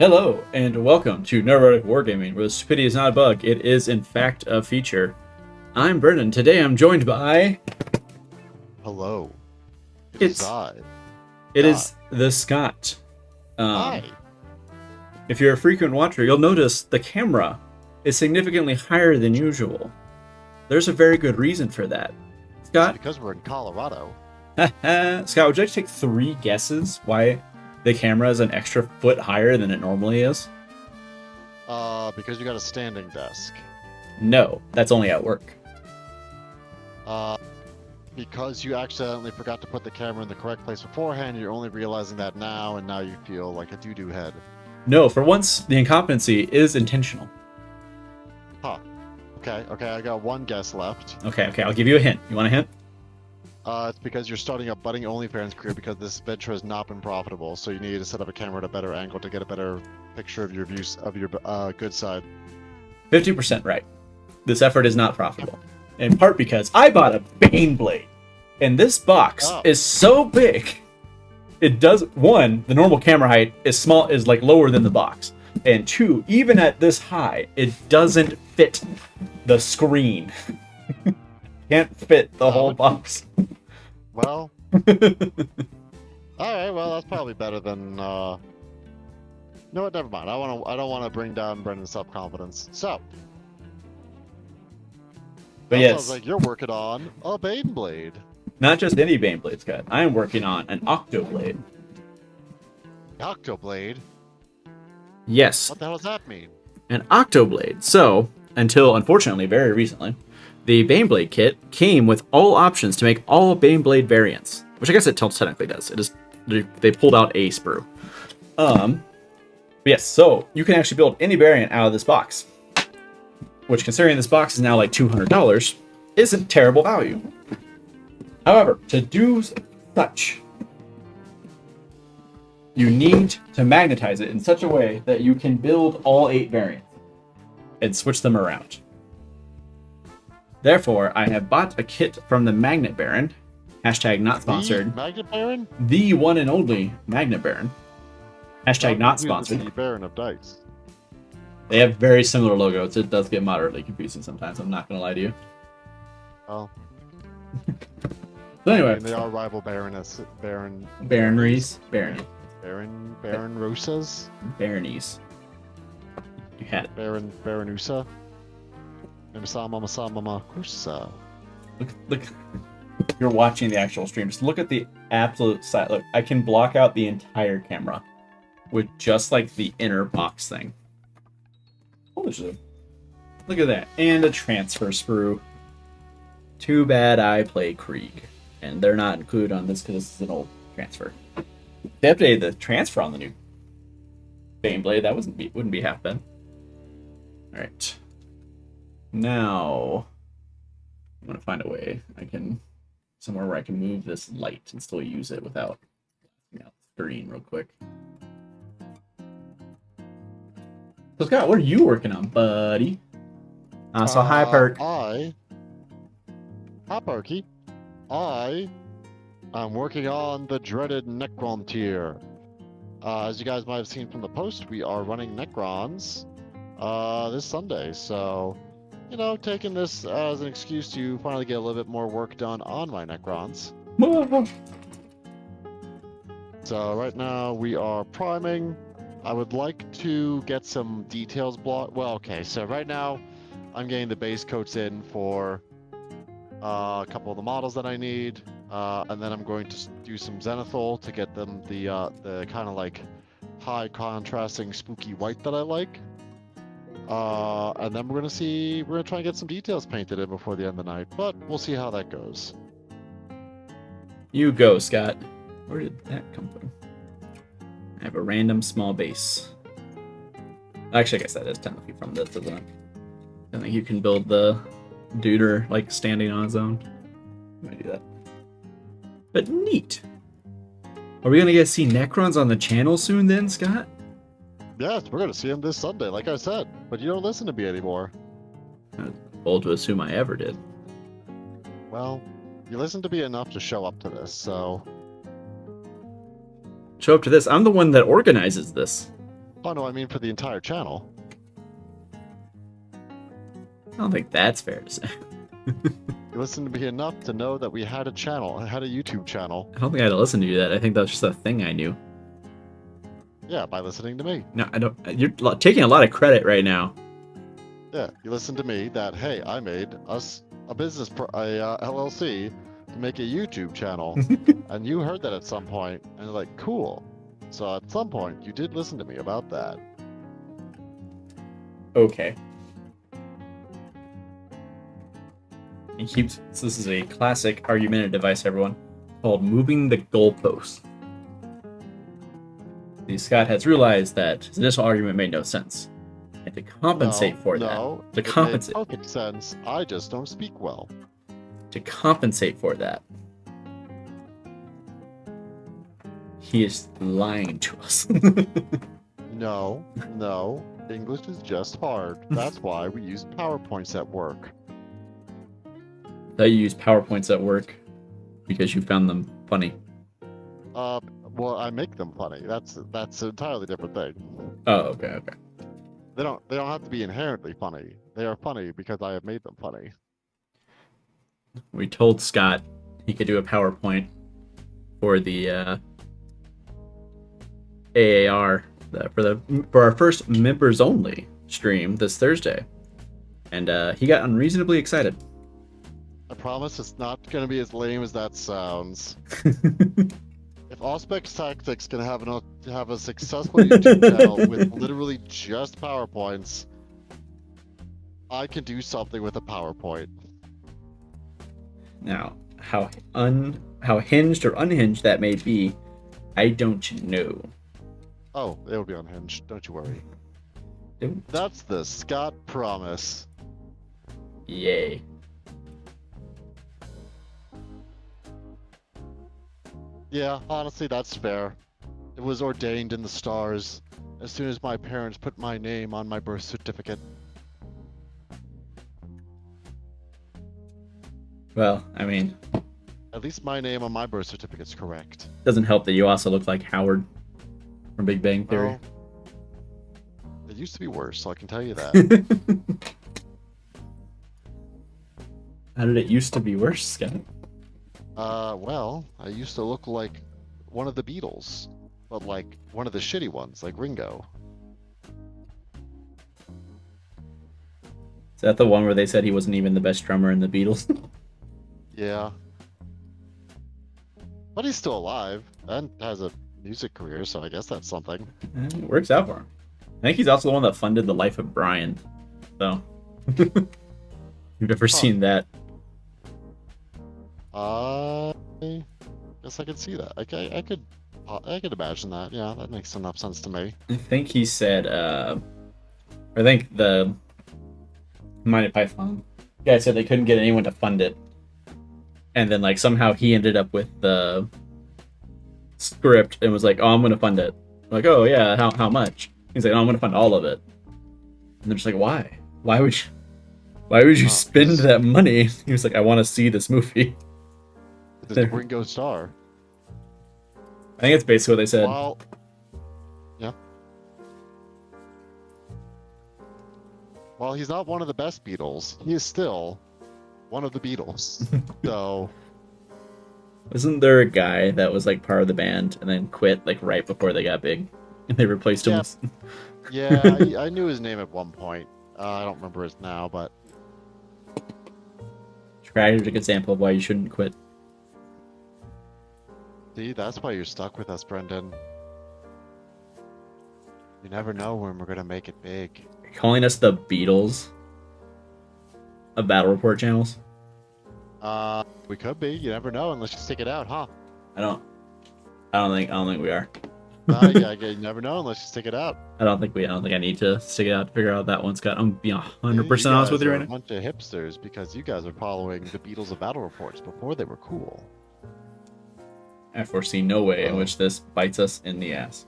Hello, and welcome to Neuro-Heretical Wargaming, where the stupidity is not a bug, it is in fact a feature. I'm Brenden. Today I'm joined by... Hello. It's... I. It Scott. is the Scott. Hi. If you're a frequent watcher, you'll notice the camera is significantly higher than usual. There's a very good reason for that. Scott? Because we're in Colorado. Scott, would you like to take 3 guesses why the camera is an extra foot higher than it normally is? Because you got a standing desk. No, that's only at work. Because you accidentally forgot to put the camera in the correct place beforehand, you're only realizing that now, and now you feel like a doo-doo head. No, for once, the incompetency is intentional. Huh. Okay, I got one guess left. Okay, I'll give you a hint. You want a hint? It's because you're starting a budding OnlyFans career because this venture has not been profitable, so you need to set up a camera at a better angle to get a better picture of your views of your good side. 50% right. This effort is not profitable. In part because I bought a Baneblade, and this box is so big. It does, one, the normal camera height is like lower than the box. And 2, even at this high, it doesn't fit the screen. Can't fit the whole box. Well, alright, well, that's probably better than, No, never mind. I don't want to bring down Brendan's self-confidence. So. But yes. Sounds like you're working on a Baneblade. Not just any Baneblade, Scott. I am working on an Octoblade. Octoblade? Yes. What the hell does that mean? An Octoblade. So, until, unfortunately, very recently, the Baneblade kit came with all options to make all Baneblade variants, which I guess it technically does. It is they pulled out a sprue. Yes, so you can actually build any variant out of this box, which, considering this box is now like $200, isn't terrible value. However, to do such, you need to magnetize it in such a way that you can build all 8 variants and switch them around. Therefore, I have bought a kit from the Magnet Baron, hashtag not sponsored. The Magnet Baron? The one and only Magnet Baron. Hashtag not sponsored. The Baron of Dice. They have very similar logos. It does get moderately confusing sometimes. I'm not going to lie to you. Oh. So anyway. I mean, they are rival Baroness. Baronries. Baron Rosas? Baronies. You had it. Baronusa? Mama Kusa. Look. You're watching the actual stream. Just look at the absolute side. Look, I can block out the entire camera with just like the inner box thing. Holy shit. Look at that. And a transfer sprue. Too bad I play Krieg. And they're not included on this because this is an old transfer. They updated the transfer on the new Baneblade. That wouldn't be half bad. Alright. Now, I'm going to find a way somewhere where I can move this light and still use it without blasting out the screen real quick. So Scott, what are you working on, buddy? Hi, Perk. Hi, Perky. I'm working on the dreaded Necron tier. As you guys might have seen from the post, we are running Necrons this Sunday, so... You know, taking this as an excuse to finally get a little bit more work done on my Necrons. So right now we are priming. I would like to get some details blocked. Well, okay, so right now I'm getting the base coats in for a couple of the models that I need, and then I'm going to do some zenithal to get them the kind of like high contrasting spooky white that I like. And then we're gonna try and get some details painted in before the end of the night, but we'll see how that goes. You go, Scott. Where did that come from? I have a random small base. Actually, I guess that is technically from this, isn't it? I think you can build the duder like standing on his own. I might do that. But neat. Are we gonna get to see Necrons on the channel soon then, Scott? Yes, we're gonna see him this Sunday, like I said. But you don't listen to me anymore. Bold to assume I ever did. Well, you listen to me enough to show up to this, so... Show up to this? I'm the one that organizes this. Oh no, I mean for the entire channel. I don't think that's fair to say. You listened to me enough to know that we had a channel, I had a YouTube channel. I don't think I had to listen to you that. I think that's just a thing I knew. Yeah, by listening to me. No, I don't. You're taking a lot of credit right now. Yeah, you listened to me that, hey, I made us a LLC to make a YouTube channel. And you heard that at some point, and you're like, cool. So at some point, you did listen to me about that. Okay. He keeps. So this is a classic argumentative device, everyone, called moving the goalposts. See, Scott has realized that his initial argument made no sense. And to compensate for that, to compensate, it made perfect sense. I just don't speak well. to compensate for that, he is lying to us. No, no. English is just hard. That's why we use PowerPoints at work. That you use PowerPoints at work because you found them funny. Well, I make them funny. That's an entirely different thing. Oh, okay. They don't have to be inherently funny. They are funny because I have made them funny. We told Scott he could do a PowerPoint for the AAR for our first members only stream this Thursday, and he got unreasonably excited. I promise it's not going to be as lame as that sounds. If Auspex Tactics can have a successful YouTube channel with literally just PowerPoints, I can do something with a PowerPoint. Now, how hinged or unhinged that may be, I don't know. Oh, it'll be unhinged. Don't you worry. Don't. That's the Scott promise. Yay. Yeah, honestly, that's fair. It was ordained in the stars as soon as my parents put my name on my birth certificate. Well, I mean, At least my name on my birth certificate's correct. doesn't help that you also look like Howard from Big Bang Theory. Well, it used to be worse, so I can tell you that. How did it used to be worse, Scott? Well, I used to look like one of the Beatles, but like one of the shitty ones, like Ringo. Is that the one where they said he wasn't even the best drummer in the Beatles? Yeah. But he's still alive and has a music career, so I guess that's something. It works out for him. I think he's also the one that funded the life of Brian. So, you've never seen that. I guess I could see that. I could imagine that. Yeah, that makes enough sense to me. I think he said, I think the Monty Python guy said they couldn't get anyone to fund it. And then, like, somehow he ended up with the script and was like, oh, I'm going to fund it. I'm like, oh, yeah, how much? He's like, oh, I'm going to fund all of it. And they're just like, why? Why would you spend that money? He was like, I want to see this movie. The Ringo Starr. I think it's basically what they said. Well, yeah. While he's not one of the best Beatles, he is still one of the Beatles. So, Wasn't there a guy that was like part of the band and then quit like right before they got big, and they replaced him? Yeah, I knew his name at one point. I don't remember it now, but Tragic example of why you shouldn't quit. see, that's why you're stuck with us, Brenden. You never know when we're gonna make it big. Calling us the Beatles of battle report channels. We could be. You never know unless you stick it out, huh? I don't think we are. Yeah, you never know unless you stick it out. I don't think I need to stick it out to figure out that one, Scott. I'm being 100% You honest with guys you are right a now. bunch of hipsters because you guys are following the Beatles of battle reports before they were cool. I foresee no way in which this bites us in the ass.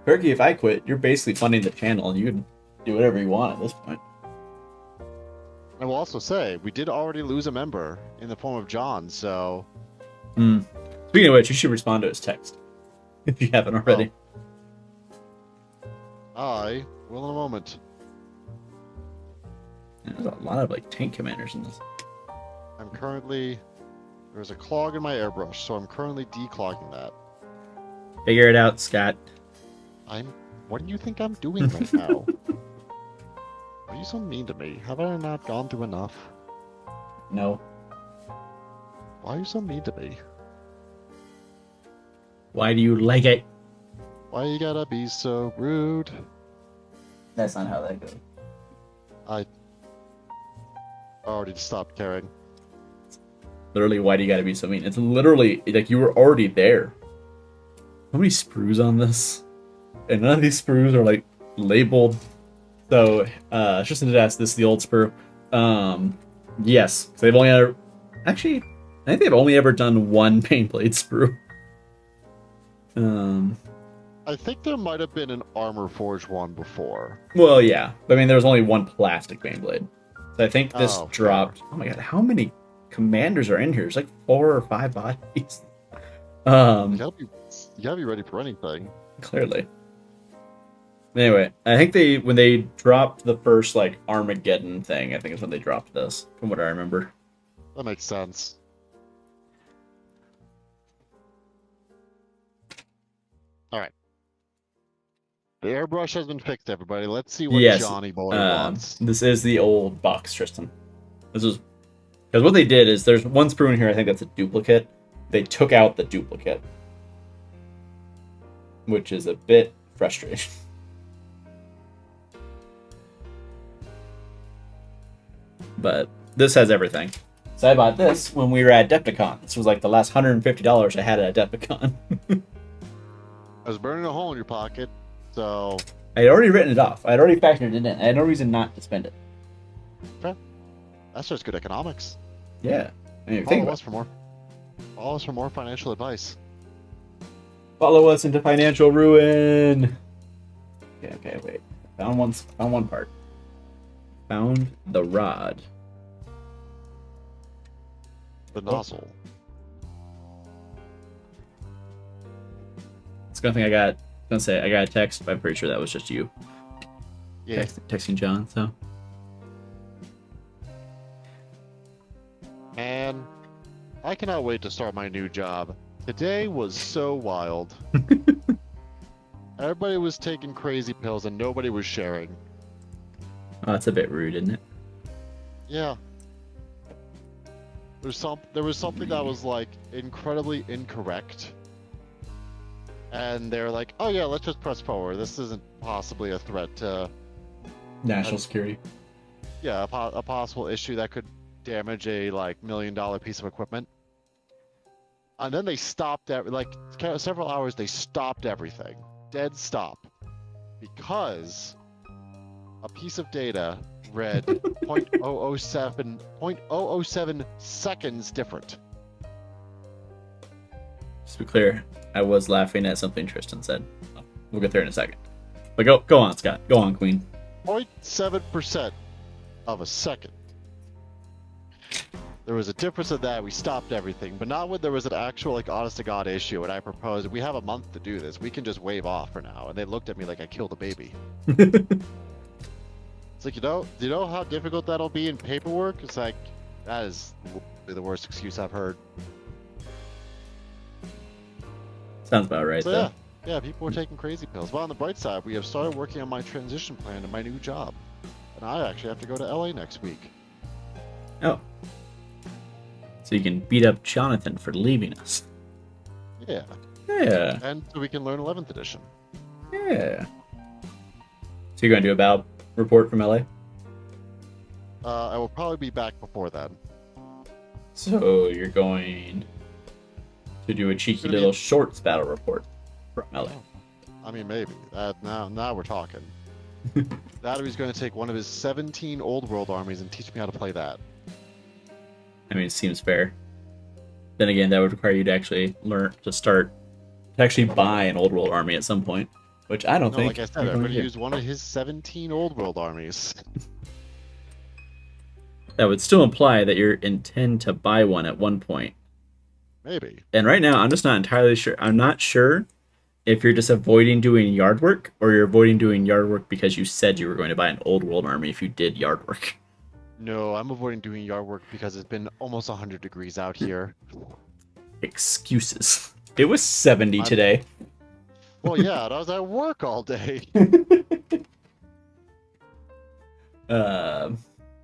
Perky, if I quit, you're basically funding the channel, and you can do whatever you want at this point. I will also say, we did already lose a member in the form of John, so... Speaking of which, you should respond to his text if you haven't already. I will in a moment. There's a lot of like tank commanders in this. I'm currently... There's a clog in my airbrush, so I'm currently declogging that. Figure it out, Scott. What do you think I'm doing right now? Why are you so mean to me? Have I not gone through enough? No. Why are you so mean to me? Why do you like it? Why you gotta be so rude? That's not how that goes. I already stopped caring. Literally, why do you gotta be so mean? It's literally like you were already there. How many sprues on this? And none of these sprues are like labeled. So, Tristan did ask, this is the old sprue. Yes. So they've only ever... Actually, I think they've only ever done one Baneblade sprue. I think there might have been an Armor Forge one before. Well, yeah. But I mean, there was only one plastic Baneblade. So I think this dropped... Fair. Oh my god, how many commanders are in here? There's like 4 or 5 bodies. You gotta be ready for anything. Clearly. Anyway, I think when they dropped the first like Armageddon thing, I think is when they dropped this, from what I remember. That makes sense. Alright. The airbrush has been fixed, everybody. Let's see what Johnny Boy wants. This is the old box, Tristan. This is... Because what they did is, there's one sprue in here, I think that's a duplicate. They took out the duplicate. Which is a bit frustrating. But this has everything. So I bought this when we were at Adepticon. This was like the last $150 I had at Adepticon. I was burning a hole in your pocket, so... I had already written it off. I had already factored it in. I had no reason not to spend it. Okay. That's just good economics. Yeah. I mean, Follow us for more financial advice. Follow us into financial ruin. Okay, wait. Found one part. Found the rod. The nozzle. It's gonna think I got a text, but I'm pretty sure that was just you. Yeah. Texting John, so. Man, I cannot wait to start my new job. Today was so wild. Everybody was taking crazy pills and nobody was sharing. Oh, that's a bit rude, isn't it? Yeah. There was something that was like incredibly incorrect. And they're like, oh yeah, let's just press forward. This isn't possibly a threat to national security. Yeah, a possible issue that could damage a like $1 million piece of equipment. And then they stopped several hours. They stopped everything, dead stop, because a piece of data read 0.007 seconds different. Just to be clear, I was laughing at something Tristan said. We'll get there in a second. But go on, Scott. Go on, Queen. 0.7% of a second. There was a difference in that. We stopped everything, but not when there was an actual, like, honest-to-God issue, and I proposed, we have a month to do this. We can just wave off for now. And they looked at me like I killed a baby. It's like, do you know how difficult that'll be in paperwork? It's like, that is the worst excuse I've heard. Sounds about right, so, though. Yeah, people were taking crazy pills. But on the bright side, we have started working on my transition plan to my new job. And I actually have to go to LA next week. Oh. So you can beat up Jonathan for leaving us. Yeah. Yeah. And so we can learn 11th edition. Yeah. So you're going to do a battle report from LA? I will probably be back before then. So you're going to do a cheeky little shorts battle report from LA. I mean, maybe. Now we're talking. That he's going to take one of his 17 old world armies and teach me how to play that. I mean, it seems fair. Then again, that would require you to actually actually buy an old world army at some point, which I don't think. Like I said, I'm going to use one of his 17 old world armies. That would still imply that you intend to buy one at one point. Maybe. And right now, I'm just not entirely sure. I'm not sure if you're just avoiding doing yard work or you're avoiding doing yard work because you said you were going to buy an old world army if you did yard work. No, I'm avoiding doing yard work because it's been almost 100 degrees out here. Excuses. It was 70 I'm today. Well, yeah, I was at work all day.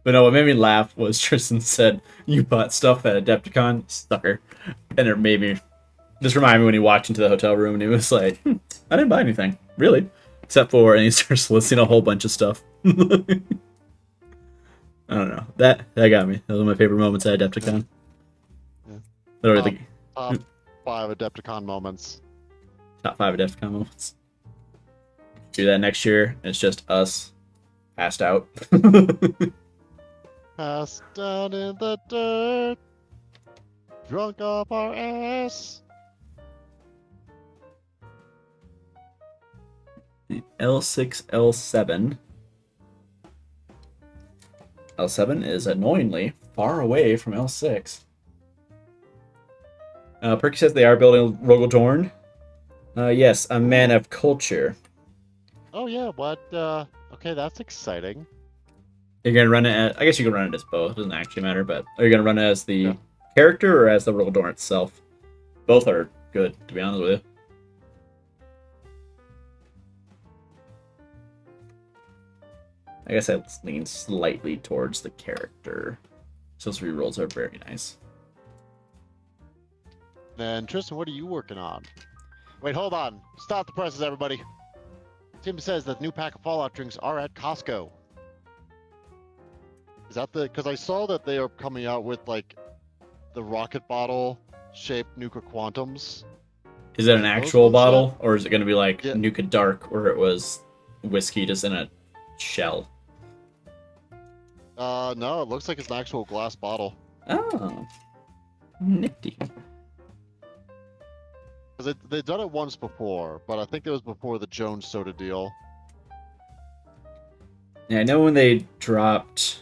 But no, what made me laugh was Tristan said, "You bought stuff at Adepticon, sucker," and it made me just remind me when he walked into the hotel room and he was like, "I didn't buy anything, really, except for," and he starts listing a whole bunch of stuff. I don't know. That got me. That was my favorite moments at Adepticon. Yeah. Literally, Top 5 Adepticon moments. top 5 Adepticon moments. Do that next year. It's just us passed out. Passed down in the dirt. Drunk off our ass. L6, L7. L7 is annoyingly far away from L6. Perky says they are building Rogaldorn. Yes, a man of culture. Oh yeah, what? Okay, that's exciting. You're gonna run it as, I guess you can run it as both. It doesn't actually matter, but are you gonna run it as the character or as the Rogaldorn itself? Both are good, to be honest with you. I guess I lean slightly towards the character. So those rerolls are very nice. And Tristan, what are you working on? Wait, hold on. Stop the presses, everybody. Tim says that the new pack of Fallout drinks are at Costco. Is that because I saw that they are coming out with like the rocket bottle shaped Nuka Quantums. Is it an actual bottle, yet? or is it going to be like Nuka Dark, where it was whiskey just in a shell? No, it looks like it's an actual glass bottle. Oh, nifty. Because they've done it once before, but I think it was before the Jones Soda deal. Yeah, I know when they dropped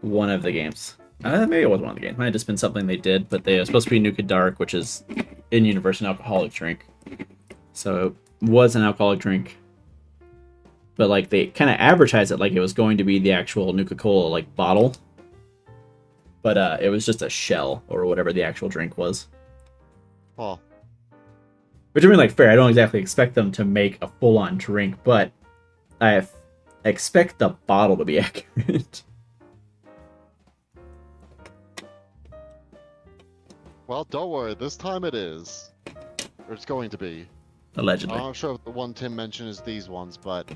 one of the games. Maybe it was one of the games. It might have just been something they did, but they were supposed to be Nuka Dark, which is in-universe an alcoholic drink. So it was an alcoholic drink. But like they kind of advertised it like it was going to be the actual Nuka-Cola like bottle. But it was just a shell or whatever the actual drink was. Oh. Which I mean, like, fair. I don't exactly expect them to make a full-on drink, but I expect the bottle to be accurate. Well, don't worry. This time it is. Or it's going to be. Allegedly. I'm not sure if the one Tim mentioned is these ones, but...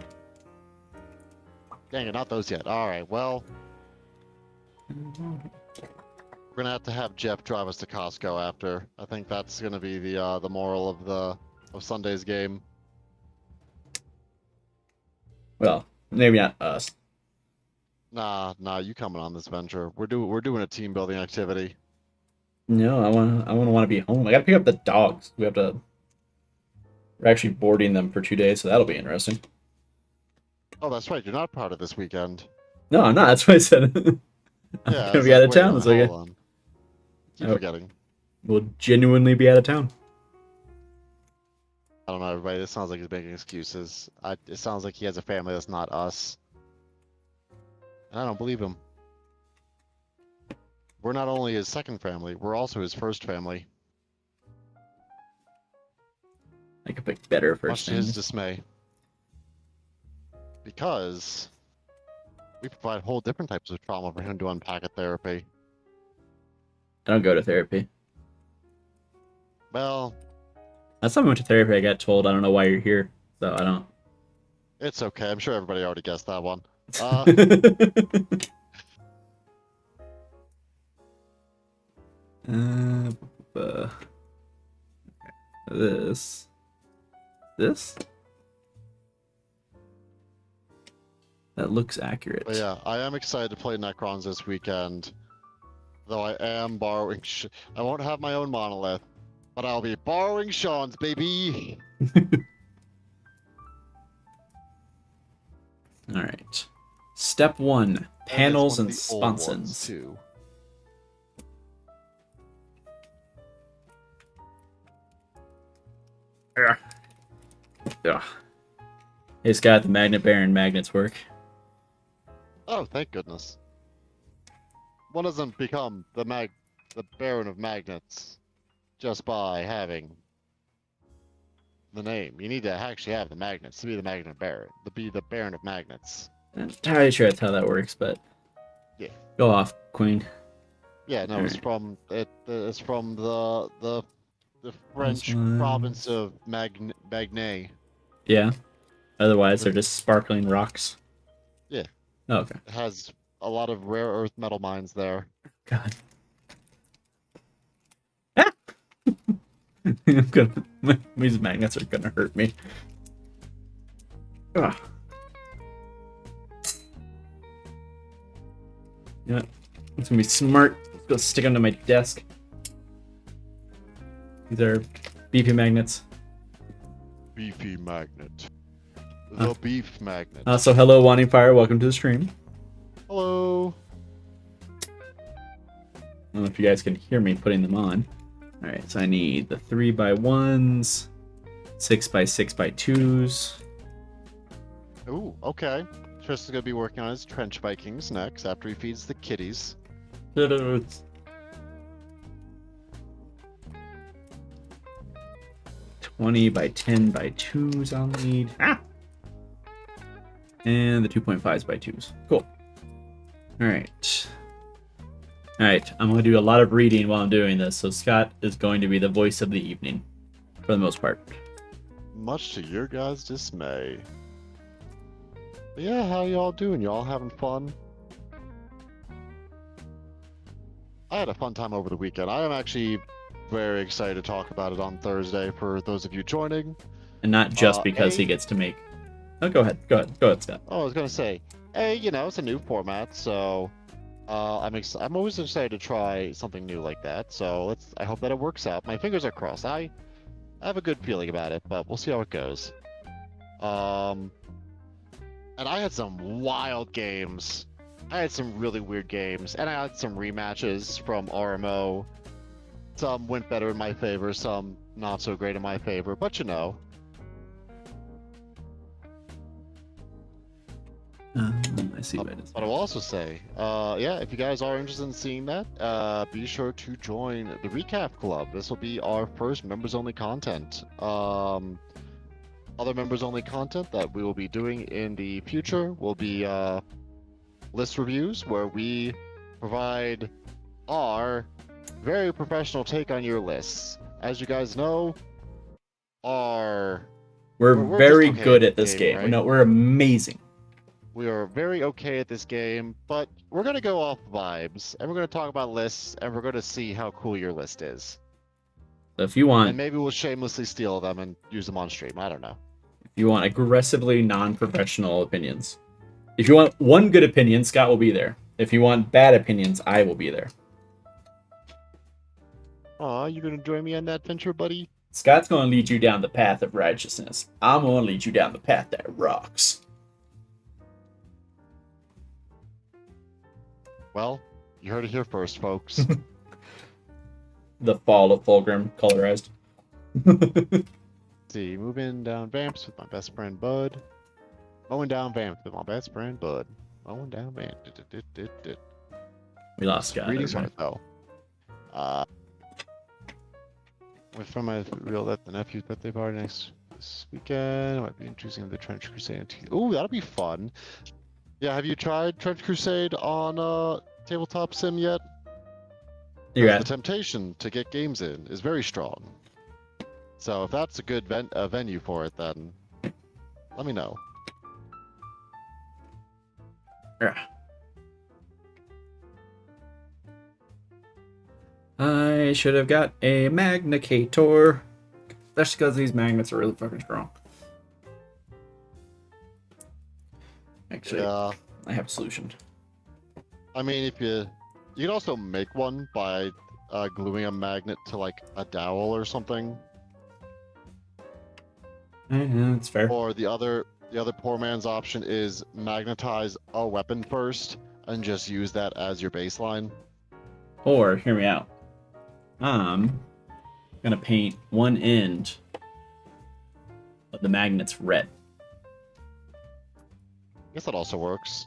Dang it, not those yet. Alright, well... We're gonna have Jeff drive us to Costco after. I think that's gonna be the moral of Sunday's game. Well, maybe not us. Nah, you coming on this venture. We're doing a team building activity. No, I want to be home. I gotta pick up the dogs. We're actually boarding them for 2 days, so that'll be interesting. Oh, that's right. You're not part of this weekend. No, I'm not. That's what I said. I'm gonna be out of town this weekend. Keep forgetting. We'll genuinely be out of town. I don't know, everybody. This sounds like he's making excuses. It sounds like he has a family that's not us. And I don't believe him. We're not only his second family, we're also his first family. I could pick better first. Much to his dismay. Because we provide whole different types of trauma for him to unpack at therapy. I don't go to therapy. Well... Last time I went to therapy, I got told, I don't know why you're here. So I don't... It's okay. I'm sure everybody already guessed that one. This. That looks accurate. But yeah, I am excited to play Necrons this weekend. Though I am borrowing... I won't have my own monolith. But I'll be borrowing Sean's, baby! Alright. Step 1. Panels and sponsons. Ugh. Ugh. Hey Scott, the Magnet Baron magnets work. Oh, thank goodness. One doesn't become the Baron of Magnets just by having the name. You need to actually have the magnets to be the Magnet Baron, to be the Baron of Magnets. I'm not entirely sure that's how that works, but Yeah. go off, Queen. Yeah, no, it's Alright. from it's from the French one. province of Magnay. Yeah. Otherwise, The- they're just sparkling rocks. Yeah, Oh, okay. it has a lot of rare earth metal mines there. God. Ah! I'm gonna. These magnets are gonna hurt me. Ugh. Yeah, it's gonna be smart. Let's go stick them to my desk. These are beefy magnets. Beefy magnet. The beef magnet. So hello, Wanting Fire. Welcome to the stream. Hello. I don't know if you guys can hear me putting them on. All right, so I need the 3x1s, 6x6x2s. Ooh, okay. Tristan's gonna be working on his trench Vikings next after he feeds the kitties. 20x10x2s I'll need. And the 2.5s by 2s. Cool. Alright. Alright, I'm going to do a lot of reading while I'm doing this, so Scott is going to be the voice of the evening. For the most part. Much to your guys' dismay. But yeah, how y'all doing? Y'all having fun? I had a fun time over the weekend. I am actually very excited to talk about it on Thursday for those of you joining. And not just because he gets to make... Oh, go ahead, Scott. Oh, I was gonna say, hey, you know, it's a new format, so I'm always excited to try something new like that. So I hope that it works out. My fingers are crossed. I have a good feeling about it, but we'll see how it goes. And I had some wild games. I had some really weird games, and I had some rematches from RMO. Some went better in my favor, some not so great in my favor, but you know. I see what it is. But I will also say, yeah, if you guys are interested in seeing that, be sure to join the Recap Club. This will be our first members-only content. Other members-only content that we will be doing in the future will be list reviews, where we provide our very professional take on your lists. As you guys know, we're very just okay good at this game. right? No, we're amazing. We are very okay at this game, but we're going to go off vibes, and we're going to talk about lists, and we're going to see how cool your list is. So if you want... And maybe we'll shamelessly steal them and use them on stream. I don't know. If you want aggressively non-professional opinions. If you want one good opinion, Scott will be there. If you want bad opinions, I will be there. Aw, you going to join me on that venture, buddy? Scott's going to lead you down the path of righteousness. I'm going to lead you down the path that rocks. Well, you heard it here first, folks. The fall of Fulgrim, colorized. See, moving down Vamps with my best friend Bud. Mowing down Vamps with my best friend Bud. Mowing down Vamps. We lost Scott. Greetings, Martho. From my real that the nephew's birthday party this weekend. I might be introducing the Trench Crusade. Ooh, that'll be fun. Yeah, have you tried Trench Crusade on Tabletop Sim yet? Yeah. The temptation to get games in is very strong. So if that's a good venue for it, then let me know. Yeah. I should have got a Magnicator. That's because these magnets are really fucking strong. Actually, Yeah. I have a solution. I mean, if you can also make one by gluing a magnet to like a dowel or something. Yeah, that's fair. Or the other poor man's option is magnetize a weapon first and just use that as your baseline. Or, hear me out. I'm gonna paint one end the magnet's red. I guess that also works.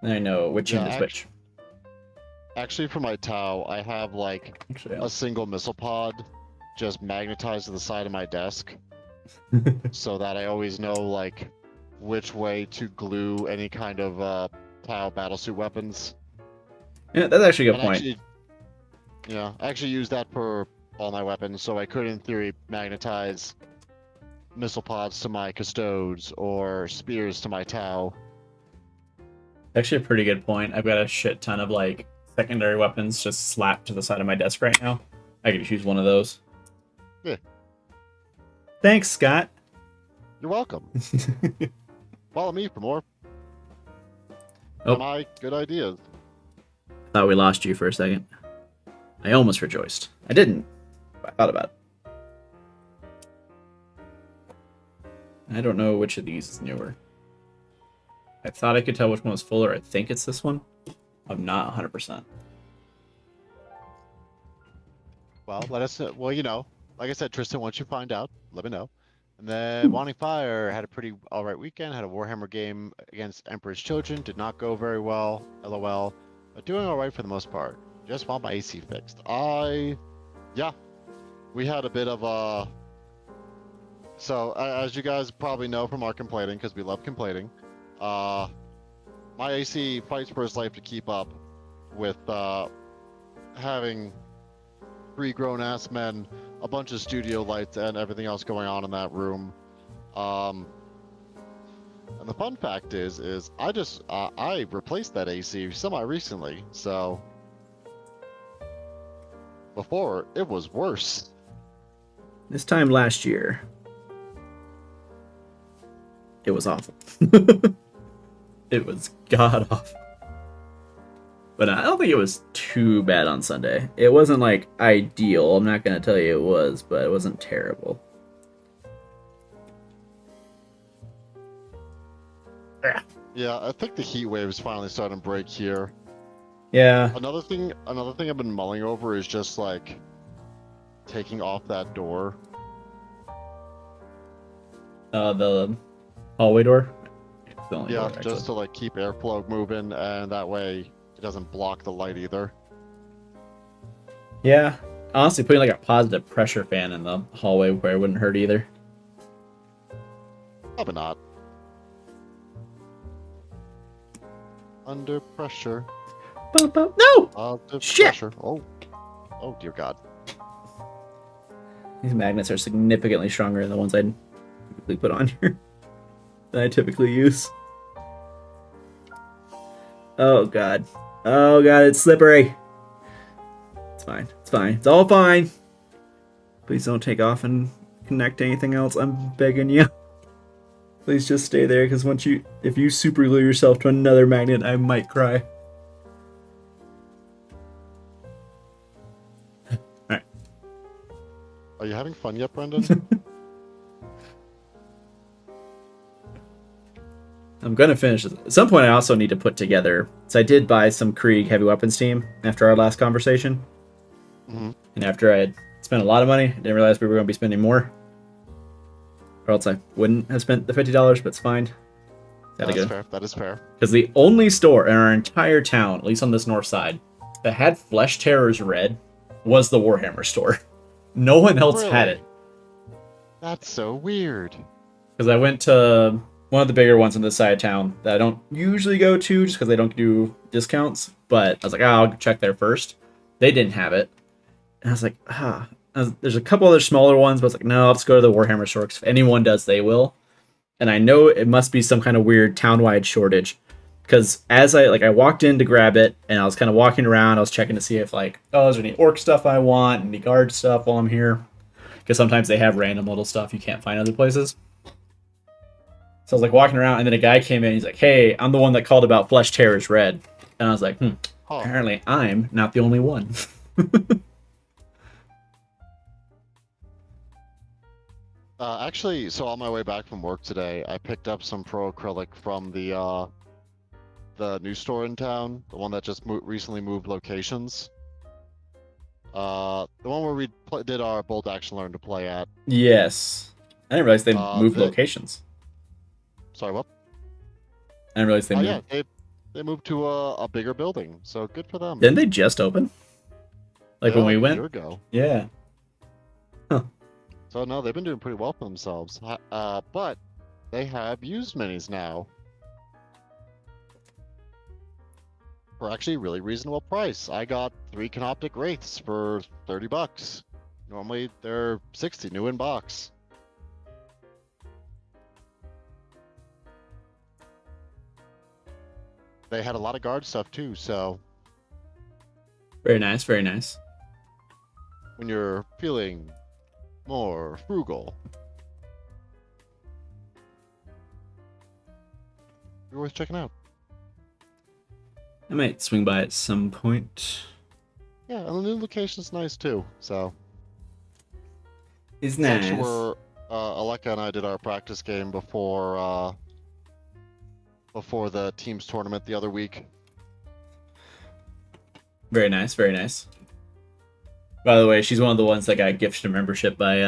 And I know which end is which. Actually, for my Tau, I have like Actually, a single missile pod just magnetized to the side of my desk, so that I always know like which way to glue any kind of Tau battlesuit weapons. yeah, that's actually a good And point. actually, yeah, I actually use that for all my weapons, so I could, in theory, magnetize missile pods to my custodes or spears to my Tau. Actually, a pretty good point. I've got a shit ton of like secondary weapons just slapped to the side of my desk right now. I could just use one of those. Yeah. Thanks, Scott. You're welcome. Follow me for more. Oh. My good ideas. Thought we lost you for a second. I almost rejoiced. I didn't, but I thought about it. I don't know which of these is newer. I thought I could tell which one was fuller. I think it's this one. I'm not 100%. Well, let us know. Well, you know, like I said, Tristan, once you find out, let me know. And then Wanting Fire had a pretty alright weekend, had a Warhammer game against Emperor's Children, did not go very well, LOL, but doing alright for the most part. Just want my AC fixed. Yeah, we had a bit of a... So, as you guys probably know from our complaining, because we love complaining, my AC fights for his life to keep up with having 3 grown-ass men, a bunch of studio lights, and everything else going on in that room. And the fun fact is I replaced that AC semi-recently, so before it was worse. This time last year, it was awful. It was god awful. But I don't think it was too bad on Sunday. It wasn't like ideal. I'm not going to tell you it was, but it wasn't terrible. Yeah, I think the heat wave is finally starting to break here. Yeah. Another thing I've been mulling over is just like taking off that door. The hallway door? It's the only Yeah, door, just to like keep airflow moving, and that way it doesn't block the light either. Yeah. Honestly, putting like a positive pressure fan in the hallway where it wouldn't hurt either. Probably not. Under pressure. No! Positive Shit! pressure. Oh dear God. These magnets are significantly stronger than the ones I typically put on here. That I typically use. Oh god. Oh god, it's slippery. It's fine. It's fine. It's all fine. Please don't take off and connect to anything else. I'm begging you. Please just stay there, because if you super glue yourself to another magnet, I might cry. Alright. Are you having fun yet, Brenden? I'm gonna finish this. At some point I also need to put together, so I did buy some Krieg heavy weapons team after our last conversation. Mm-hmm. And after I had spent a lot of money, I didn't realize we were going to be spending more. Or else I wouldn't have spent the $50, but it's fine. That's fair. That is fair. Because the only store in our entire town, at least on this north side, that had Flesh Terrors red was the Warhammer store. No one else had it. That's so weird. Because I went to one of the bigger ones on this side of town that I don't usually go to just because they don't do discounts. But I was like, I'll check there first. They didn't have it. And I was like, there's a couple other smaller ones, but I was like, no, I'll just go to the Warhammer store, because if anyone does, they will. And I know it must be some kind of weird town-wide shortage, because as I walked in to grab it, and I was kind of walking around, I was checking to see if is there any orc stuff I want, any guard stuff while I'm here, because sometimes they have random little stuff you can't find other places. So I was walking around, and then a guy came in, he's like, hey, I'm the one that called about Flesh Terrors red. And I was like, apparently I'm not the only one. Actually, so on my way back from work today, I picked up some pro acrylic from the new store in town, the one that just recently moved locations. The one where we did our bolt action learn to play at. Yes. I didn't realize they moved They, locations. sorry, what? I didn't realize they Oh moved. yeah, they moved to a bigger building, so good for them. Didn't they just open? Like Yeah, when we like a went? year ago. Yeah. Huh. So no, they've been doing pretty well for themselves. But they have used minis now for actually a really reasonable price. I got 3 Canoptic Wraiths for $30. Normally they're 60 new in box. They had a lot of guard stuff too, so Very nice, very nice. when you're feeling more frugal, you're worth checking out. I might swing by at some point. Yeah, and the new location's nice too. So It's it's nice. actually where Aleka and I did our practice game before the team's tournament the other week. Very nice, very nice. By the way, she's one of the ones that got gifted a membership by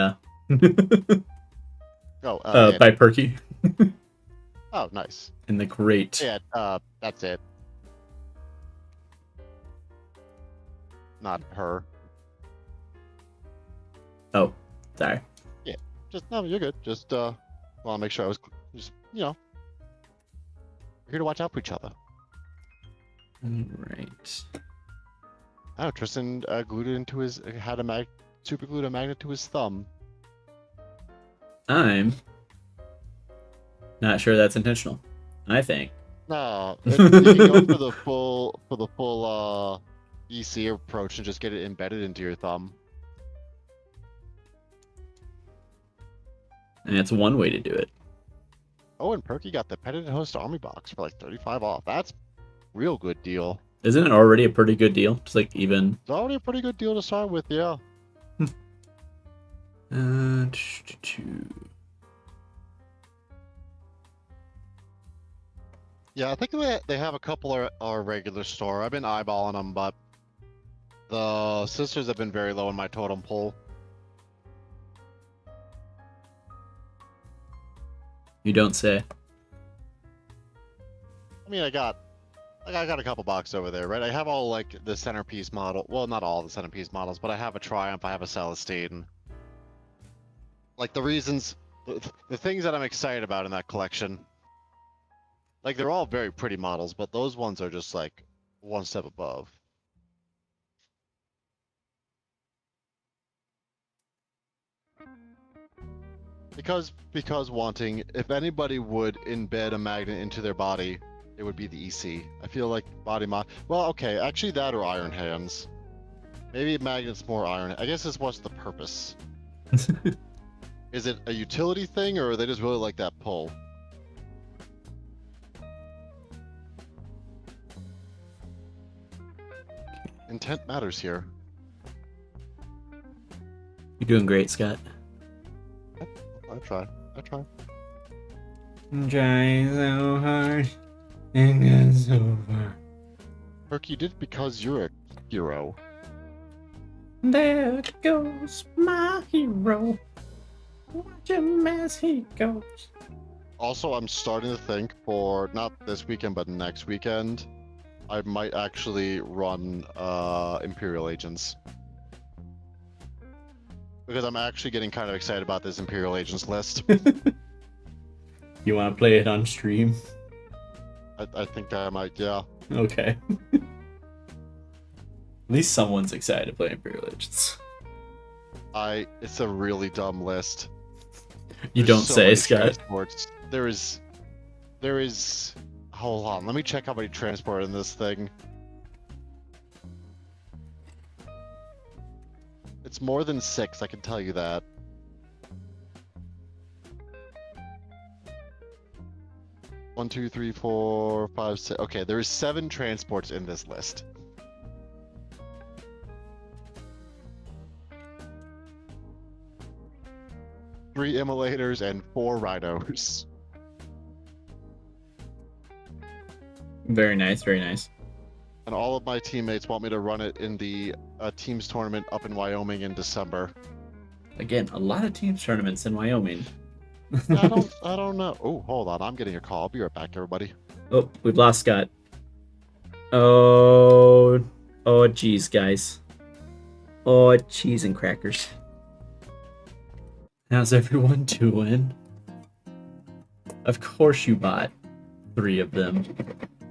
Oh, by Perky. oh, nice. And the great. Yeah, that's it. Not her. Oh, sorry. Just no, you're good. Just want to make sure I was just we're here to watch out for each other. Right. Oh, Tristan glued it into his super glued a magnet to his thumb. I'm not sure that's intentional. I think. No, you can go for the full EC approach and just get it embedded into your thumb. And that's one way to do it. Oh, and Perky got the Petted and Host Army box for like 35 off. That's real good deal. Isn't it already a pretty good deal? Just like even. It's already a pretty good deal to start with, yeah. Yeah, I think they have a couple at our regular store. I've been eyeballing them, but the sisters have been very low in my totem pole. You don't say. I mean, I got a couple boxes over there, right? I have all like the centerpiece model. Well, not all the centerpiece models, but I have a Triumph, I have a Celestine. Like the reasons, the things that I'm excited about in that collection. Like they're all very pretty models, but those ones are just like one step above. Because wanting, if anybody would embed a magnet into their body, it would be the EC. I feel like body mod. Well, okay, actually that or Iron Hands. Maybe magnet's more iron. I guess it's what's the purpose. Is it a utility thing, or they just really like that pull? Intent matters here. You're doing great, Scott. I try. Try so hard and get so far. Perk, you did it because you're a hero. There goes my hero. Watch him as he goes. Also, I'm starting to think for not this weekend, but next weekend, I might actually run Imperial Agents. Because I'm actually getting kind of excited about this Imperial Agents list. You want to play it on stream? I think I might, yeah. Okay. At least someone's excited to play Imperial Agents. It's a really dumb list. You There's don't so say, many Scott. transports. There is. Hold on, let me check how many transport in this thing. It's more than 6, I can tell you that. One, two, three, 4, 5, 6. Okay, there is 7 transports in this list. Three immolators and 4 rhinos. Very nice, very nice. And all of my teammates want me to run it in the teams tournament up in Wyoming in December. Again, a lot of teams tournaments in Wyoming. I don't know. Oh, hold on. I'm getting a call. I'll be right back, everybody. Oh, we've lost Scott. Oh, oh, geez, guys. Oh, cheese and crackers. How's everyone doing? Of course you bought 3 of them.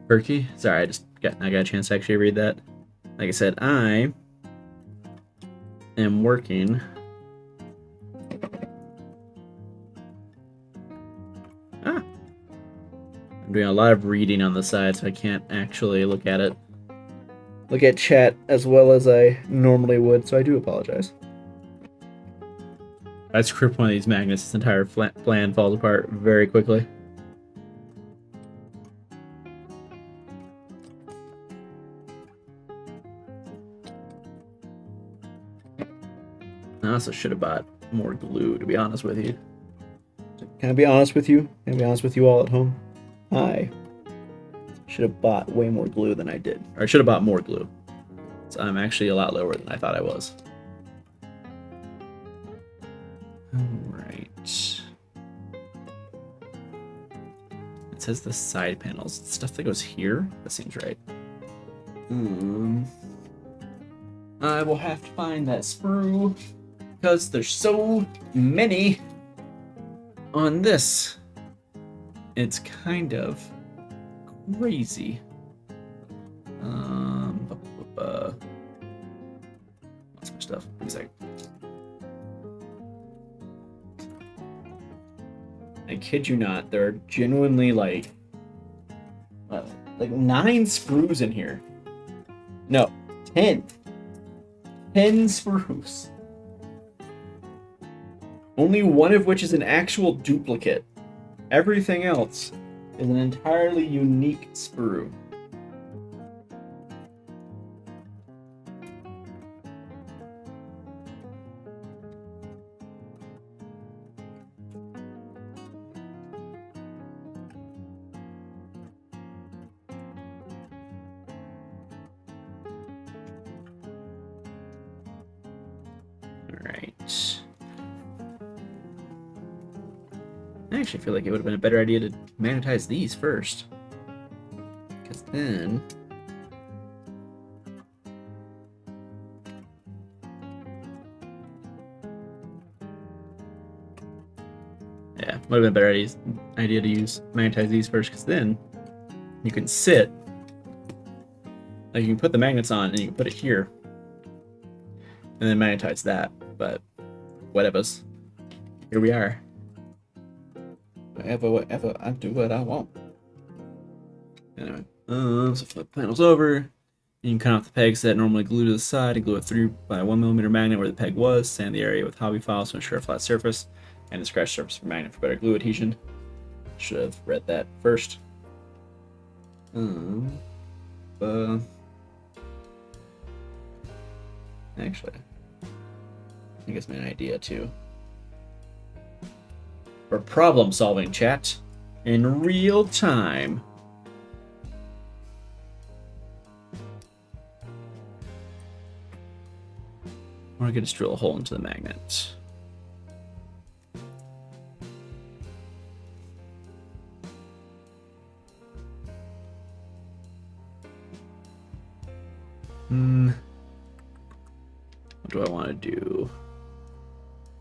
Perky? Sorry, I got a chance to actually read that. Like I said, I am working. I'm doing a lot of reading on the side, so I can't actually look at it. Look at chat as well as I normally would, so I do apologize. If I script one of these magnets, this entire plan falls apart very quickly. I also should have bought more glue, to be honest with you. Can I be honest with you? Can I be honest with you all at home? I should have bought way more glue than I did. Or I should have bought more glue. So I'm actually a lot lower than I thought I was. Alright. It says the side panels. Stuff that goes here? That seems right. I will have to find that sprue. Because there's so many on this. It's kind of crazy. Lots of stuff. I kid you not, there are genuinely like 9 sprues in here. No, 10. 10 sprues. Only one of which is an actual duplicate. Everything else is an entirely unique sprue. Alright. I actually feel like it would have been a better idea to magnetize these first. Because then... yeah, would have been a better idea to magnetize these first, because then you can sit... like, you can put the magnets on, and you can put it here. And then magnetize that, but... whatevers. Here we are. Whatever, I do what I want. Anyway, so flip the panels over. You can cut off the pegs that normally glue to the side and glue it through by a 1mm magnet where the peg was. Sand the area with hobby files to ensure a flat surface and a scratch surface for magnet for better glue adhesion. Should have read that first. Actually, I think it's my idea too. For problem solving, chat, in real time. Or I could just drill a hole into the magnet. What do I want to do?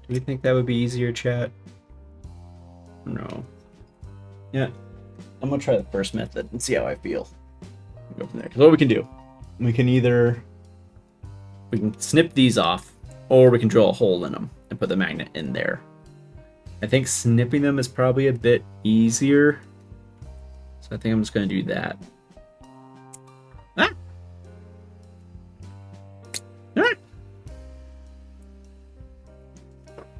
Do you think that would be easier, chat? No. Yeah. I'm gonna try the first method and see how I feel. Go from there. Because what we can do, we can snip these off, or we can drill a hole in them and put the magnet in there. I think snipping them is probably a bit easier, so I think I'm just gonna do that. Ah! Ah!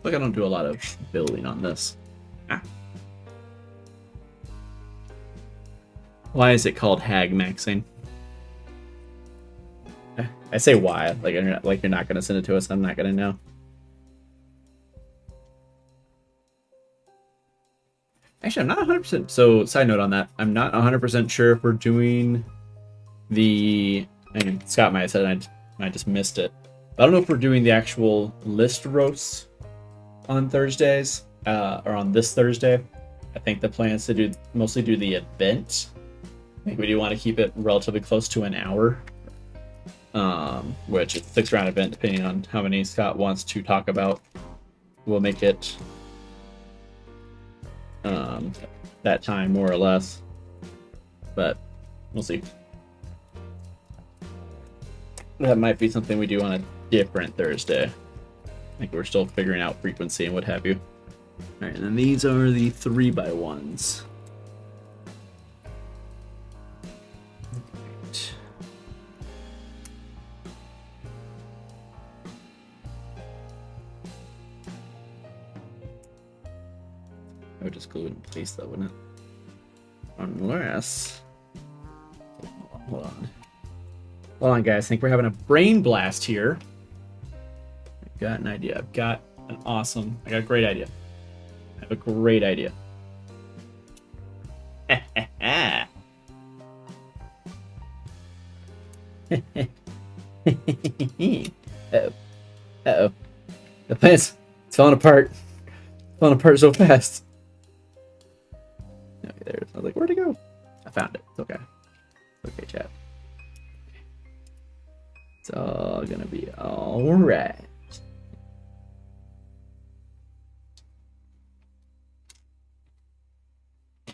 Look, I don't do a lot of building on this. Ah. Why is it called hag maxing? I say why, like you're not gonna send it to us. I'm not gonna know. Actually, I'm not 100%. So, side note on that, I'm not 100% sure if we're doing the. I mean, Scott might have said it, I just missed it. I don't know if we're doing the actual list roasts on Thursdays, or on this Thursday. I think the plan is to mostly do the event. I think we do want to keep it relatively close to an hour, which is a 6-round event, depending on how many Scott wants to talk about. We'll make it that time, more or less. But we'll see. That might be something we do on a different Thursday. I think we're still figuring out frequency and what have you. All right, and then these are the 3x1s. Right. I would just glue it in place though, wouldn't it? Unless... Hold on. Hold on, guys. I think we're having a brain blast here. I've got an idea. I got a great idea. I have a great idea. Uh-oh. Uh-oh. The plan's falling apart. Falling apart so fast. Okay, there it is. I was like, where'd it go? I found it. It's okay. It's okay, chat. It's all gonna be alright.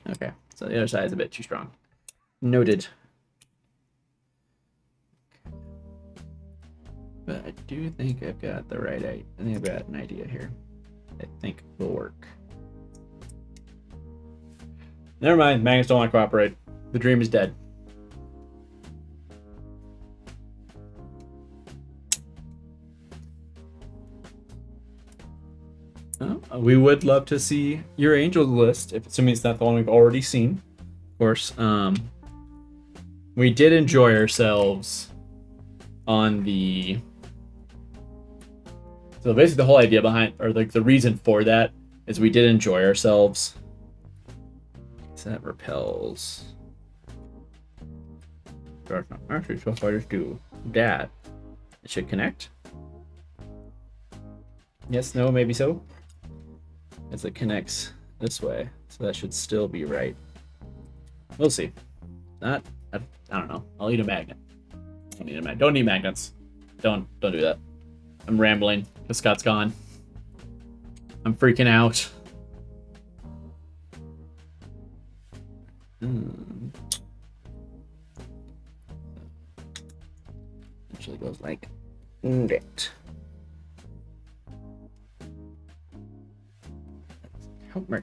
Okay, so the other side is a bit too strong. Noted. But I do think I've got the right idea. I think I've got an idea here. I think will work. Never mind, magnets don't want to cooperate. The dream is dead. We would love to see your angels list, if assuming it's not the one we've already seen. Of course, we did enjoy ourselves on the. So basically, the whole idea behind, or like the reason for that, is we did enjoy ourselves. So that repels. Actually, so fighters do that. It should connect. Yes, no, maybe so. As it connects this way, so that should still be right. We'll see. I don't know. I'll eat a magnet. Don't need magnets. Don't do that. I'm rambling because Scott's gone. I'm freaking out. Actually goes like that. Help me.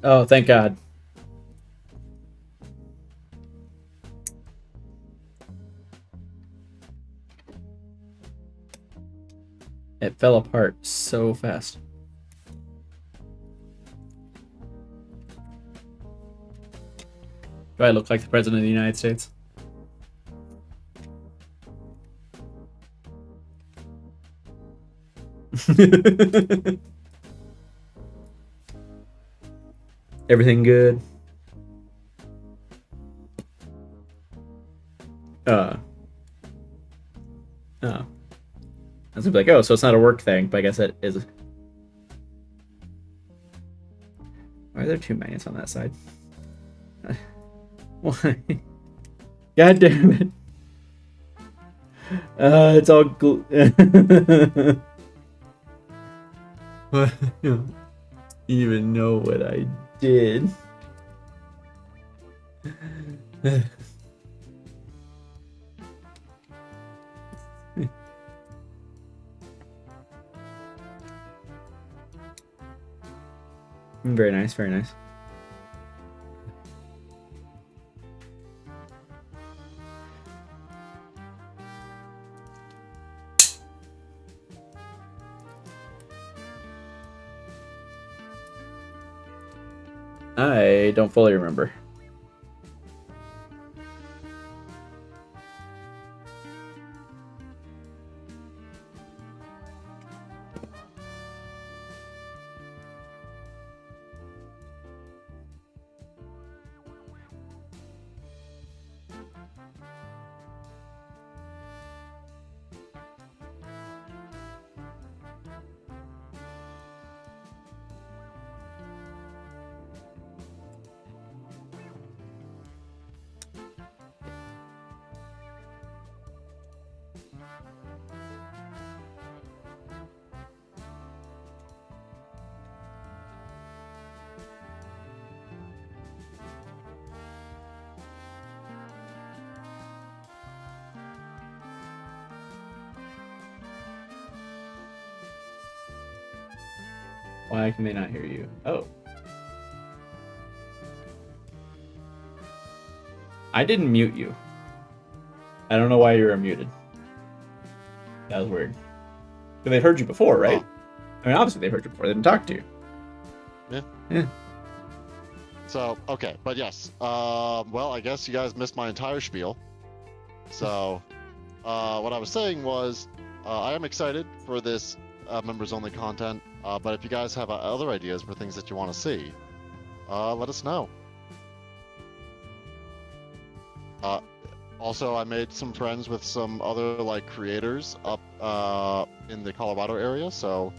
Oh, thank God. It fell apart so fast. Do I look like the President of the United States? Everything good? Oh. I was gonna be like, oh, so it's not a work thing, but I guess it is. Why are there 2 magnets on that side? Why? God damn it. It's all What? You don't even know what I did. Very nice, very nice. I don't fully remember. Why can they not hear you? Oh. I didn't mute you. I don't know why you were muted. That was weird. But they've heard you before, right? I mean, obviously they've heard you before. They didn't talk to you. Yeah. Yeah. So, okay, but yes. Well, I guess you guys missed my entire spiel. So, what I was saying was, I am excited for this members-only content, but if you guys have other ideas for things that you want to see, let us know. Also, I made some friends with some other like creators up in the Colorado area, so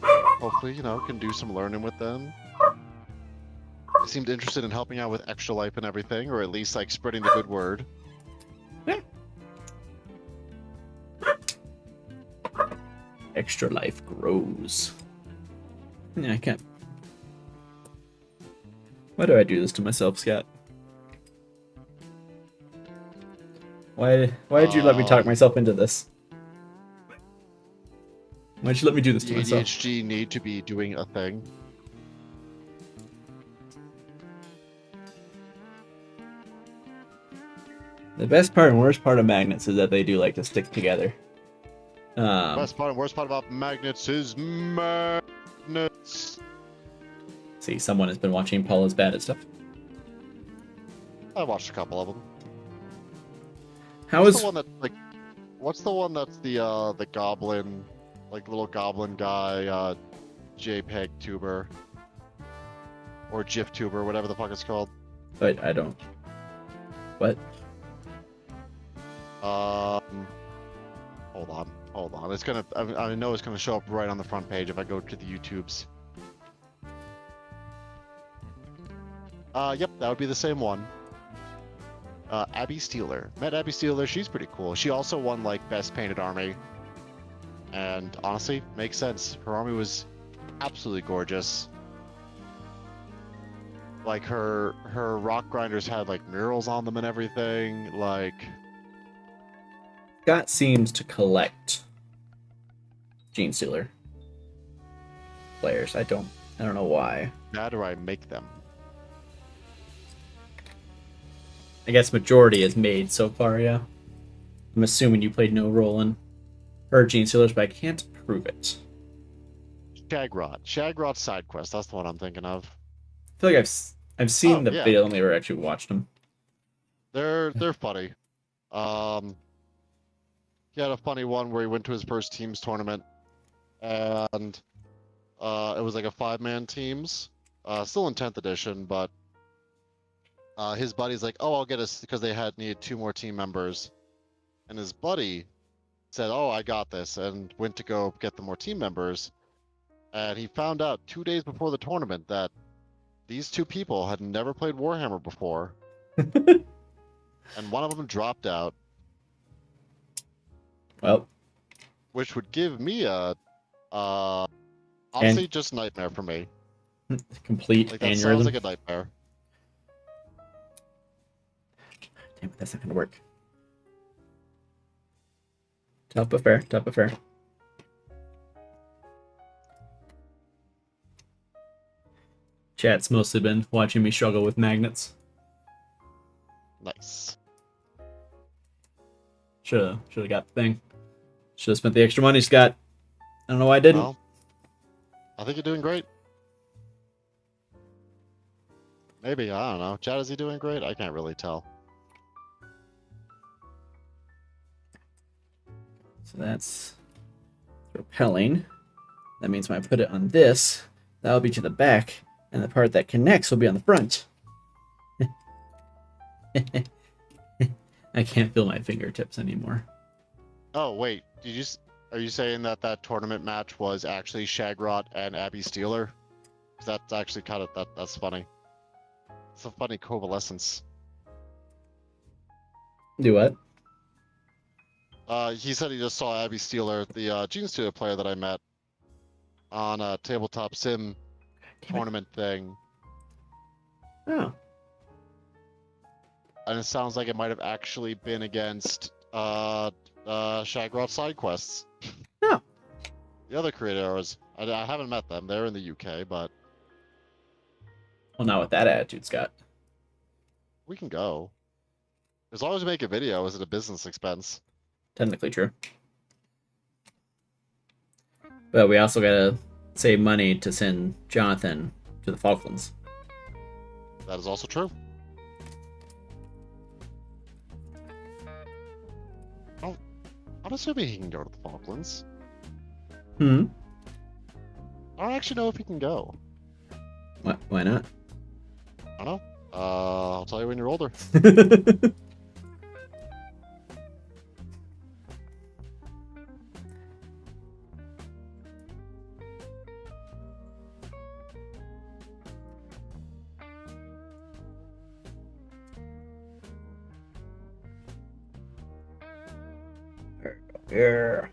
hopefully, you know, can do some learning with them. They seemed interested in helping out with Extra Life and everything, or at least like spreading the good word. Yeah. Extra Life grows. Yeah, I can't. Why do I do this to myself, Scott? Why did you let me talk myself into this? Why'd you let me do this to The myself? ADHD need to be doing a thing. The best part and worst part of magnets is that they do like to stick together. Best part and worst part about magnets is magnets. See, someone has been watching Paula's Bad at Stuff. I watched a couple of them. How What's is the one that like? What's the one that's the goblin, like little goblin guy, JPEG tuber, or GIF tuber, whatever the fuck it's called. Wait, I don't. What? Hold on. It's gonna. I know it's gonna show up right on the front page if I go to the YouTubes. Yep, that would be the same one. Abby Steeler. Met Abby Steeler. She's pretty cool. She also won like Best Painted Army. And honestly, makes sense. Her army was absolutely gorgeous. Like her rock grinders had like murals on them and everything. Like Scott seems to collect Gene Stealer players. I don't know why. how do I make them? I guess majority is made so far, yeah. I'm assuming you played no role in her Gene Stealers, but I can't prove it. Shagrot side quest. That's the one I'm thinking of. I feel like I've seen the yeah. video, only ever actually watched them. They're funny. He had a funny one where he went to his first teams tournament, and it was like a 5-man teams, still in 10th edition, but his buddy's like, "Oh, I'll get us," because they needed 2 more team members, and his buddy said, "Oh, I got this," and went to go get the more team members, and he found out 2 days before the tournament that these 2 people had never played Warhammer before, and one of them dropped out. Well, which would give me a honestly just nightmare for me. Complete Like that aneurysm. sounds like a nightmare. Damn it, that's not gonna work. Tough but fair. Tough but fair. Chat's mostly been watching me struggle with magnets. Nice. Should have got the thing. Should have spent the extra money, Scott. I don't know why I didn't. Well, I think you're doing great. Maybe, I don't know. Chad, is he doing great? I can't really tell. So that's repelling. That means when I put it on this, that'll be to the back, and the part that connects will be on the front. I can't feel my fingertips anymore. Oh, wait. Are you saying that tournament match was actually Shagrot and Abby Steeler? 'Cause that's actually kind of, that's funny. It's a funny convalescence. Do what? He said he just saw Abby Steeler, the Gene Stealer player that I met on a tabletop sim Damn it. tournament thing. Oh, And it sounds like it might have actually been against Shagrot Side Quests. oh. The other creators, I haven't met them. They're in the UK, but Well, not with that attitude, Scott. we can go. As long as we make a video, is it a business expense? Technically true. But we also gotta save money to send Jonathan to the Falklands. That is also true. I'm assuming he can go to the Falklands. Hmm. I don't actually know if he can go. Why not? I don't know. I'll tell you when you're older. Yeah.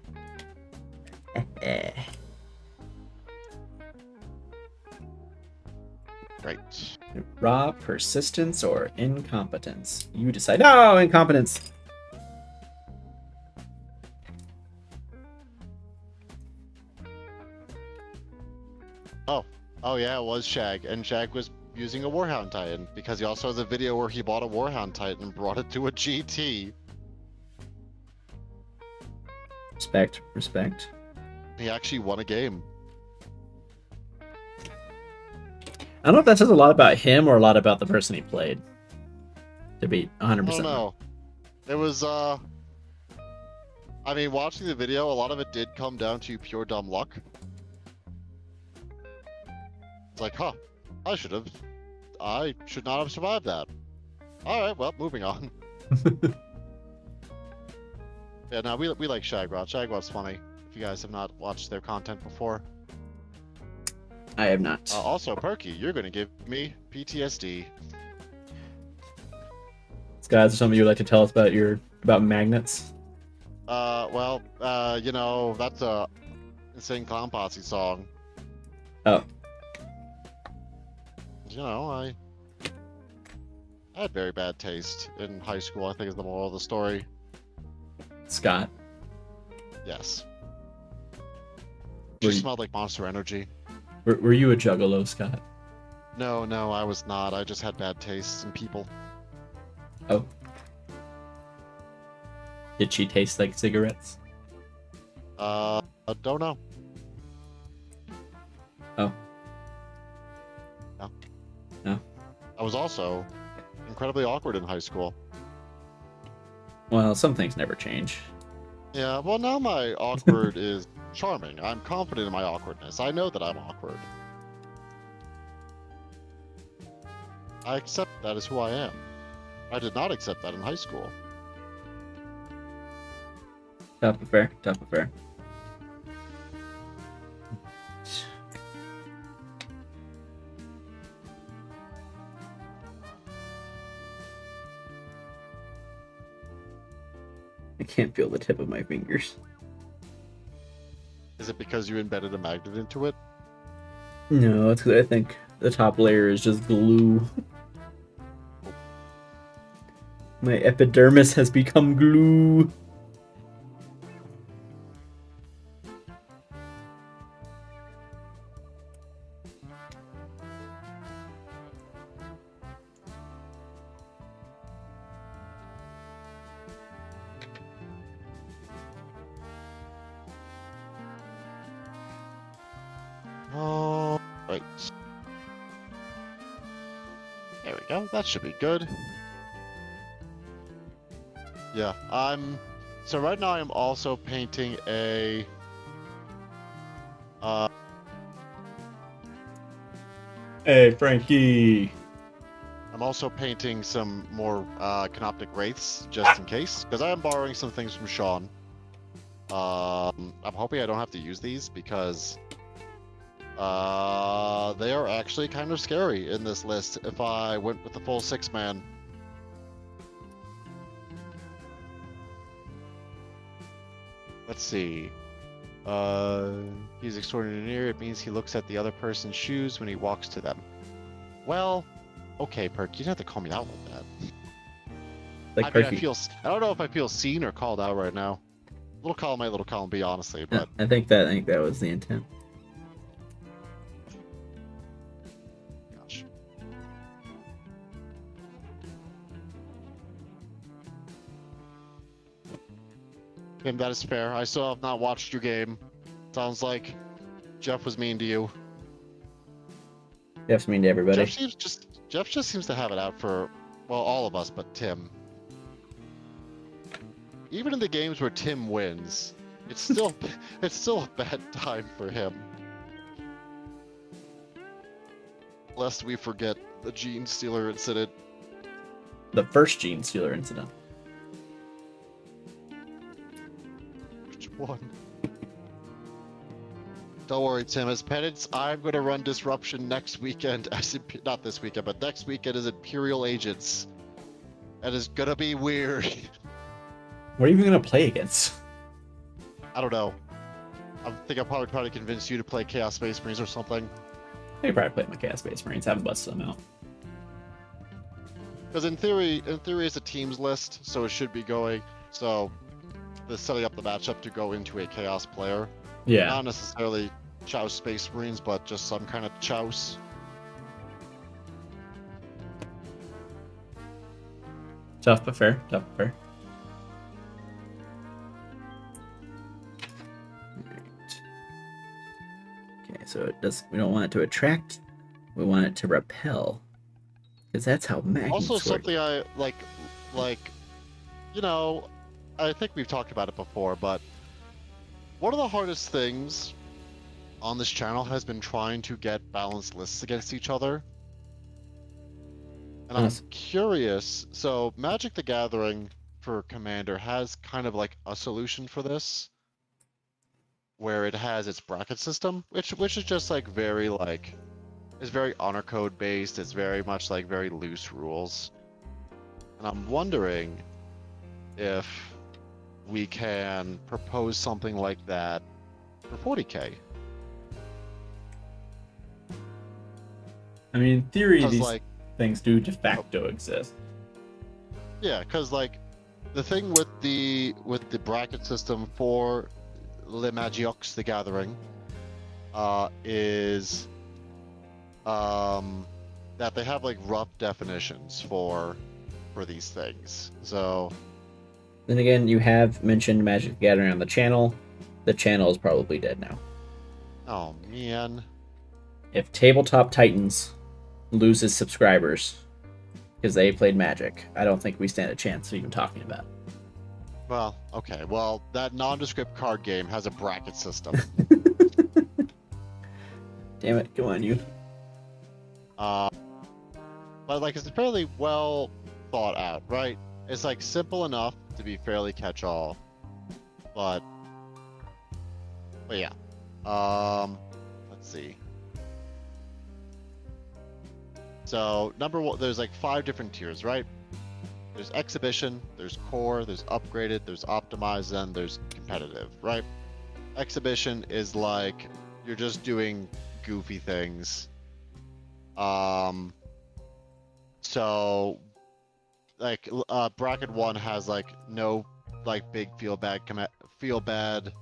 Right. Raw persistence or incompetence? You decide. No, incompetence. Oh yeah, it was Shag, and Shag was using a Warhound Titan because he also has a video where he bought a Warhound Titan and brought it to a GT. Respect. He actually won a game. I don't know if that says a lot about him or a lot about the person he played. To be 100%. I don't know. It was I mean, watching the video, a lot of it did come down to pure dumb luck. It's like, huh, I should not have survived that. Alright, well, moving on. Yeah, no, we like Shagrot. Shagrot's funny, if you guys have not watched their content before. I have not. Also, Perky, you're gonna give me PTSD. Scott, is there something you'd like to tell us about magnets? Well, you know, that's a Insane Clown Posse song. Oh. You know, I had very bad taste in high school, I think is the moral of the story. Scott. Yes. Were She you, smelled like Monster Energy. were you a juggalo, Scott? No, I was not. I just had bad tastes in people. Oh. Did she taste like cigarettes? I don't know. Oh. No. No. I was also incredibly awkward in high school. Well, some things never change. Yeah, well, now my awkward is charming. I'm confident in my awkwardness. I know that I'm awkward. I accept that as who I am. I did not accept that in high school. Tough affair. I can't feel the tip of my fingers. Is it because you embedded a magnet into it? No, it's because I think the top layer is just glue. My epidermis has become glue. Oh, right. There we go. That should be good. Yeah, so right now I'm also painting a Hey, Frankie. I'm also painting some more canoptic wraiths just in case, because I am borrowing some things from Sean. I'm hoping I don't have to use these because they are actually kind of scary in this list if I went with the full 6-man. Let's see. He's extraordinary. It means he looks at the other person's shoes when he walks to them. Well, okay, Perk. You don't have to call me out like that. Like I mean, Perky. I don't know if I feel seen or called out right now. Little column A, little column B, honestly, but I think that was the intent. gosh. Tim, that is fair. I still have not watched your game. Sounds like Jeff was mean to you. Jeff's mean to everybody. Jeff just seems to have it out for, well, all of us, but Tim. Even in the games where Tim wins, it's still a bad time for him. Lest we forget the Gene Stealer incident. The first Gene Stealer incident. Which one? Don't worry, Tim. As penance, I'm going to run Disruption next weekend. Not this weekend, but next weekend as Imperial Agents. And it's going to be weird. What are you even gonna play against? I don't know. I think I'll probably try to convince you to play Chaos Space Marines or something. I could probably play my Chaos Space Marines. Haven't busted them out. Because in theory, it's a teams list, so it should be going. So, the setting up the matchup to go into a Chaos player. Yeah. Not necessarily Chouse Space Marines, but just some kind of Chouse. Tough but fair. Tough but fair. Okay, so we don't want it to attract, we want it to repel. Because that's how magnets Also, work. something I like, you know, I think we've talked about it before, but one of the hardest things on this channel has been trying to get balanced lists against each other. And I'm curious, so Magic the Gathering for Commander has kind of like a solution for this, where it has its bracket system, which is just like very like, it's very honor code based, it's very much like very loose rules. And I'm wondering if we can propose something like that for 40k. I mean, in theory, 'Cause, these like, things do de facto exist. yeah, because like the thing with the bracket system for Le Magiox the Gathering is that they have like rough definitions for these things. So Then again, you have mentioned Magic the Gathering on the channel. The channel is probably dead now. oh man, If Tabletop Titans loses subscribers because they played Magic, I don't think we stand a chance of even talking about it. well, okay, well that nondescript card game has a bracket system. Damn it, come on, you. But like it's fairly well thought out, right? It's like simple enough to be fairly catch-all, but yeah. Let's see. So number one, there's like 5 different tiers, right? There's exhibition, there's core, there's upgraded, there's optimized, and there's competitive, right? Exhibition is like you're just doing goofy things. So like bracket 1 has like no like big feel bad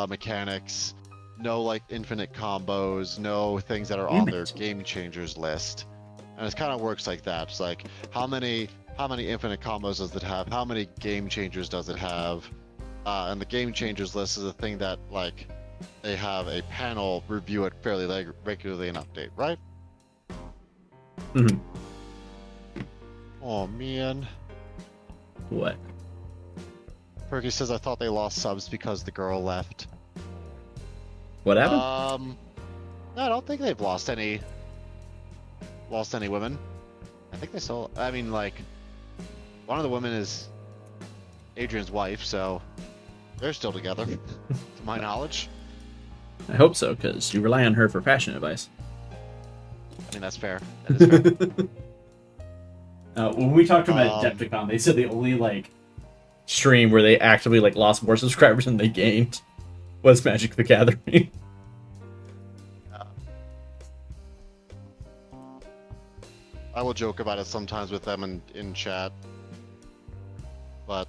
mechanics, no like infinite combos, no things that are on their game changers list. And it kind of works like that. It's like how many infinite combos does it have? How many game changers does it have? And the game changers list is a thing that like they have a panel review it fairly regularly and update, right? Mm-hmm. Oh man. What? Perky says I thought they lost subs because the girl left. What happened? No, I don't think they've lost any women. I think they still. I mean, like, one of the women is Adrian's wife, so they're still together, to my knowledge. I hope so, because you rely on her for fashion advice. I mean, that's fair. That is fair. When we talked to them at Adepticon, they said the only like stream where they actively like lost more subscribers than they gained was Magic the Gathering. I will joke about it sometimes with them in chat, but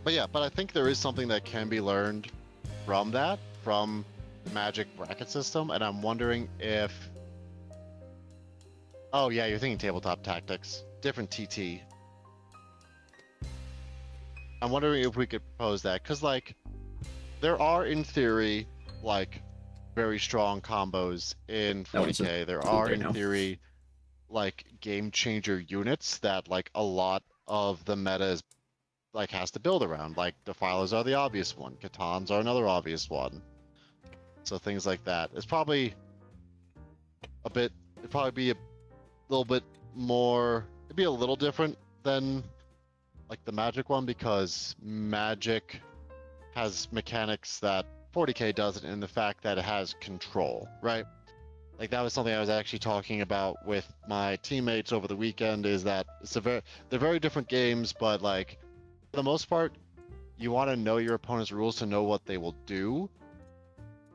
yeah, but I think there is something that can be learned from the Magic bracket system, and I'm wondering if... Oh yeah, you're thinking tabletop tactics. Different TT. I'm wondering if we could propose that, because, like, there are, in theory, like, very strong combos in 40k. There are, in theory, like, game changer units that, like, a lot of the meta is, like, has to build around. Like, Defilers are the obvious one. Catons are another obvious one. So things like that. It's probably it'd probably be a little bit more, it'd be a little different than, like, the Magic one, because Magic has mechanics that 40k doesn't, in the fact that it has control, right? Like, that was something I was actually talking about with my teammates over the weekend, is that they're very different games, but, like, for the most part, you want to know your opponent's rules to know what they will do.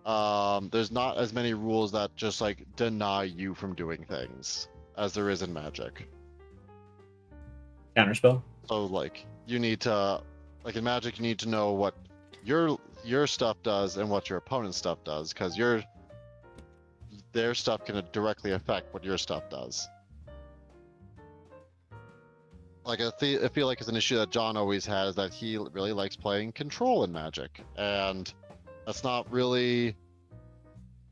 There's not as many rules that just, like, deny you from doing things as there is in Magic. Counterspell? So, like, you need to, like, in Magic, you need to know what your stuff does and what your opponent's stuff does, because their stuff can directly affect what your stuff does. Like, I feel like it's an issue that John always has, that he really likes playing control in Magic, and that's not really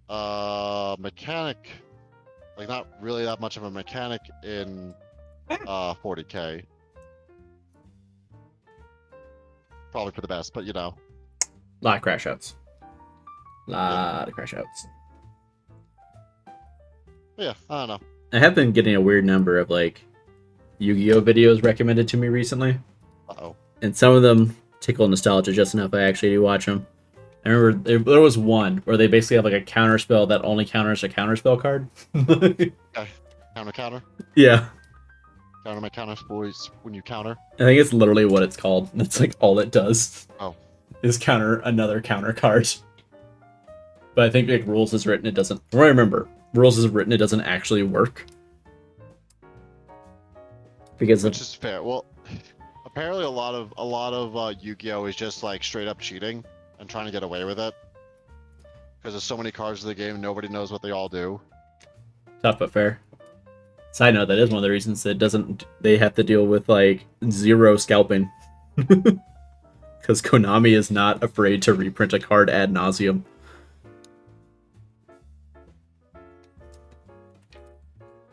mechanic, like, not really that much of a mechanic in 40k. Probably for the best, but, you know. A lot of crash outs. Of crash outs. Yeah, I don't know. I have been getting a weird number of, like, Yu-Gi-Oh videos recommended to me recently. Uh-oh. And some of them tickle nostalgia just enough I actually do watch them. I remember there was one where they basically have, like, a counter spell that only counters a counterspell card. Okay. Counter. Yeah. Counter my counter boys when you counter. I think it's literally what it's called. That's, like, all it does. Oh. Is counter another counter card. But I think, like, rules is written, it doesn't... From what I remember, rules is written, it doesn't actually work. Because Which is fair. Well, apparently a lot of Yu-Gi-Oh is just, like, straight up cheating and trying to get away with it. Because there's so many cards in the game, nobody knows what they all do. Tough but fair. Side note, that is one of the reasons that they have to deal with, like, 0 scalping. Because Konami is not afraid to reprint a card ad nauseum.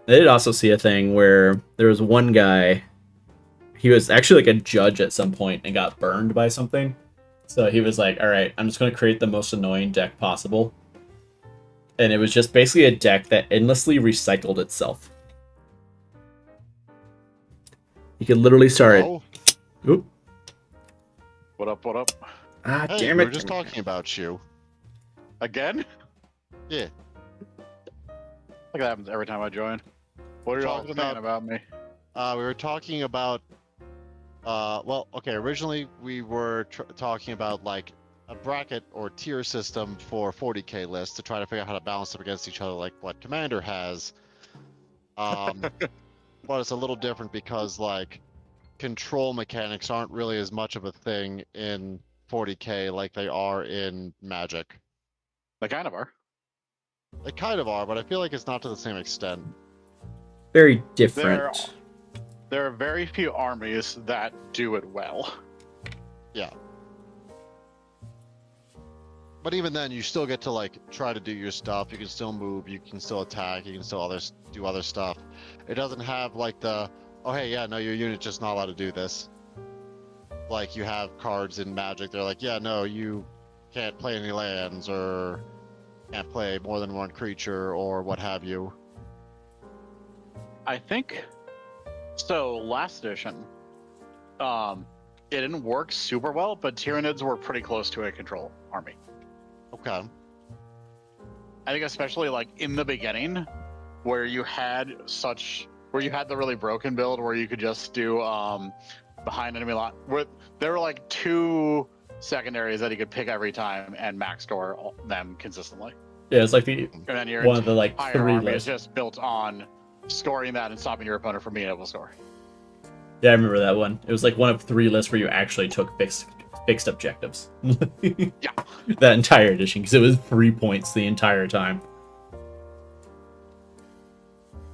I did also see a thing where there was one guy, he was actually, like, a judge at some point and got burned by something. So he was like, alright, I'm just going to create the most annoying deck possible. And it was just basically a deck that endlessly recycled itself. You could literally start it. Oop. What up, what up? Ah, Hey, damn it. we're just talking about you. Again? Yeah. Like that happens every time I join. What are you all Talking saying about me? We were talking about... well, okay, originally we were talking about, like, a bracket or tier system for 40k lists to try to figure out how to balance them against each other, like what Commander has. But it's a little different because, like, control mechanics aren't really as much of a thing in 40k like they are in Magic. They kind of are. They kind of are, but I feel like it's not to the same extent. Very different. There are very few armies that do it well. Yeah. But even then, you still get to, like, try to do your stuff. You can still move, you can still attack, you can still do other stuff. It doesn't have, like, the, oh, hey, yeah, no, your unit's just not allowed to do this. Like, you have cards in Magic, they're like, yeah, no, you can't play any lands, or can't play more than one creature, or what have you. I think so. Last edition, it didn't work super well, but Tyranids were pretty close to a control army. Okay. I think especially, like, in the beginning, where you had such where you had the really broken build where you could just do behind enemy line. Where there were like 2 secondaries that he could pick every time and max score them consistently. Yeah, it's like the And then your one of the like entire 3 army is lists. just built on scoring that and stopping your opponent from being able to score. Yeah, I remember that one. It was like one of 3 lists where you actually took fixed objectives. Yeah. That entire edition, because it was 3 points the entire time.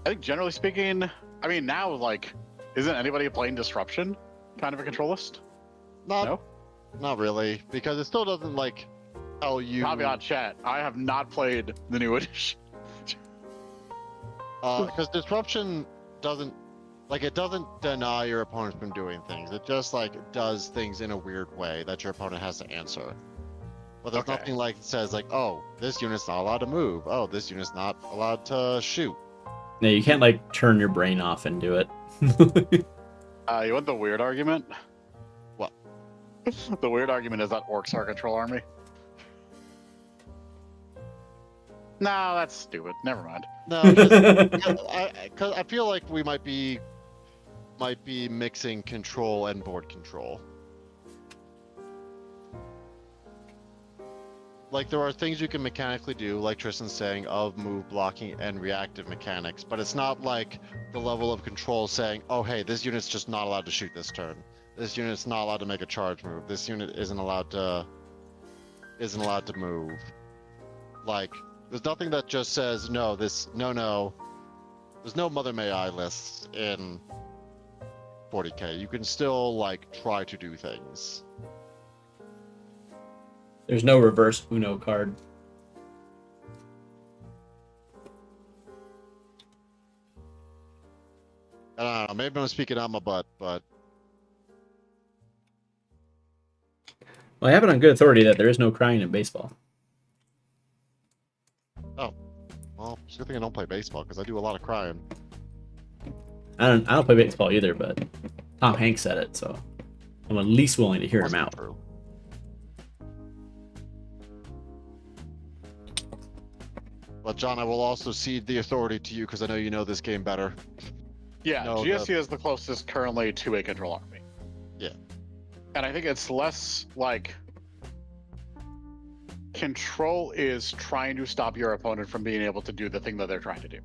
I think generally speaking, I mean now like, isn't anybody playing Disruption kind of a control list? No? Not really, because it still doesn't like tell you. Caveat chat, I have not played the new edition. Because disruption doesn't it doesn't deny your opponent from doing things. It just like does things in a weird way that your opponent has to answer. But there's nothing like it says like, oh, this unit's not allowed to move. Oh, this unit's not allowed to shoot. Yeah, you can't like turn your brain off and do it. You want the weird argument? What? The weird argument is that orcs are a control army. No, that's stupid. Never mind. No, because I feel like we might be mixing control and board control. Like there are things you can mechanically do, like Tristan's saying, of move, blocking, and reactive mechanics, but it's not like the level of control saying, oh hey, this unit's just not allowed to shoot this turn. This unit's not allowed to make a charge move. This unit isn't allowed to move. Like, there's nothing that just says no. There's no Mother May I lists in 40k. You can still like try to do things. There's no reverse Uno card. I don't know. Maybe I'm speaking out my butt, but Well, I have it on good authority that there is no crying in baseball. well, it's a good thing I don't play baseball because I do a lot of crying. I don't play baseball either, but Tom Hanks said it, so I'm at least willing to hear him out. True. But John, I will also cede the authority to you because I know you know this game better. Yeah, No, GSC is the closest currently to a control army. Yeah. And I think it's less like control is trying to stop your opponent from being able to do the thing that they're trying to do.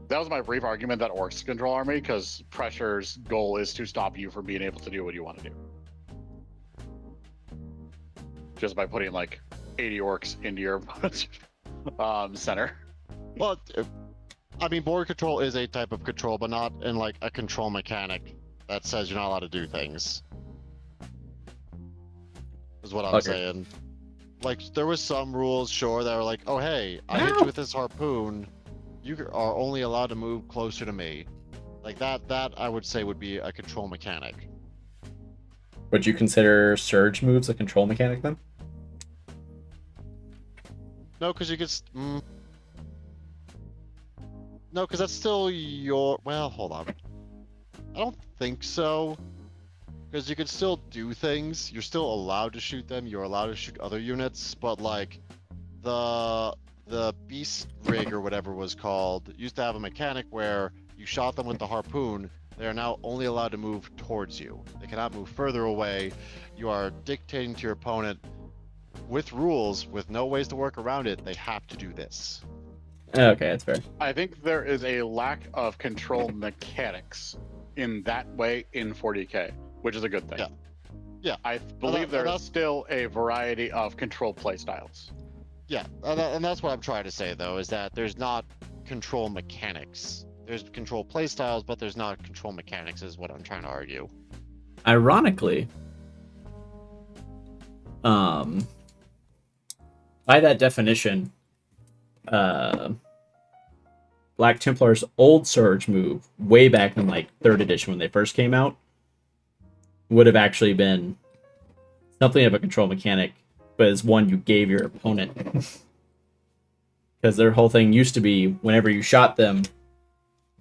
That was my brief argument that orcs is a control army, because pressure's goal is to stop you from being able to do what you want to do. Just by putting like 80 orcs into your center. Well, I mean, board control is a type of control, but not in like a control mechanic that says you're not allowed to do things. Is what I'm saying. Like, there was some rules, sure, that were like, oh hey, I hit you with this harpoon, you are only allowed to move closer to me. Like that I would say would be a control mechanic. Would you consider surge moves a control mechanic then? No, because you could. No, because that's still your. Well, hold on. I don't think so. Because you can still do things. You're still allowed to shoot them. You're allowed to shoot other units. But like, the beast rig or whatever was called used to have a mechanic where you shot them with the harpoon. They are now only allowed to move towards you. They cannot move further away. You are dictating to your opponent with rules, with no ways to work around it. They have to do this. Okay, that's fair. I think there is a lack of control mechanics in that way in 40k, which is a good thing. Yeah. Yeah. I believe there is still a variety of control playstyles. Yeah, and that's what I'm trying to say, though, is that there's not control mechanics. There's control playstyles, but there's not control mechanics, is what I'm trying to argue. Ironically, by that definition, Black Templar's old surge move, way back in like 3rd edition when they first came out, would have actually been something of a control mechanic, but it's one you gave your opponent. Because their whole thing used to be, whenever you shot them,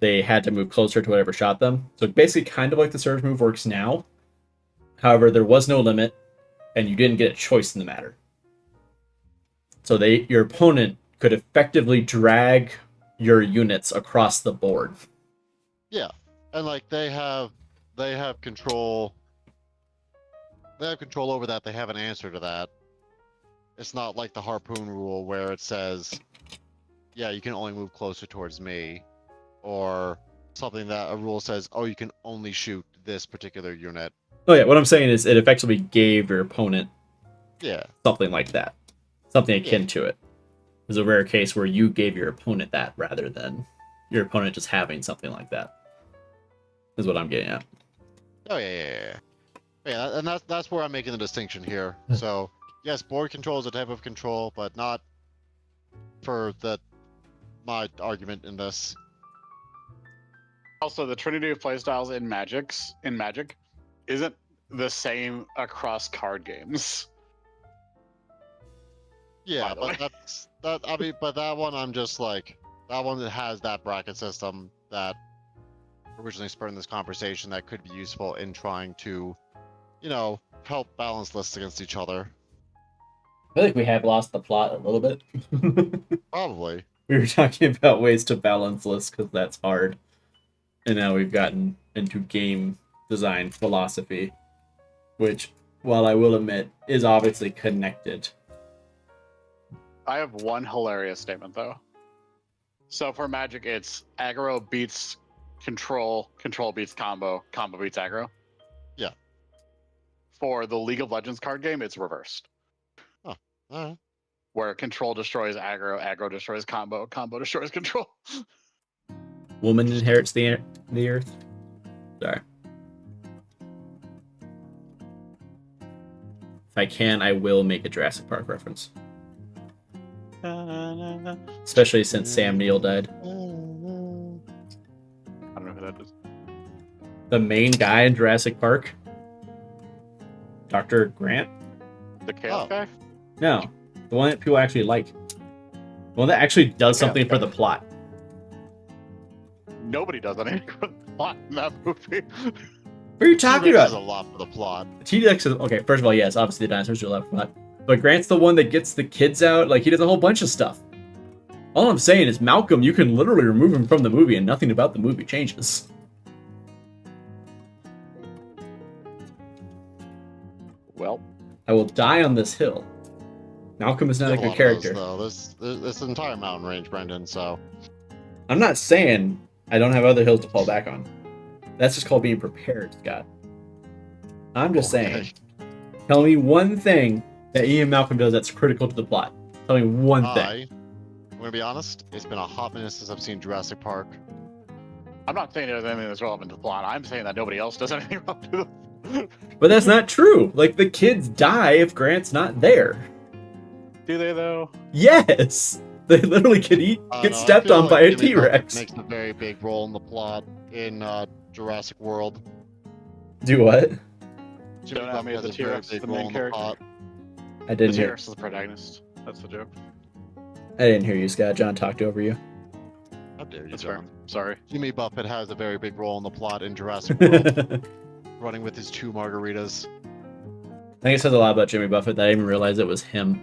they had to move closer to whatever shot them. So basically kind of like the surge move works now. However, there was no limit, and you didn't get a choice in the matter. So your opponent could effectively drag your units across the board. Yeah, and like they have control. They have control over that. They have an answer to that. It's not like the harpoon rule where it says, yeah, you can only move closer towards me, or something that a rule says, oh, you can only shoot this particular unit. Oh yeah, what I'm saying is it effectively gave your opponent Yeah. something like that. Something akin to it. There's a rare case where you gave your opponent that rather than your opponent just having something like that. Is what I'm getting at. Oh yeah. Yeah, and that's where I'm making the distinction here. So yes, board control is a type of control, but not for my argument in this. Also, the trinity of playstyles in Magic isn't the same across card games. Yeah, but that's that. I mean, but that one I'm just like that one that has that bracket system that originally spurred this conversation that could be useful in trying to, help balance lists against each other. I feel like we have lost the plot a little bit. Probably. We were talking about ways to balance lists because that's hard. And now we've gotten into game design philosophy, which, while I will admit, is obviously connected. I have one hilarious statement though. So for Magic, it's aggro beats control, control beats combo, combo beats aggro. Yeah. For the League of Legends card game, it's reversed. Oh, all right. Where control destroys aggro, aggro destroys combo, combo destroys control. Woman inherits the earth. Sorry. If I can, I will make a Jurassic Park reference. Especially since Sam Neill died. I don't know who that is. The main guy in Jurassic Park? Dr. Grant? The Chaos guy? No. The one that people actually like. The one that actually does something for the plot. Nobody does anything for the plot in that movie. What are you talking T-Rex about? is a lot for the plot. T-Rex is... Okay, first of all, yes, obviously the dinosaurs are left plot. But Grant's the one that gets the kids out. Like, he does a whole bunch of stuff. All I'm saying is Malcolm, you can literally remove him from the movie and nothing about the movie changes. Well, I will die on this hill. Malcolm is not a good character. This entire mountain range, Brenden, so... I'm not saying I don't have other hills to fall back on. That's just called being prepared, Scott. I'm just saying. Tell me one thing that Ian Malcolm does that's critical to the plot. Tell me one thing. I'm gonna be honest, it's been a hot minute since I've seen Jurassic Park. I'm not saying there's anything that's relevant to the plot. I'm saying that nobody else does anything wrong to the... But that's not true. Like, the kids die if Grant's not there. Do they, though? Yes! They literally get stepped on by a Jimmy T-Rex. Makes a very big role in the plot in Jurassic World. Do what? Jimmy Don't Buffett made has the a very T-Rex big the role main in the character. plot. I The didn't hear. T-Rex is the protagonist. That's the joke. I didn't hear you, Scott. John talked over you. How dare you, That's fair. John? Sorry. Jimmy Buffett has a very big role in the plot in Jurassic World, running with his 2 margaritas. I think it says a lot about Jimmy Buffett that I didn't even realize it was him.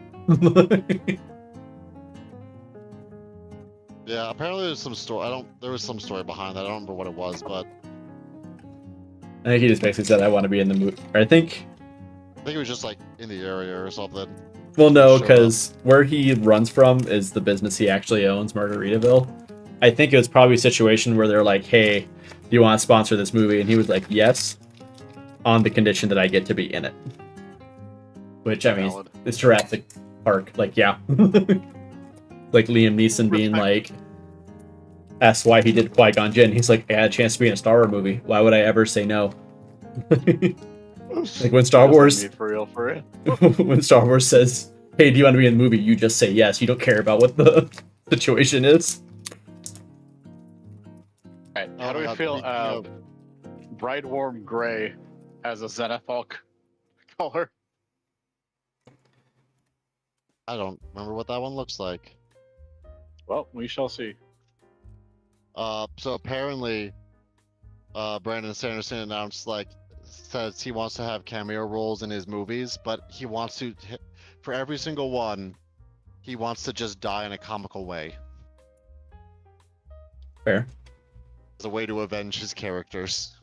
Yeah, apparently there's some story. There was some story behind that. I don't remember what it was, but I think he just basically said, I want to be in the movie. I think it was just like in the area or something. Well, no, Showed because where he runs from is the business he actually owns, Margaritaville. I think it was probably a situation where they're like, hey, do you want to sponsor this movie? And he was like, yes, on the condition that I get to be in it. Which, I mean, Valid. it's Jurassic Park. Like, yeah. Like Liam Neeson being like, asked why he did Qui-Gon Jinn. He's like, I had a chance to be in a Star Wars movie. Why would I ever say no? Like when Star Wars, For real. when Star Wars says, "Hey, do you want to be in the movie?" You just say yes. You don't care about what the situation is. Alright, how do we feel bright warm gray as a Zenithulk color? I don't remember what that one looks like. Well, we shall see. So apparently, Brandon Sanderson announced says he wants to have cameo roles in his movies, but he wants to, for every single one, he wants to just die in a comical way. Fair. As a way to avenge his characters.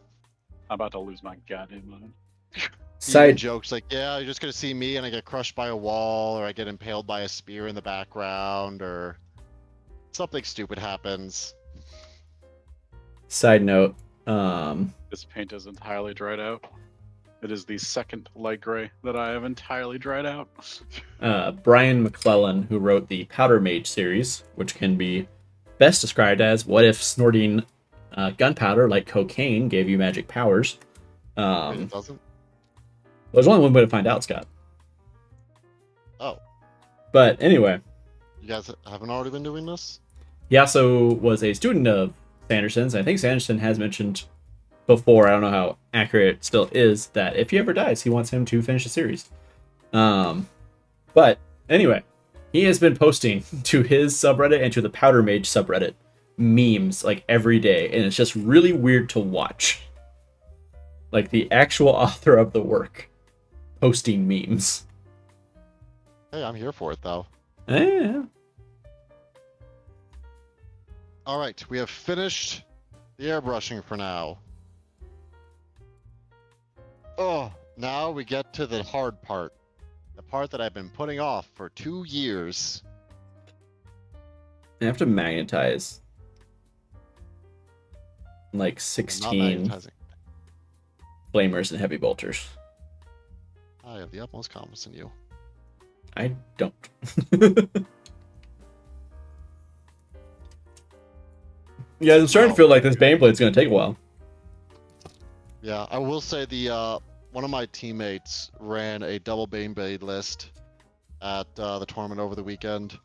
I'm about to lose my goddamn mind. He even Side jokes like, yeah, you're just gonna see me and I get crushed by a wall, or I get impaled by a spear in the background, or something stupid happens. side note. This paint is entirely dried out. It is the second light gray that I have entirely dried out. Brian McClellan, who wrote the Powder Mage series, which can be best described as what if snorting gunpowder like cocaine gave you magic powers. Wait, it doesn't? There's only one way to find out, Scott. Oh, But anyway, you guys haven't already been doing this? he also was a student of Sanderson's. I think Sanderson has mentioned before, I don't know how accurate it still is, that if he ever dies, he wants him to finish the series. But anyway, he has been posting to his subreddit and to the Powder Mage subreddit memes like every day, and it's just really weird to watch. Like the actual author of the work posting memes. Hey, I'm here for it though. Yeah. All right, we have finished the airbrushing for now. Oh, now we get to the hard part. The part that I've been putting off for 2 years. I have to magnetize like I'm not 16 magnetizing. flamers and heavy bolters. I have the utmost confidence in you. I don't. Yeah, I'm starting to feel like this Baneblade's going to take a while. Yeah, I will say the one of my teammates ran a double Baneblade list at the tournament over the weekend.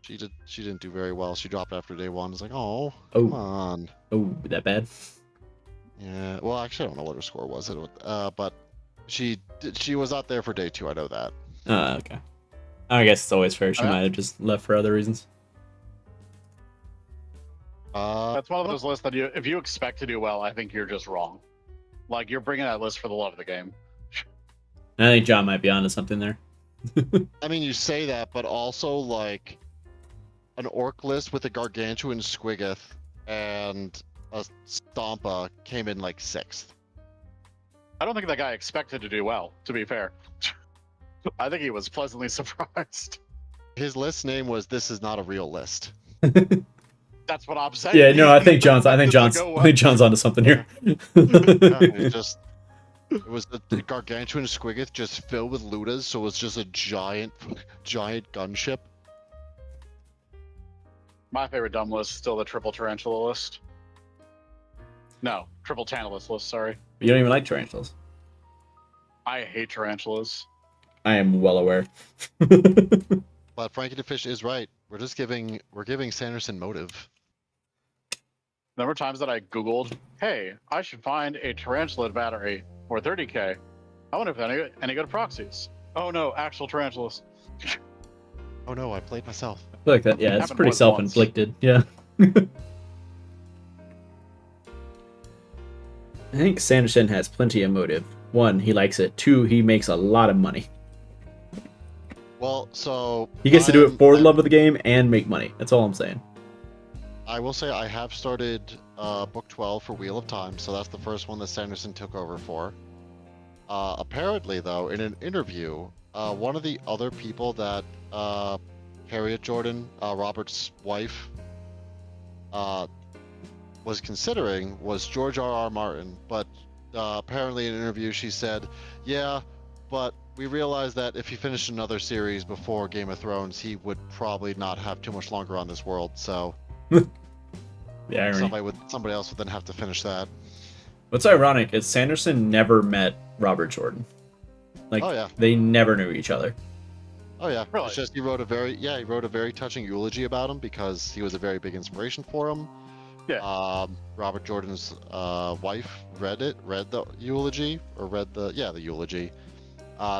She didn't do very well. She dropped after day one. It's like, oh, come on. Oh, that bad? Yeah. Well, actually, I don't know what her score was. But she was not there for day two. I know that. Okay. I guess it's always fair. She Yeah. might have just left for other reasons. That's one of those lists that if you expect to do well, I think you're just wrong. Like, you're bringing that list for the love of the game. I think John might be onto something there. I mean, you say that, but also like an orc list with a gargantuan squiggoth and a stompa came in like 6th. I don't think that guy expected to do well, to be fair. I think he was pleasantly surprised. His list name was "This is not a real list." That's what I'm saying. Yeah, no, I think John's onto something here. Yeah, it was the gargantuan squiggoth just filled with ludas, so it was just a giant gunship. My favorite dumb list is still the triple tarantula list. No, triple tantalus list, sorry. You don't even like tarantulas. I hate tarantulas. I am well aware. But Frankie the Fish is right. We're giving Sanderson motive. The number of times that I Googled, hey, I should find a tarantula battery for 30k. I wonder if any good proxies. Oh no, actual tarantulas. Oh no, I played myself. I feel like that, yeah, it's Happened pretty once. self-inflicted. Yeah. I think Sanderson has plenty of motive. 1, he likes it. 2, he makes a lot of money. Well, so He gets to do it for the love of the game and make money. That's all I'm saying. I will say I have started book 12 for Wheel of Time, so that's the first one that Sanderson took over for. Apparently, though, in an interview, one of the other people that Harriet Jordan, Robert's wife, was considering was George R.R. Martin, but apparently in an interview she said, yeah, but we realized that if he finished another series before Game of Thrones, he would probably not have too much longer on this world, so Yeah, somebody else would then have to finish that. What's ironic is Sanderson never met Robert Jordan. Like, Oh, yeah. they never knew each other. Oh yeah, Really? it's just he wrote a very touching eulogy about him because he was a very big inspiration for him. Yeah. Robert Jordan's wife read the eulogy, or the eulogy.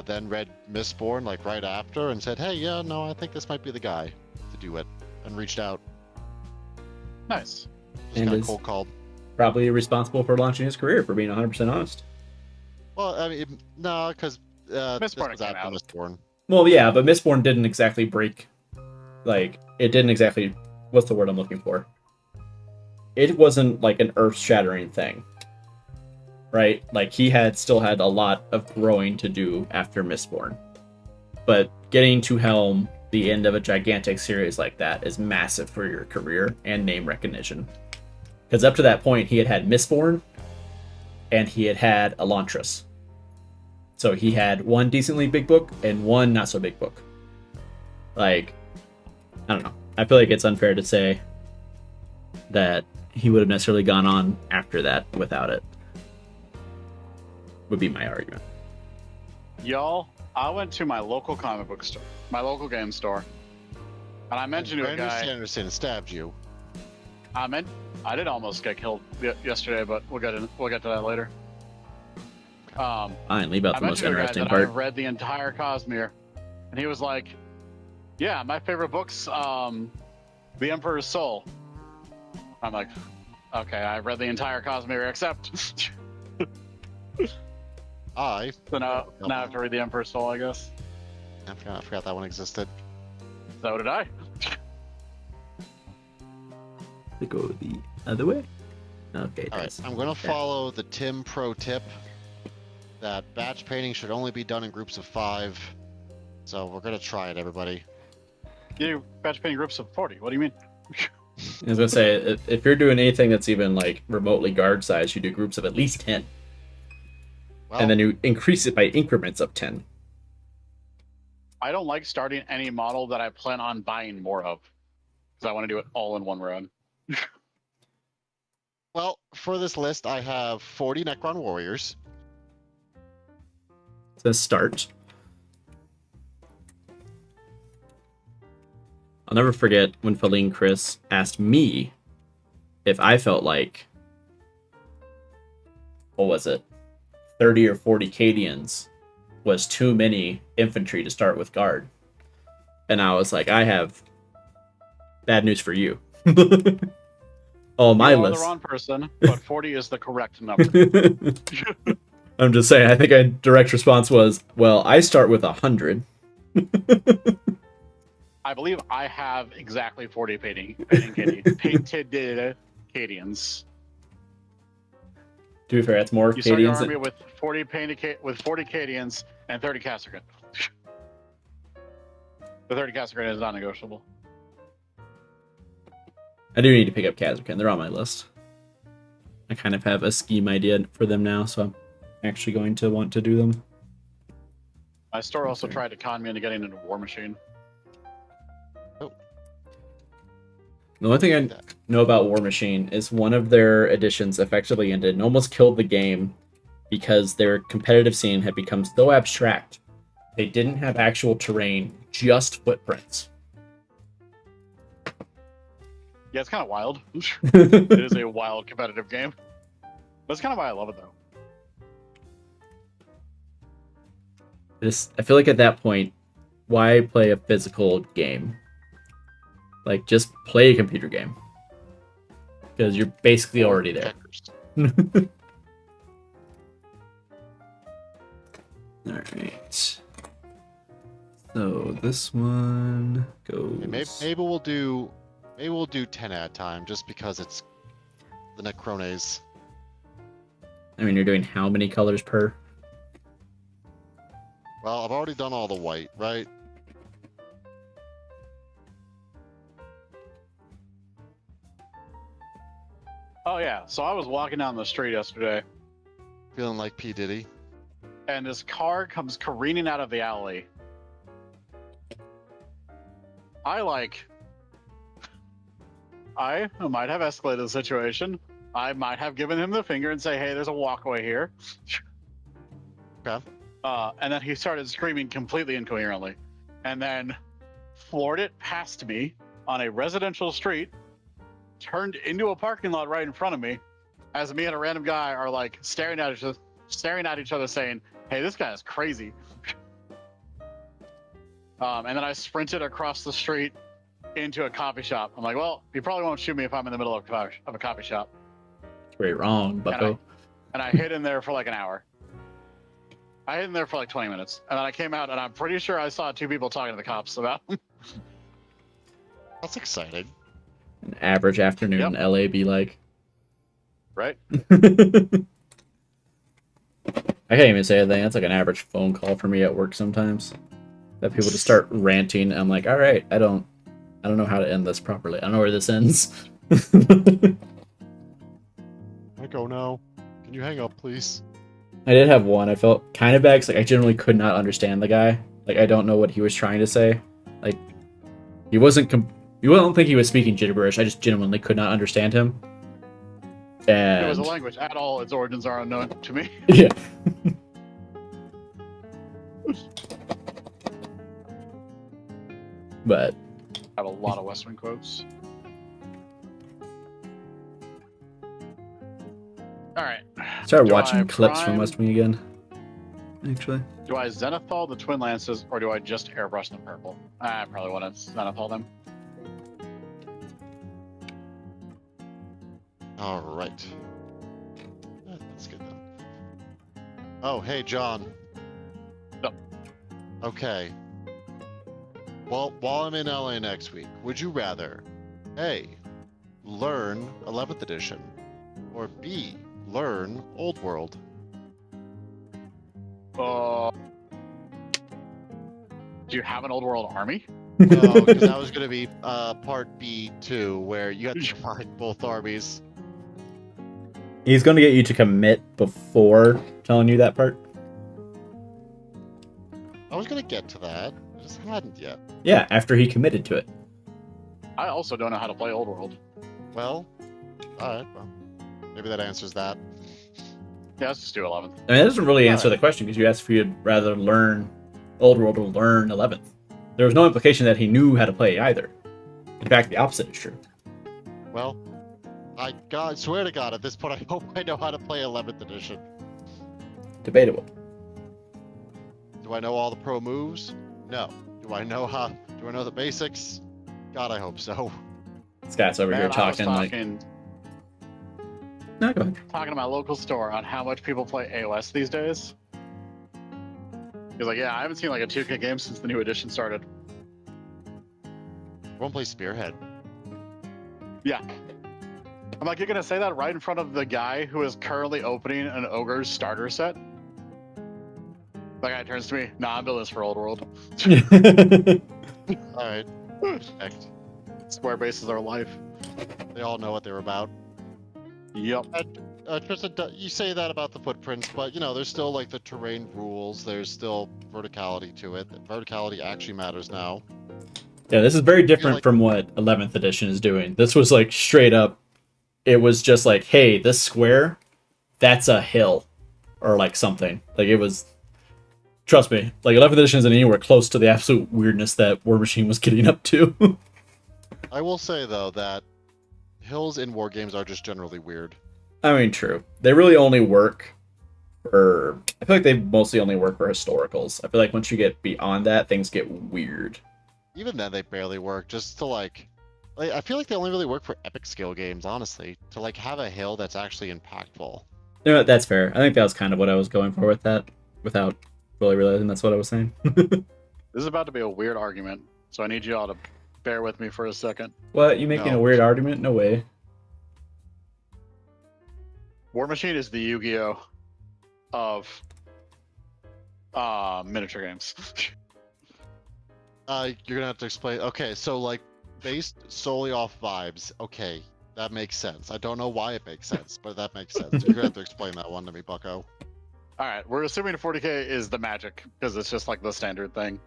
Then read Mistborn like right after and said, hey, yeah, no, I think this might be the guy to do it, and reached out. Nice. Just And got is- cold called. Probably responsible for launching his career, for being 100% honest. Well, I mean, no, because this Mistborn was came after out. Mistborn. Well, yeah, but Mistborn didn't exactly break. Like, it didn't exactly. What's the word I'm looking for? it wasn't like an earth-shattering thing, right? Like he still had a lot of growing to do after Mistborn, but getting to helm the end of a gigantic series like that is massive for your career and name recognition. Because up to that point, he had Mistborn, and he had Elantris. So he had one decently big book and one not so big book. Like, I don't know. I feel like it's unfair to say that he would have necessarily gone on after that without it. Would be my argument. Y'all, I went to my local comic book store, my local game store, and I mentioned to a guy. Anderson stabbed you. I did almost get killed yesterday, but we'll get to that later. Fine, leave out the most interesting part. I read the entire Cosmere, and he was like, "Yeah, my favorite book's The Emperor's Soul." I'm like, "Okay, I read the entire Cosmere except." So now I have to read The Emperor's Soul, I guess. I forgot that one existed. So did I. To go the other way. Okay. All right, I'm gonna follow the Tim pro tip that batch painting should only be done in groups of 5. So we're gonna try it, everybody. You batch painting groups of 40. What do you mean? I was gonna say, if you're doing anything that's even like remotely guard size, you do groups of at least 10, and then you increase it by increments of 10. I don't like starting any model that I plan on buying more of, because I want to do it all in one run. Well, for this list, I have 40 Necron warriors. To start. I'll never forget when Feline Chris asked me if I felt like, what was it, 30 or 40 Cadians was too many infantry to start with guard. And I was like, I have bad news for you. Oh, my list. You're the wrong person, but 40 is the correct number. I'm just saying, I think a direct response was, well, I start with 100. I believe I have exactly 40 painted Cadians. To be fair, that's more you start your Cadians. Army with 40 Cadians and 30 Kasserkin. The 30 Kasserkin is non-negotiable. I do need to pick up Kazarkin. They're on my list. I kind of have a scheme idea for them now, so I'm actually going to want to do them. My store also tried to con me into getting into War Machine. The only thing I know about War Machine is one of their editions effectively ended and almost killed the game because their competitive scene had become so abstract. They didn't have actual terrain, just footprints. Yeah, it's kind of wild. It is a wild competitive game. That's kind of why I love it, though. I feel like at that point, why play a physical game? Like, just play a computer game. Because you're basically already there. Alright. So, this one goes... Maybe we'll do 10 at a time, just because it's the Necrones. I mean, you're doing how many colors per? Well, I've already done all the white, right? Oh yeah, so I was walking down the street yesterday, Feeling like P. Diddy. and this car comes careening out of the alley. I might have escalated the situation. I might have given him the finger and say, hey, there's a walkway here. Okay. And then he started screaming completely incoherently, and then floored it past me on a residential street, turned into a parking lot right in front of me, as me and a random guy are like staring at each other saying, hey, this guy is crazy. And then I sprinted across the street into a coffee shop. I'm like, well, he probably won't shoot me if I'm in the middle of a coffee shop. It's very wrong, bucko. And I hid in there for like an hour. I hid in there for like 20 minutes. And then I came out, and I'm pretty sure I saw 2 people talking to the cops about him. That's exciting. An average afternoon in LA be like. right? I can't even say anything. That's like an average phone call for me at work sometimes. That people just start ranting. I'm like, all right, I don't know how to end this properly. I don't know where this ends. I go now. Can you hang up, please? I did have one. I felt kind of bad because like, I generally could not understand the guy. Like, I don't know what he was trying to say. Like, he wasn't. You don't think he was speaking gibberish. I just genuinely could not understand him. And It was a language at all. Its origins are unknown to me. yeah. But I have a lot of West Wing quotes. All right. start Do watching I clips from prime- West Wing again. Actually, Do I Zenithal the Twin Lances, or do I just airbrush them purple? I probably want to Zenithal them. All right. That's good then. Oh, hey, John. No. Okay. Well, while I'm in LA next week, would you rather A, learn 11th edition, or B, learn Old World? Do you have an old world army? No, because that was going to be part B2, where you have to combine both armies. he's going to get you to commit before telling you that part. I was going to get to that. I just hadn't yet. Yeah, after he committed to it. I also don't know how to play old world. Well, alright, well, maybe that answers that. Yeah, let's just do 11th. I mean, that doesn't really answer Alright. the question because you asked if you'd rather learn Old World or learn 11th. There was no implication that he knew how to play either. In fact, the opposite is true. Well, I swear to God, at this point, I hope I know how to play 11th edition. Debatable. Do I know all the pro moves? No. Do I know the basics? God, I hope so. Scott's over here Man, I was talking like. No, go ahead. talking to my local store on how much people play AOS these days. He's like, yeah, I haven't seen like a 2K game since the new edition started. Won't play Spearhead. Yeah. I'm like, you're gonna say that right in front of the guy who is currently opening an Ogre's starter set? The guy turns to me, nah, I'm building this for Old World. Alright. Respect. Square bases are life. They all know what they're about. Yep. Tristan, you say that about the footprints, but there's still like the terrain rules. There's still verticality to it. Verticality actually matters now. Yeah, this is very different like- from what 11th edition is doing. This was like straight up. It was just like, hey, this square, that's a hill, or like something. Like it was. Trust me, like 11th edition isn't anywhere close to the absolute weirdness that War Machine was getting up to. I will say though that hills in war games are just generally weird. I mean, true. They really only work for. I feel like they mostly only work for historicals. I feel like once you get beyond that, things get weird. Even then, they barely work. Just to like I feel like they only really work for epic skill games, honestly. To like have a hill that's actually impactful. You know what, that's fair. I think that was kind of what I was going for with that, without really realizing that's what I was saying. This is about to be a weird argument, so I need you all to bear with me for a second. What? You making No. a weird argument? No way. War Machine is the Yu-Gi-Oh! Of miniature games. You're gonna have to explain. Okay, so like based solely off vibes. Okay, that makes sense. I don't know why it makes sense, but that makes sense. You're gonna have to explain that one to me, Bucko. Alright, we're assuming 40k is the magic, because it's just like the standard thing.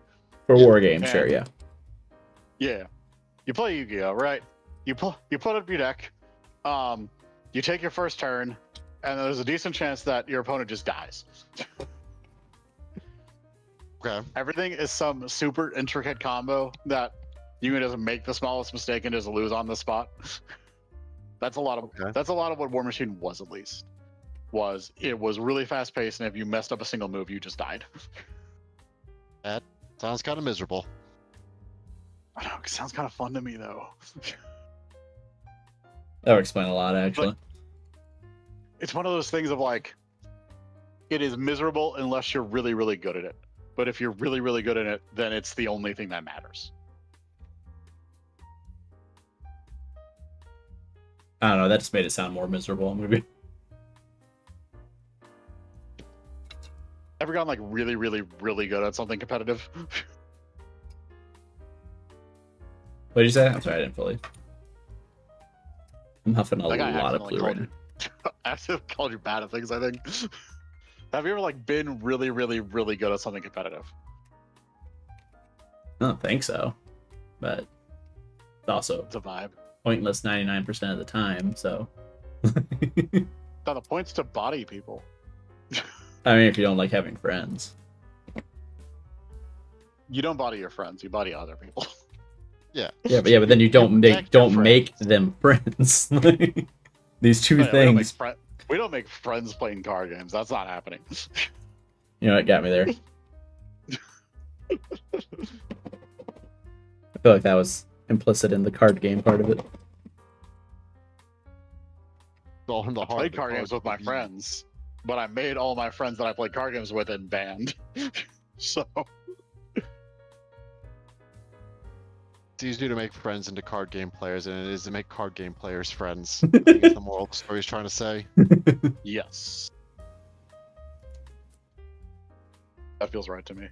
For Yeah, war games, and- sure, yeah. Yeah. You play Yu-Gi-Oh, right? You put up your deck, you take your first turn, and there's a decent chance that your opponent just dies. Okay. Everything is some super intricate combo that you can just make the smallest mistake and just lose on the spot. That's a lot of Okay. that's a lot of what War Machine was, at least. It was really fast paced, and if you messed up a single move, you just died. Sounds kind of miserable. I don't know, it sounds kind of fun to me though. That would explain a lot, actually. It's one of those things of like, it is miserable unless you're really, really good at it. But if you're really, really good at it, then it's the only thing that matters. I don't know, that just made it sound more miserable, maybe. Ever gotten like really, really, really good at something competitive? What did you say? I'm sorry, I didn't fully. I'm huffing a Like I lot of accidentally blue right called now. I accidentally called you bad at things, I think. Have you ever like been really, really, really good at something competitive? I don't think so, but it's also It's a vibe. pointless 99% of the time. So, Now the point's to body people. I mean, if you don't like having friends, You don't body your friends, you body other people. Yeah. yeah, but then you don't protect your make friends. them friends. These two Yeah, things, we don't make friends playing card games. That's not happening. you know, it got me there. I feel like that was implicit in the card game part of it. All in the I heart played of the card games with my game. friends, but I made all my friends that I played card games with in band. So It's easier to make friends into card game players than it is to make card game players friends. I think it's the moral of the story he's trying to say. yes. That feels right to me.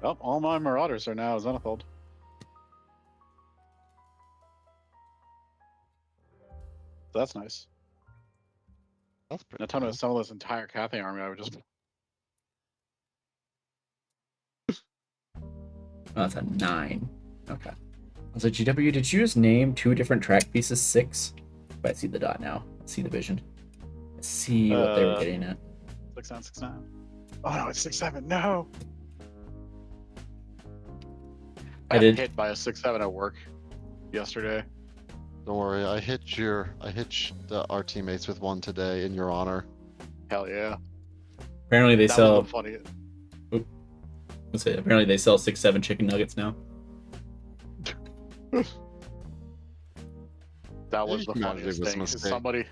Oh, all my Marauders are now Zenithal. That's nice. That's pretty No time to cool. assemble this entire Cathay army. I would just. Oh, that's a 9. Okay. I was like, GW, did you just name 2 different track pieces 6? But I see the dot now. I see the vision. I see what they were getting at. 6969. Oh no, it's 6-7. No. I I got did- hit by a 6-7 at work yesterday. Don't worry, I hit our teammates with one today in your honor. Hell yeah. Apparently they That sell. was the funny. Let's say, apparently they sell 6-7 chicken nuggets now. That was You the can imagine it funniest was a thing. Is mistake. somebody,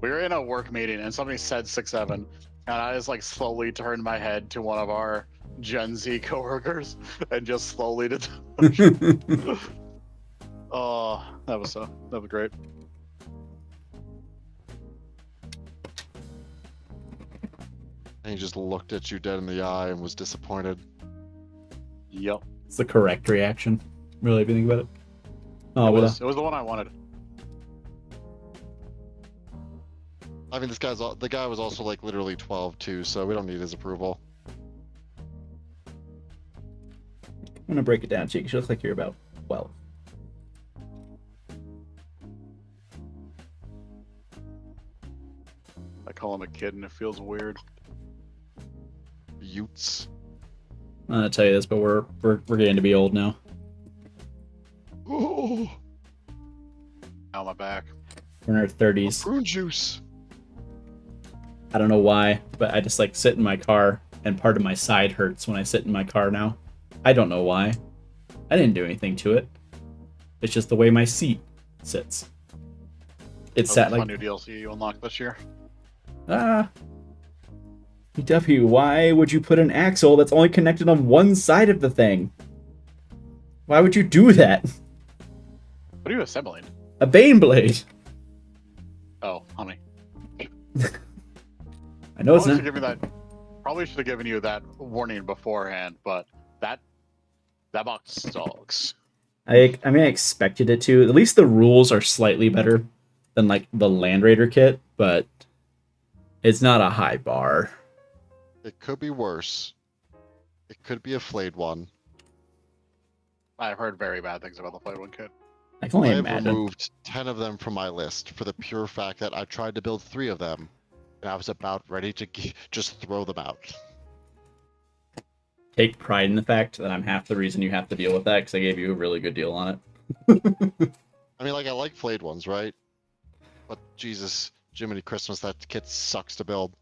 we were in a work meeting and somebody said 6-7, and I just like slowly turned my head to one of our Gen Z coworkers and just slowly did. Oh, that was great. And he just looked at you dead in the eye and was disappointed. Yep. It's the correct reaction. Really, if you think about it. Oh, it what was the one I wanted. I mean, the guy was also like literally 12 too, so we don't need his approval. I'm gonna break it down, Cheek. You look like you're about 12. I call him a kid and it feels weird. Utes. I'm gonna tell you this, but we're getting to be old now. Oh, Now my back. We're in our 30s. prune juice. I don't know why, but I just like sit in my car, and part of my side hurts when I sit in my car now. I don't know why. I didn't do anything to it. It's just the way my seat sits. It's That sat was a like fun new DLC you unlocked this year. PW, why would you put an axle that's only connected on one side of the thing? Why would you do that? What are you assembling? A Baneblade. Oh, honey. I know it's Probably not. should give me that. Probably should have given you that warning beforehand, but that box sucks. I mean, I expected it to. At least the rules are slightly better than like the Land Raider kit, but it's not a high bar. It could be worse. It could be a flayed one. I've heard very bad things about the Play One kit. I can only I have imagine. removed 10 of them from my list for the pure fact that I tried to build 3 of them, and I was about ready to just throw them out. Take pride in the fact that I'm half the reason you have to deal with that, because I gave you a really good deal on it. I mean, like, I like flayed ones, right? But Jesus, Jiminy Christmas, that kit sucks to build.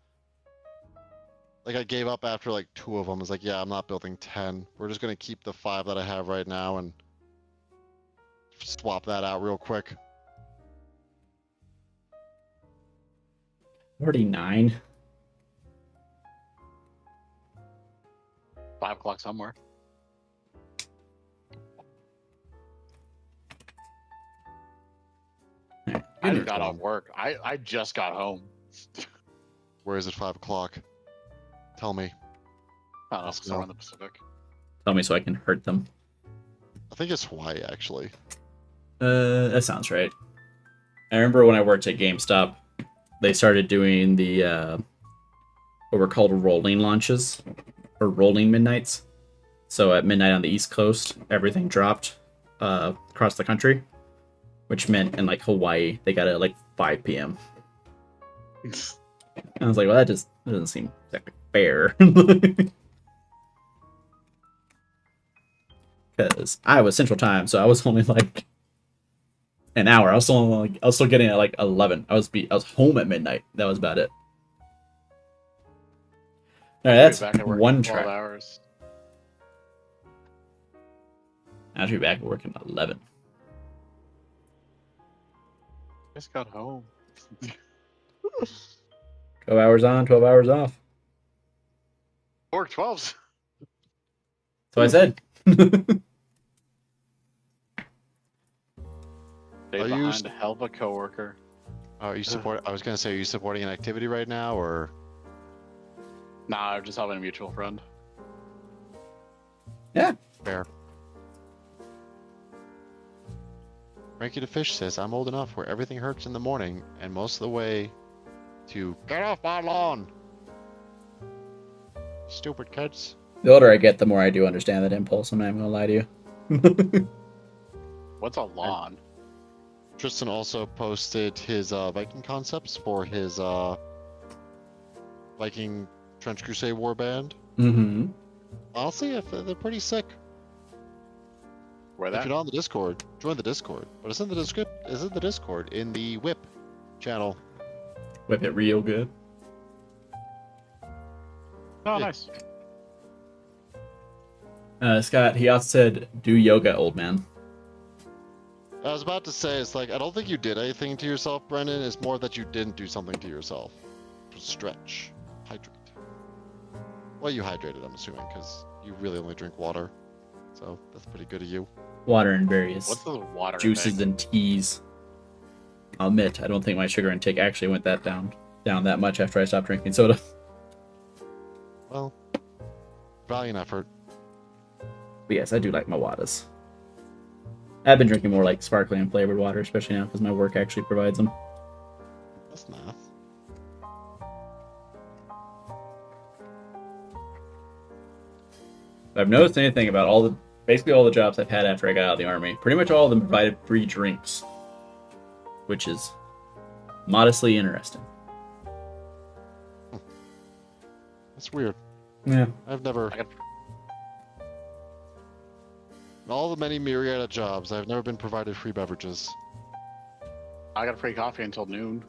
Like, I gave up after like 2 of them. I was like, yeah, I'm not building 10. We're just gonna keep the 5 that I have right now and swap that out real quick. 49. 5 o'clock somewhere. I just got off work. I just got home. Where is it 5 o'clock? Tell me. I don't know, Let's somewhere go. in the Pacific. Tell me so I can hurt them. I think it's Hawaii, actually. That sounds right. I remember when I worked at GameStop, they started doing the what were called rolling launches or rolling midnights. So at midnight on the East Coast, everything dropped across the country, which meant in like Hawaii they got it at like 5 p.m. I was like, well, that doesn't seem exactly fair. Because I was Central Time, so I was only like an hour. I was still getting it at like 11. I was home at midnight. That was about it. All right, that's Back at work one in 12 track. hours. I should be back at work at 11. Just got home. 12 hours on, 12 hours off. Work 12s. So I said. Stay Are you behind to help a coworker. Are you support? I was gonna say, are you supporting an activity right now, or? Nah, I'm just helping a mutual friend. Yeah. Fair. Frankie the Fish says, I'm old enough where everything hurts in the morning, and most of the way to get off my lawn. Stupid kids. The older I get, the more I do understand that impulse. I'm not even gonna lie to you. What's a lawn? Tristan also posted his Viking concepts for his Viking Trench Crusade Warband. Mm-hmm. Honestly, if they're pretty sick. Where If that? you're not on the Discord, join the Discord. But it's in the Discord in the Whip channel. Whip it real good. Oh, Yeah. nice. Scott, he also said, do yoga, old man. I was about to say, it's like, I don't think you did anything to yourself, Brendan. It's more that you didn't do something to yourself. Just stretch. Hydrate. Well, you hydrated, I'm assuming, because you really only drink water. So, that's pretty good of you. Water and various What's the water juices thing? and teas. I'll admit, I don't think my sugar intake actually went down that much after I stopped drinking soda. Well, valiant effort. But yes, I do like my waters. I've been drinking more like sparkling and flavored water, especially now because my work actually provides them. That's nice. If I've noticed anything about basically all the jobs I've had after I got out of the army, pretty much all of them provided free drinks, which is modestly interesting. That's weird. Yeah. I've never... I got- In all the many myriad of jobs, I've never been provided free beverages. I got free coffee until noon.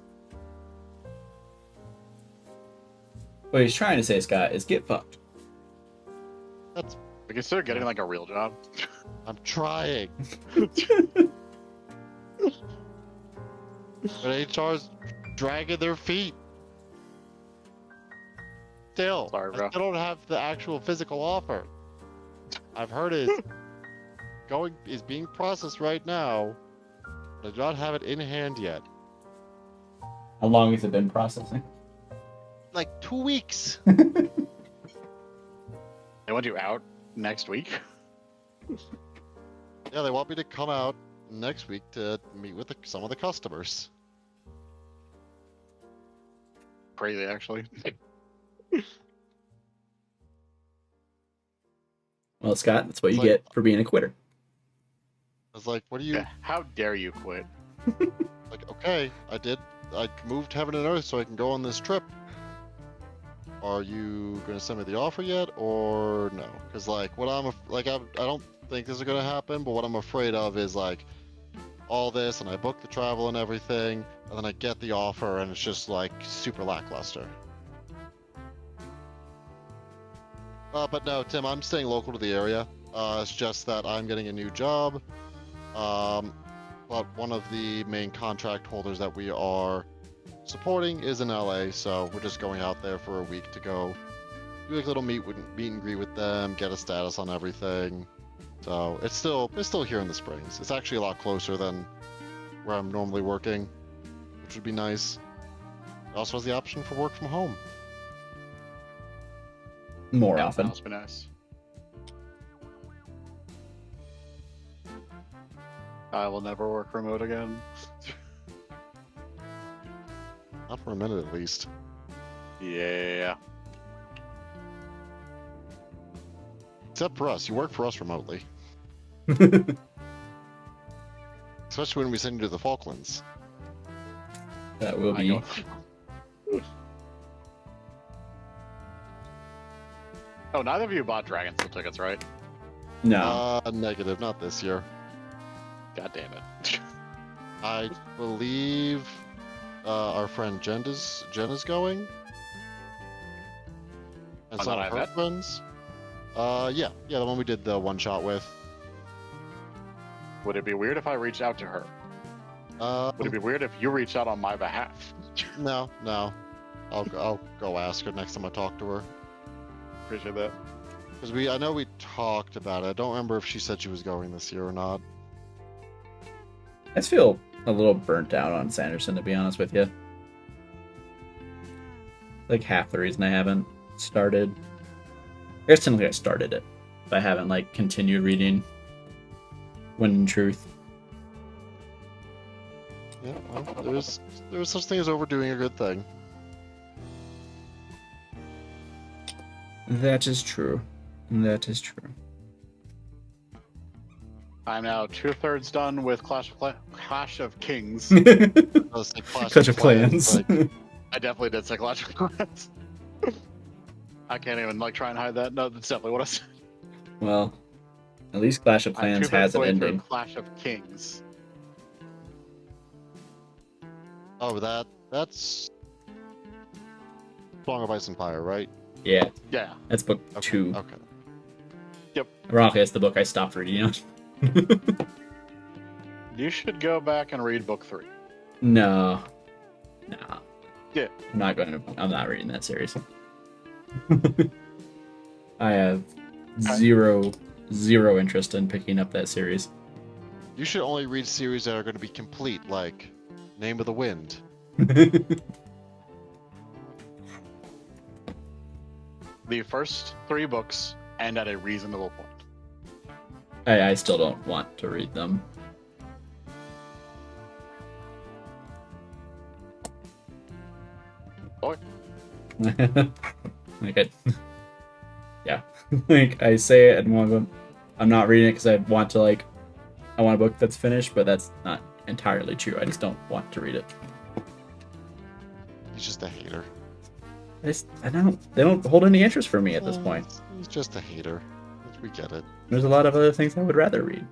What he's trying to say, Scott, is get fucked. That's... I consider getting like a real job. I'm trying. But HR's dragging their feet. Still, Sorry, I bro. still don't have the actual physical offer. I've heard it's is being processed right now, but I do not have it in hand yet. How long has it been processing? Like 2 weeks. They want you out next week? Yeah, they want me to come out next week to meet with some of the customers. Crazy, actually. Well, Scott, that's what you It's like- get for being a quitter. I was like, what do you... Yeah, how dare you quit? Like, okay, I moved heaven and earth so I can go on this trip. Are you gonna send me the offer yet, or no? Because like, I don't think this is gonna happen, but what I'm afraid of is like all this, and I book the travel and everything, and then I get the offer, and it's just like super lackluster. But no, Tim, I'm staying local to the area. It's just that I'm getting a new job. But one of the main contract holders that we are supporting is in LA, so we're just going out there for a week to go do like a little meet and greet with them, get a status on everything. So it's still here in the Springs. It's actually a lot closer than where I'm normally working, which would be nice. It also has the option for work from home. More Yeah, often. that must be nice. I will never work remote again. Not for a minute, at least. Yeah. Except for us. You work for us remotely. Especially when we send you to the Falklands. That will I be. know. Oh, neither of you bought Dragonsteel tickets, right? No. Negative. Not this year. God damn it. I believe our friend Jen is going. And On some that of her event? friends. Yeah, the one we did the one shot with. Would it be weird if I reached out to her? Uh, Would it be weird if you reached out on my behalf? no. I'll go ask her next time I talk to her. Appreciate that. Because I know we talked about it. I don't remember if she said she was going this year or not. I just feel a little burnt out on Sanderson, to be honest with you. Like half the reason I haven't started. I guess technically I started it, but I haven't like continued reading. When in truth, Yeah, well, there's such thing as overdoing a good thing. that is true. That is true. I'm now 2/3 done with Clash of Kings. I was like, Clash of Clans. like, I definitely did say Clash of Clans. I can't even like try and hide that. No, that's definitely what I said. Well, at least Clash of I'm Clans 2/3 has an way through ending. Clash of Kings. oh, that's Song of Ice and Fire, right? Yeah, Yeah. that's book Okay. 2. Okay. Ironically, that's the book I stopped reading on. You should go back and read book 3. No. Yeah. I'm not reading that series. I have Okay. zero interest in picking up that series. You should only read series that are going to be complete, like Name of the Wind. The first 3 books end at a reasonable point. I still don't want to read them. Boy. Like yeah. Like I say it in one of them. I'm not reading it because I want a book that's finished, but that's not entirely true. I just don't want to read it. He's just a hater. They don't hold any interest for me at this point. He's just a hater. We get it. There's a lot of other things I would rather read.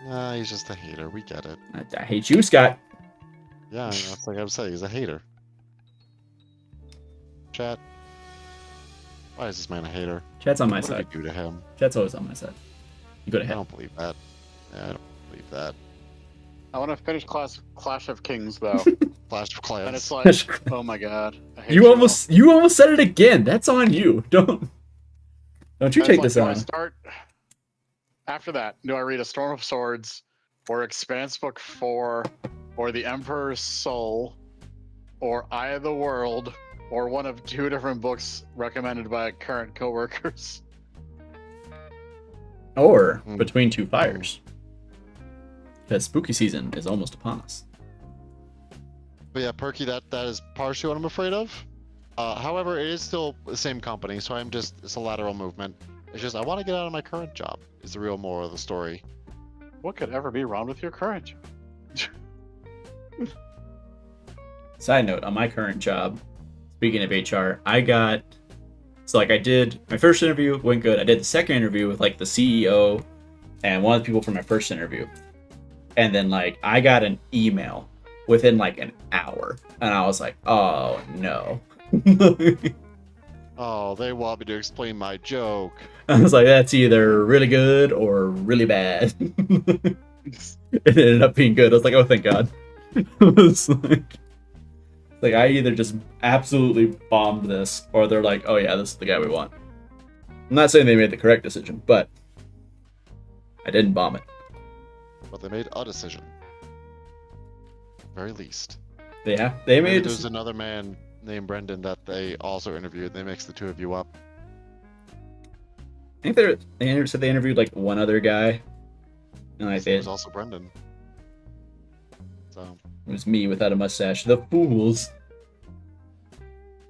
Nah, he's just a hater. We get it. I hate you, Scott. Yeah, that's like I was saying. He's a hater. Chat. Why is this man a hater? Chat's on my What did side. we do to him? Chat's always on my side. You go I ahead. don't believe that. Yeah, I don't believe that. I want to finish Clash of Kings though, Clash of Clans. and it's like, oh my god, I hate You all. almost said it again. That's on you. Don't you And take it's like, this do I on. start after that? Do I read A Storm of Swords, or Expanse Book 4, or The Emperor's Soul, or Eye of the World, or one of 2 different books recommended by current coworkers? Or Between Two Fires. Because spooky season is almost upon us. But yeah, Perky, that is partially what I'm afraid of. However, it is still the same company, so it's a lateral movement. It's just I want to get out of my current job. Is the real moral of the story. What could ever be wrong with your current job? Side note, on my current job, speaking of HR, I did my first interview, went good. I did the second interview with like the CEO and one of the people from my first interview. And then like I got an email within like an hour. And I was like, oh no. Oh, they want me to explain my joke. I was like, that's either really good or really bad. It ended up being good. I was like, oh, thank God. It was like I either just absolutely bombed this, or they're like, oh yeah, this is the guy we want. I'm not saying they made the correct decision, but I didn't bomb it. But they made a decision. Very least. Yeah, they Maybe made. there's another man named Brenden that they also interviewed. They mixed the two of you up. I think they said they interviewed like one other guy, and like It was also Brenden. So. It was me without a mustache. The fools.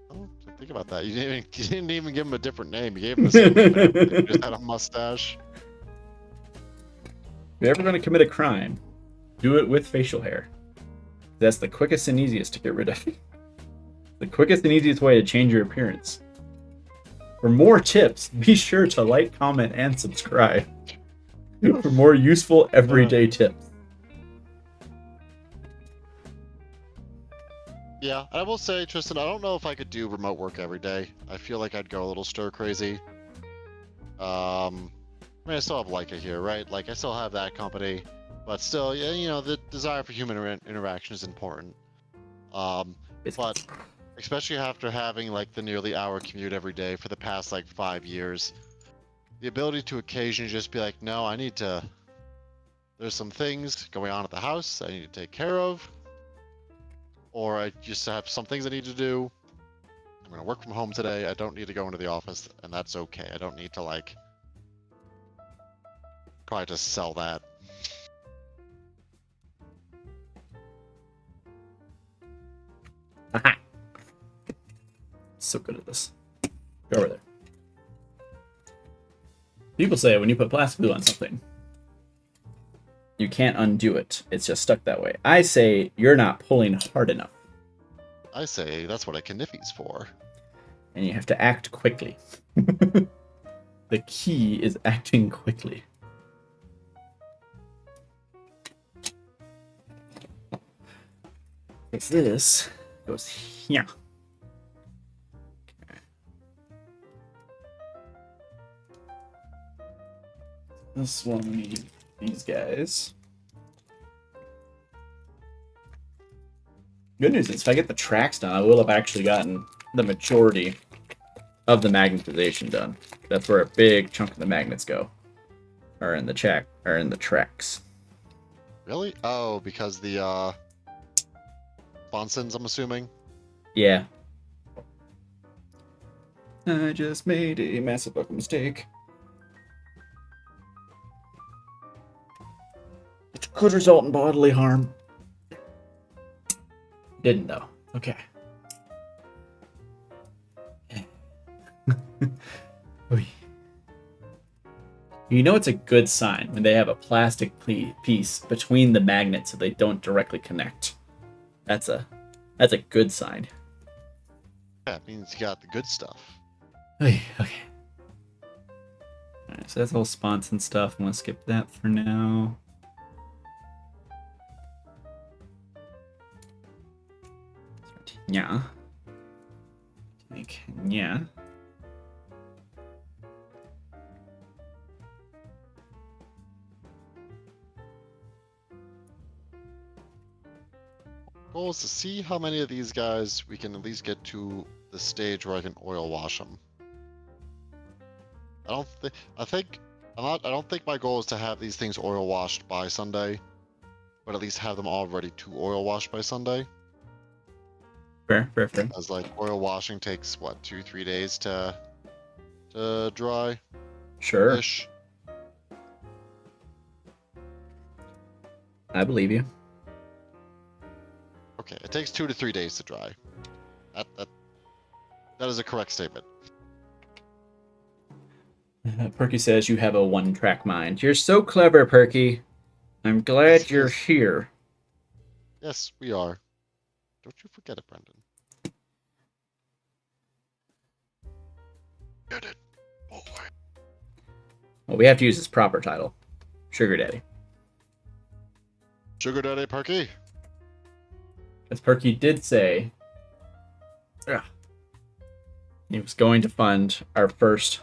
Oh, think about that. You didn't even give him a different name. You gave him the same name. You just had a mustache. If you're ever going to commit a crime, do it with facial hair. That's the quickest and easiest to get rid of. The quickest and easiest way to change your appearance. For more tips, be sure to like, comment, and subscribe. For more useful everyday tips. Yeah, I will say, Tristan, I don't know if I could do remote work every day. I feel like I'd go a little stir crazy. I mean, I still have Leica here, right? Like, I still have that company, but still, yeah, you know, the desire for human interaction is important. But especially after having like the nearly hour commute every day for the past like 5 years, the ability to occasionally just be like, no, there's some things going on at the house I need to take care of. Or I just have some things I need to do. I'm going to work from home today. I don't need to go into the office, and that's okay. I don't need to, like, try to sell that. Aha! So good at this. Go over there. People say when you put plastic glue on something, you can't undo it. It's just stuck that way. I say you're not pulling hard enough. I say that's what a Kniffy's for. And you have to act quickly. The key is acting quickly. Because this goes here. Okay. This one we need these guys. Good news is if I get the tracks done, I will have actually gotten the majority of the magnetization done. That's where a big chunk of the magnets go. Are in the tracks. Really? Oh, because the sponsons, I'm assuming? Yeah. I just made a massive fucking mistake. It could result in bodily harm. Didn't though. Okay. You know it's a good sign when they have a plastic piece between the magnets so they don't directly connect. That's a good sign. Yeah, it means you got the good stuff. Okay. Alright, so that's all sponsons and stuff. I'm gonna skip that for now. Yeah. Yeah. Goal is to see how many of these guys we can at least get to the stage where I can oil wash them. I don't think my goal is to have these things oil washed by Sunday, but at least have them all ready to oil wash by Sunday. Fair. As like oil washing takes what, 2-3 days to dry. Sure. Ish. I believe you. Okay, it takes 2 to 3 days to dry. That is a correct statement. Perky says you have a one-track mind. You're so clever, Perky. I'm glad you're here. Yes, we are. Don't you forget it, Brenden. Get it, boy. Well, we have to use his proper title. Sugar Daddy. Sugar Daddy Perky. As Perky did say, he was going to fund our first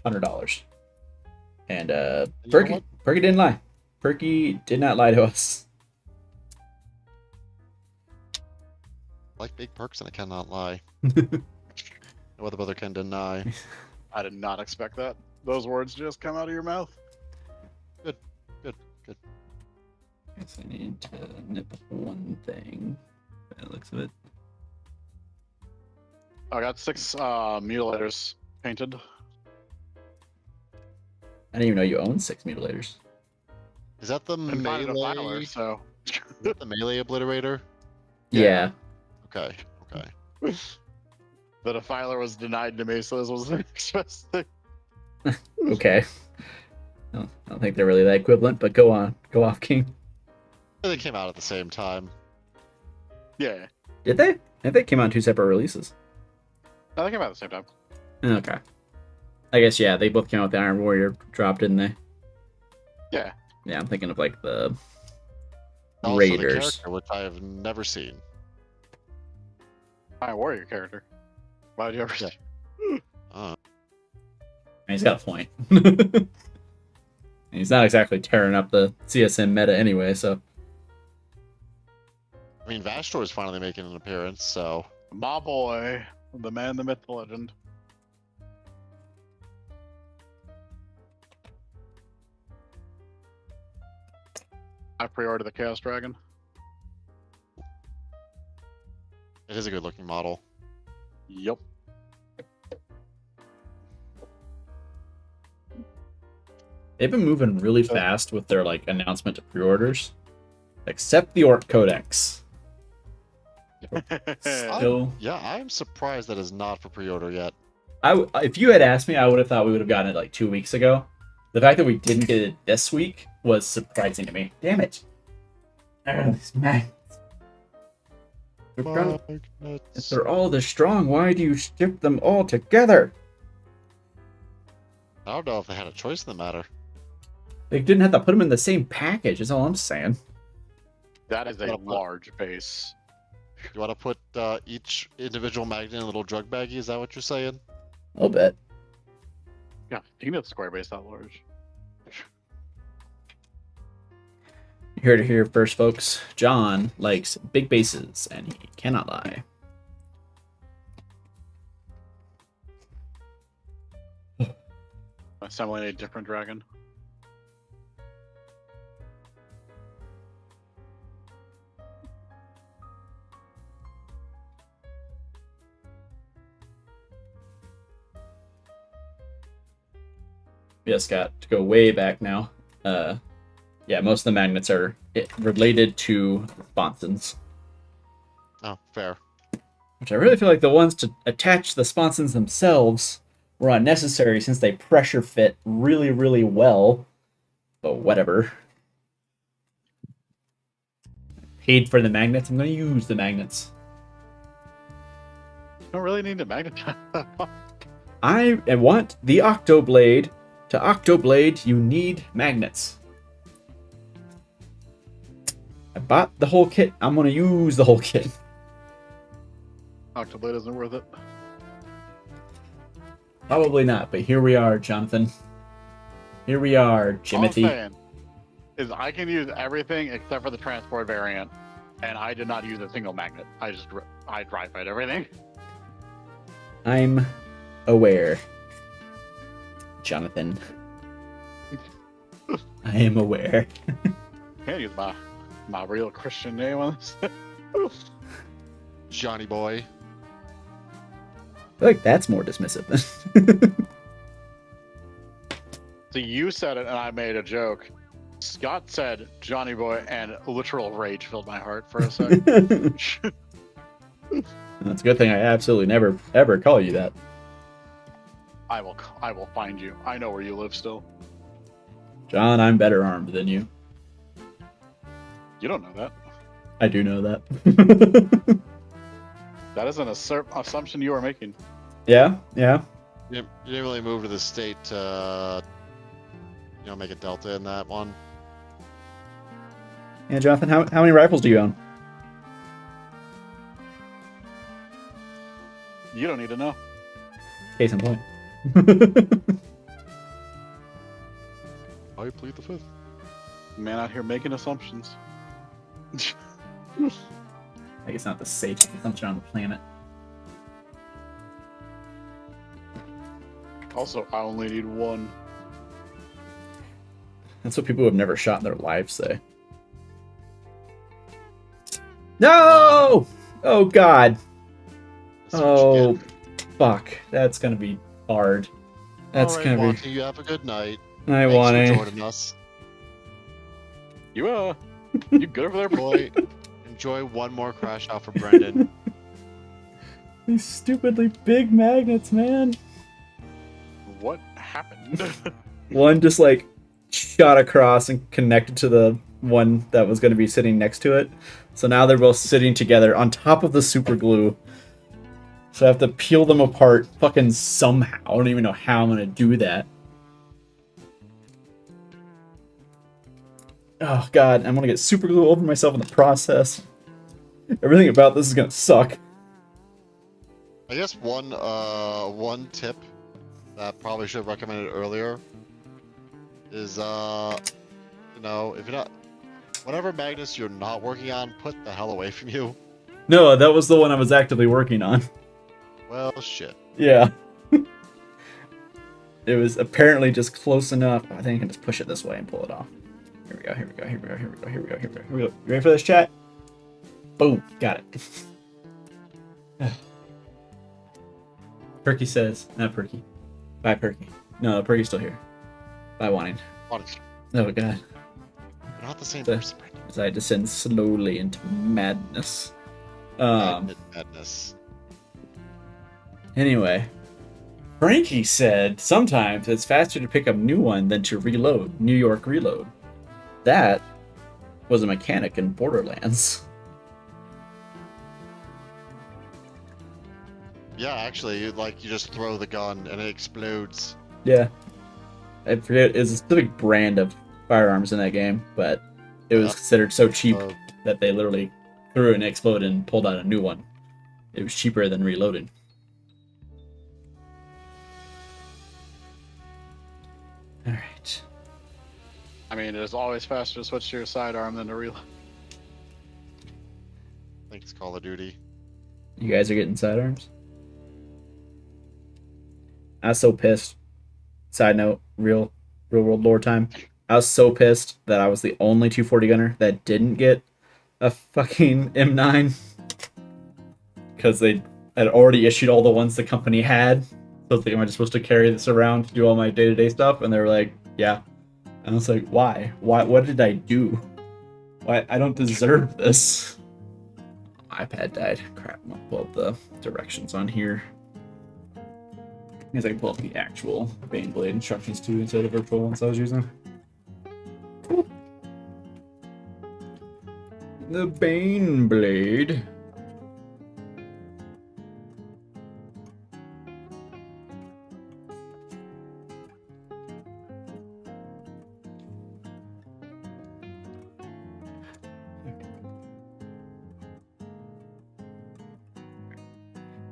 $100. And Perky didn't lie. Perky did not lie to us. I like big perks and I cannot lie. No other brother can deny. I did not expect that. Those words just come out of your mouth. Good. Guess I need to nip one thing. By the looks of it. I got 6 mutilators painted. I didn't even know you owned 6 mutilators. Is that the And find a filer, melee? so. Is that the melee obliterator? Yeah. Okay. Okay. The defiler was denied to me, so this was the next best thing. Okay. I don't think they're really that equivalent, but go on. Go off, King. They came out at the same time. Yeah. Did they? I think they came out in 2 separate releases. No, they came out at the same time. Okay. I guess, yeah, they both came out with the Iron Warrior drop, didn't they? Yeah. Yeah, I'm thinking of like the Also, Raiders. the character, which I have never seen. My warrior character. Why would you ever Yeah. see? He's got a point. He's not exactly tearing up the CSM meta anyway, so. I mean, Vastor is finally making an appearance, so My boy, the man, the myth, the legend. I pre-ordered the Chaos Dragon. it is a good-looking model. Yup. They've been moving really fast with their like announcement of pre-orders. Except the Orc Codex. Still, Yeah, I'm surprised that is not for pre-order yet. if you had asked me, I would have thought we would have gotten it like 2 weeks ago. The fact that we didn't get it this week was surprising to me. Damn it! These magnets. If they're all this strong, why do you ship them all together? I don't know if they had a choice in the matter. They didn't have to put them in the same package. Is all I'm saying. That is a Well, large base. You want to put each individual magnet in a little drug baggie? Is that what you're saying? A little bit. Yeah, you know the square base that large. You heard it here first, folks. John likes big bases, and he cannot lie. Assembling a different dragon. Yes, got to go way back now. Yeah, most of the magnets are related to sponsons, Oh, fair. which I really feel like the ones to attach the sponsons themselves were unnecessary since they pressure fit really, really well. But whatever. Paid for the magnets. I'm going to use the magnets. You don't really need to magnetize. I want the Octoblade. To Octoblade, you need magnets. I bought the whole kit. I'm going to use the whole kit. Octoblade isn't worth it. Probably not, but here we are, Jonathan. Here we are, All I'm Jimothy. saying is I can use everything except for the transport variant, and I did not use a single magnet. I dry fight everything. I'm aware, Jonathan. I am aware. Can't use my real Christian name on this. Johnny boy. I feel like that's more dismissive than. So you said it, and I made a joke. Scott said Johnny Boy, and literal rage filled my heart for a second. That's a good thing I absolutely never ever call you that. I will find you. I know where you live still. John, I'm better armed than you. You don't know that. I do know that. That is an assumption you are making. Yeah. You didn't really move to the state to, make a delta in that one. Yeah, Jonathan, how many rifles do you own? You don't need to know. Case in point. I plead the fifth. Man out here making assumptions. I guess not the safest assumption on the planet. Also, I only need one. That's what people who have never shot in their lives say. No! Oh God. That's what you get. Fuck, that's gonna be hard. That's All right, gonna Monty, you have a good night. be. I Thanks want for to. joining us. You good over there, boy? Enjoy one more crash out for Brenden. These stupidly big magnets, man. What happened? One just like shot across and connected to the one that was going to be sitting next to it. So now they're both sitting together on top of the super glue. So I have to peel them apart fucking somehow. I don't even know how I'm going to do that. Oh god, I'm going to get super glue over myself in the process. Everything about this is going to suck. I guess one tip that probably should have recommended earlier is you know, if you're not, whatever magnets you're not working on, put the hell away from you. No, that was the one I was actively working on. Well, shit. Yeah. It was apparently just close enough. I think I can just push it this way and pull it off. Here we go, here we go, here we go, here we go, here we go, here we go, here we go. You ready for this, chat? Boom, got it. Perky says, not Perky. Bye, Perky. No, Perky's still here. Bye, Wanting. Honestly, Oh, God. we're not the same The- person, Brenden. As I descend slowly into madness. Madness. Anyway. Frankie said, sometimes it's faster to pick up new one than to reload. New York reload. That was a mechanic in Borderlands. Yeah, actually, you just throw the gun and it explodes. Yeah. I forget, it's a specific brand of firearms in that game, but it was considered so cheap that they literally threw it and exploded and pulled out a new one. It was cheaper than reloading. Alright. I mean, it is always faster to switch to your sidearm than to reload. I think it's Call of Duty. You guys are getting sidearms? I was so pissed. Side note, real world lore time. I was so pissed that I was the only 240 gunner that didn't get a fucking M9. Because they had already issued all the ones the company had. So it's like, am I just supposed to carry this around to do all my day-to-day stuff? And they were like, yeah. And I was like, why? What did I do? Why? I don't deserve this. My iPad died. Crap, I'm gonna pull up the directions on here. I guess I can pull up the actual Baneblade instructions too instead of the virtual ones I was using. The Baneblade.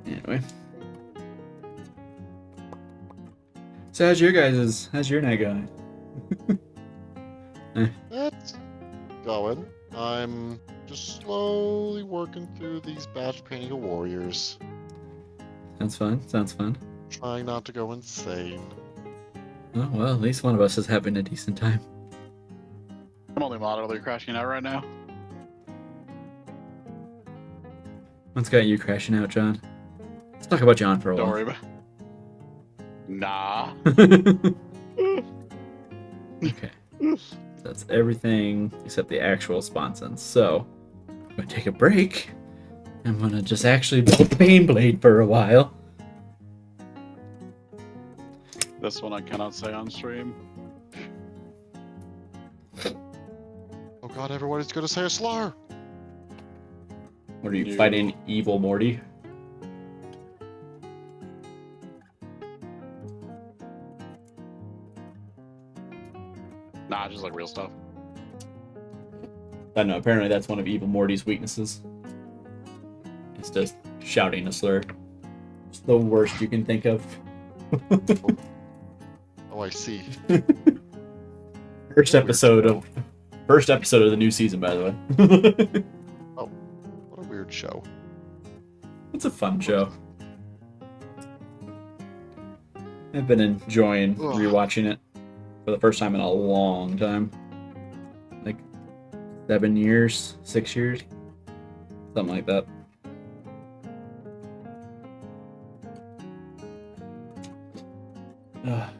Anyway. So how's your night going? It's going. I'm just slowly working through these batch painting of warriors. Sounds fun. Trying not to go insane. Oh well, at least one of us is having a decent time. I'm only moderately crashing out right now. What's got you crashing out, John? Let's talk about John for a Don't while. worry about. Nah. Okay. That's everything except the actual sponsons. So, I'm gonna take a break. I'm gonna just actually build the Baneblade for a while. This one I cannot say on stream. Oh god, everybody's gonna say a slur! What are you You- fighting, Evil Morty? Nah, just like real stuff. I don't know. Apparently, that's one of Evil Morty's weaknesses. It's just shouting a slur. It's the worst you can think of. Oh, I see. First episode of the new season, by the way. What a weird show. It's a fun show. I've been enjoying Ugh. rewatching it for the first time in a long time. Like 7 years, 6 years, something like that. Ugh.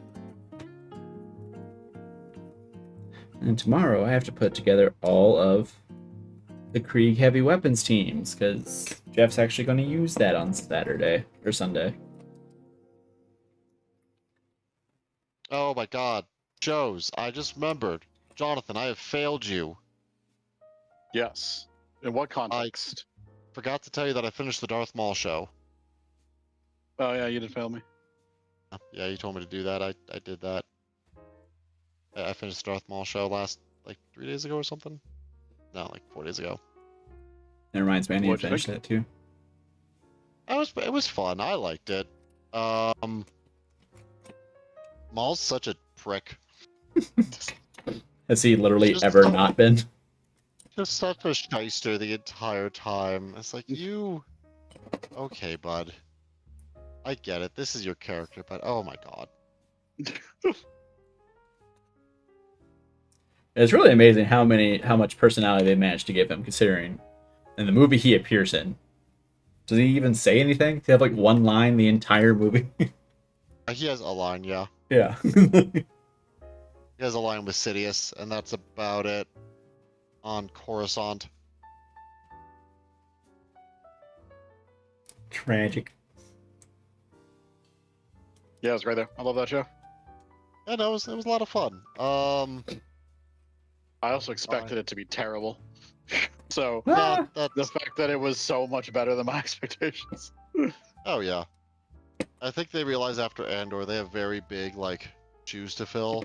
And tomorrow I have to put together all of the Krieg heavy weapons teams because Jeff's actually going to use that on Saturday or Sunday. Oh my god. Joes, I just remembered. Jonathan, I have failed you. Yes. In what context? Forgot to tell you that I finished the Darth Maul show. Oh yeah, you did fail me. Yeah, you told me to do that. I did that. I finished the Darth Maul show last, like, 3 days ago or something? No, like 4 days ago. That reminds me, I need to What'd you finish think? that too. It was fun. I liked it. Maul's such a prick. Has he literally Just ever so- not been? Just such a shyster the entire time. It's like, you... Okay, bud. I get it. This is your character, but oh my god. It's really amazing how much personality they managed to give him, considering in the movie he appears in. Does he even say anything? Does he have like one line the entire movie? He has a line, yeah. Yeah. He has a line with Sidious, and that's about it. On Coruscant. Tragic. Yeah, it was right there. I love that show. Yeah, no, it was a lot of fun. I also expected it to be terrible. So Ah! Yeah, the fact that it was so much better than my expectations. oh yeah. I think they realize after Andor they have very big, like, shoes to fill.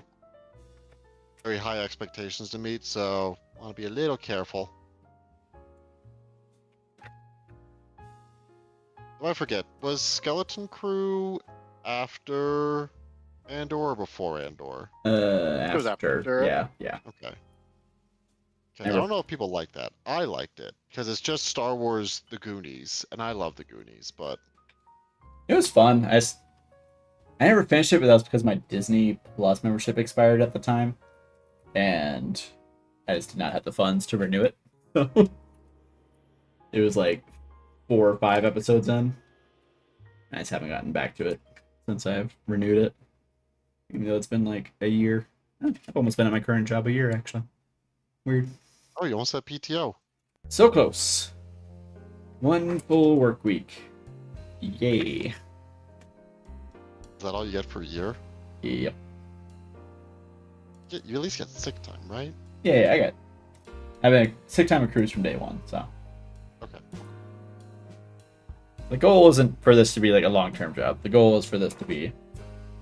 Very high expectations to meet, so I want to be a little careful. Oh, I forget, was Skeleton Crew after Andor or before Andor? was after it. Yeah. Okay. I don't know if people like that. I liked it because it's just Star Wars: The Goonies, and I love The Goonies. But It was fun. I never finished it, but that was because my Disney Plus membership expired at the time, and I just did not have the funds to renew it. It was like 4 or 5 episodes in. I just haven't gotten back to it since I've renewed it, even though it's been like a year. I've almost been at my current job a year, actually. Weird. oh, you almost had PTO. So close. 1 full work week. Yay. Is that all you get for a year? Yep. You at least get sick time, right? Yeah, I've been sick time accrues from day 1, so. Okay. The goal isn't for this to be like a long-term job. The goal is for this to be,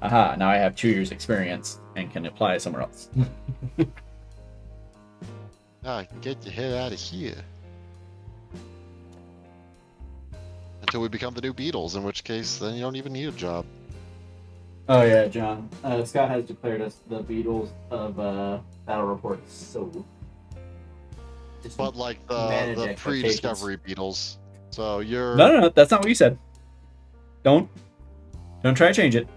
aha, now I have 2 years experience and can apply somewhere else. Ah, get your head out of here. Until we become the new Beatles, in which case, then you don't even need a job. Oh yeah, John. Scott has declared us the Beatles of battle reports. So, But like manage the expectations. pre-discovery Beatles. So you're No, that's not what you said. Don't try to change it.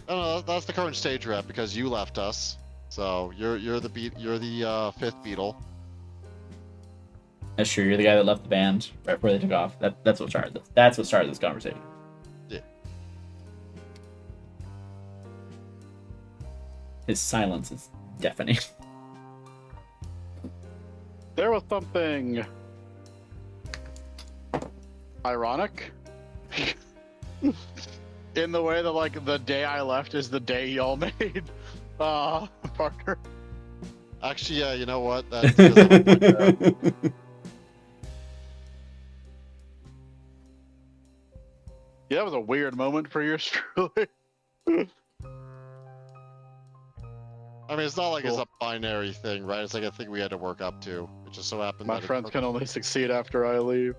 No, that's the current stage rep because you left us. So you're the 5th Beatle. That's true. You're the guy that left the band right before they took off. That's what started this. That's what started this conversation. Yeah. His silence is deafening. There was something ironic in the way that, like, the day I left is the day y'all made partner. Actually, yeah, you know what? That's 'cause I'm Yeah, that was a weird moment for yours truly. I mean, it's not like it's Cool. a binary thing, right? It's like a thing we had to work up to. It just so happened My that friends can only succeed after I leave.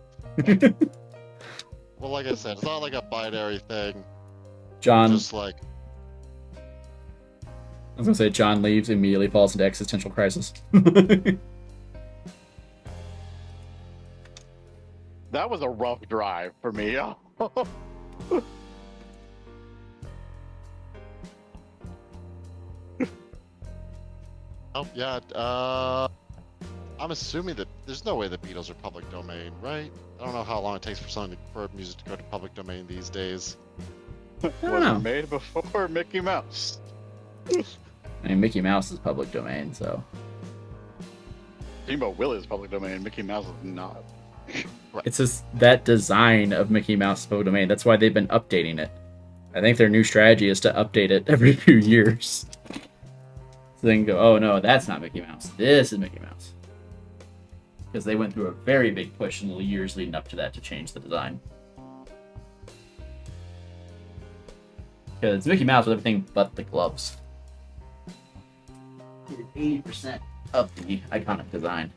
Well, like I said, it's not like a binary thing. John, Just like, I was gonna say John leaves, immediately falls into existential crisis. That was a rough drive for me. oh yeah, I'm assuming that there's no way the Beatles are public domain, right? I don't know how long it takes for music to go to public domain these days. don't Was know. it made before Mickey Mouse? I mean, Mickey Mouse is public domain, so. Steamboat Willie is public domain. Mickey Mouse is not. It's just that design of Mickey Mouse public domain. That's why they've been updating it. I think their new strategy is to update it every few years. So they can go, oh no, that's not Mickey Mouse. This is Mickey Mouse. Because they went through a very big push in the years leading up to that to change the design. Because it's Mickey Mouse with everything but the gloves. 80% of the iconic design.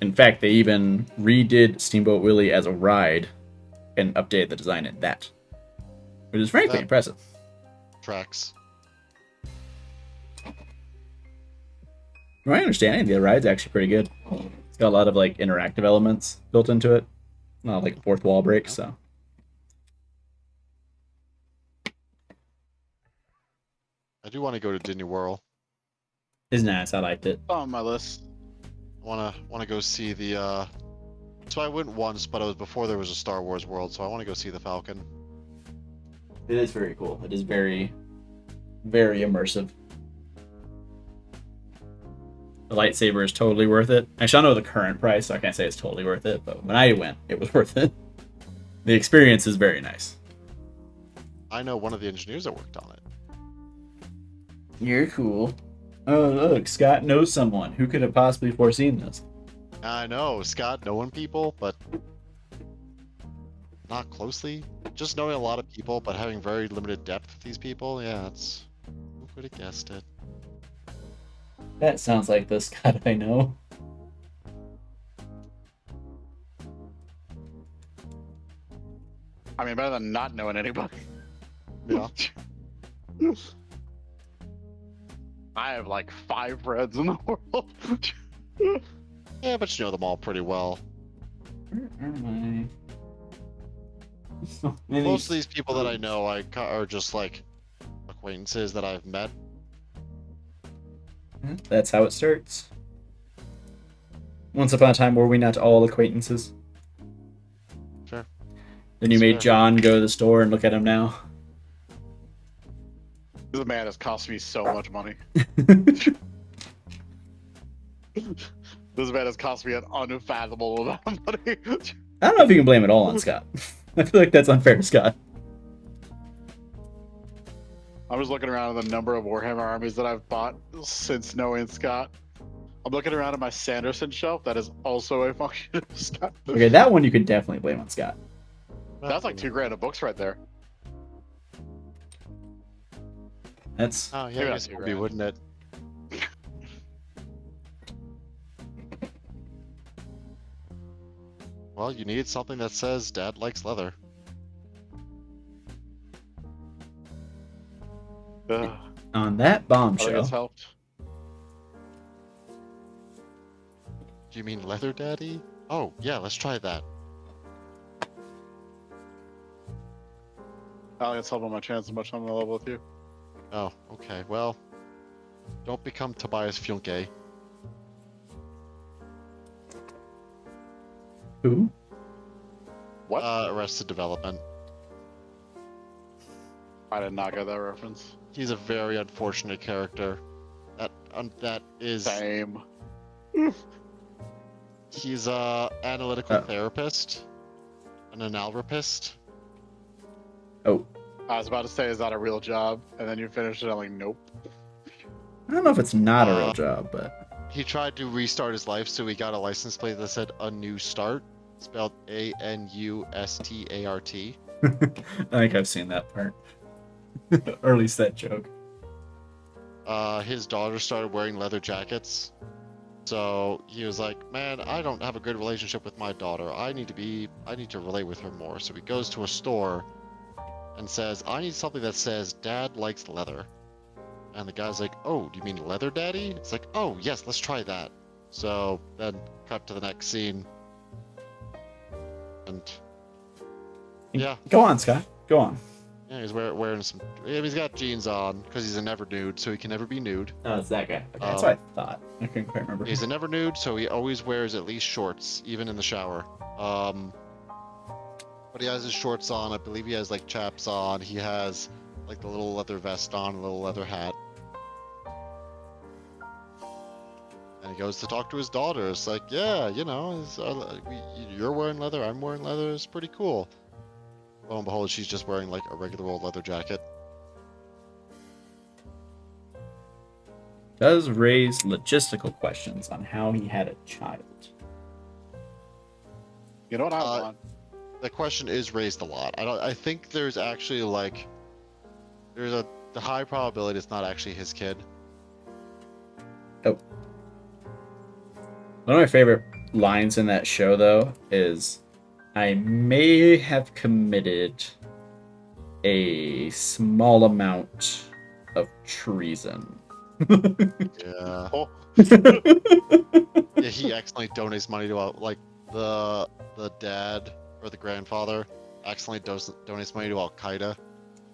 In fact, they even redid Steamboat Willie as a ride and updated the design in that. Which is frankly impressive. Tracks. From my understanding, the ride's actually pretty good. It's got a lot of like interactive elements built into it. Not like fourth wall breaks, so. I do want to go to Disney World. It's nice, I liked it. On my list. Wanna go see the so I went once, but it was before there was a Star Wars world, so I want to go see the Falcon. It is very cool. It is very, very immersive. The lightsaber is totally worth it. Actually, I don't know the current price, so I can't say it's totally worth it, but when I went, it was worth it. The experience is very nice. I know one of the engineers that worked on it. You're cool. Oh, look, Scott knows someone. Who could have possibly foreseen this? I know, Scott, knowing people, but not closely. Just knowing a lot of people, but having very limited depth with these people, yeah, it's... Who could have guessed it? That sounds like the Scott I know. I mean, better than not knowing anybody. Yeah. I have like 5 friends in the world. Yeah, but you know them all pretty well. Where am I? So Most of these people that I know are just like acquaintances that I've met. That's how it starts. Once upon a time, were we not all acquaintances? Sure. Then you That's made fair. John go to the store and look at him now. This man has cost me so much money. This man has cost me an unfathomable amount of money. I don't know if you can blame it all on Scott. I feel like that's unfair to Scott. I was looking around at the number of Warhammer armies that I've bought since knowing Scott. I'm looking around at my Sanderson shelf. That is also a function of Scott. Okay, that one you could definitely blame on Scott. That's like $2,000 of books right there. That's Oh, yeah, Maybe I not guess it would be, 2,000. wouldn't it? Well, you need something that says Dad likes leather. Ugh. on that I think bombshell. it's helped. Do you mean leather daddy? Oh, yeah, let's try that. I think it's helping my chances much on the level with you. Oh, okay, well, don't become Tobias Funke. Who? What? Arrested Development. I did not get that reference. He's a very unfortunate character. That is... Same. He's a analytical Oh. therapist, an analrapist. Oh, I was about to say, is that a real job? And then you finished it. I'm like, nope. I don't know if it's not a real job, but He tried to restart his life, so he got a license plate that said "A New Start," spelled ANUSTART. I think I've seen that part. Or at least that joke. His daughter started wearing leather jackets, so he was like, "Man, I don't have a good relationship with my daughter. I need to relate with her more." So he goes to a store and says, "I need something that says Dad likes leather." And the guy's like, "Oh, do you mean leather daddy?" It's like, "Oh, yes, let's try that." So then cut to the next scene. And yeah, Go on, Scott. Go on. yeah, he's wearing some. He's got jeans on because he's a never nude, so he can never be nude. Oh, it's that guy. Okay, that's what I thought. I couldn't quite remember. He's a never nude, so he always wears at least shorts, even in the shower. But he has his shorts on. I believe he has like chaps on. He has like the little leather vest on, a little leather hat. And he goes to talk to his daughter. It's like, yeah, you know, you're wearing leather, I'm wearing leather. It's pretty cool. Lo and behold, she's just wearing like a regular old leather jacket. Does raise logistical questions on how he had a child. You know what I want? The question is raised a lot. I think there's actually like the high probability it's not actually his kid. Oh. One of my favorite lines in that show, though, is I may have committed a small amount of treason. Yeah. Oh, Yeah, he accidentally donates money to like the dad or the grandfather accidentally donates money to Al Qaeda.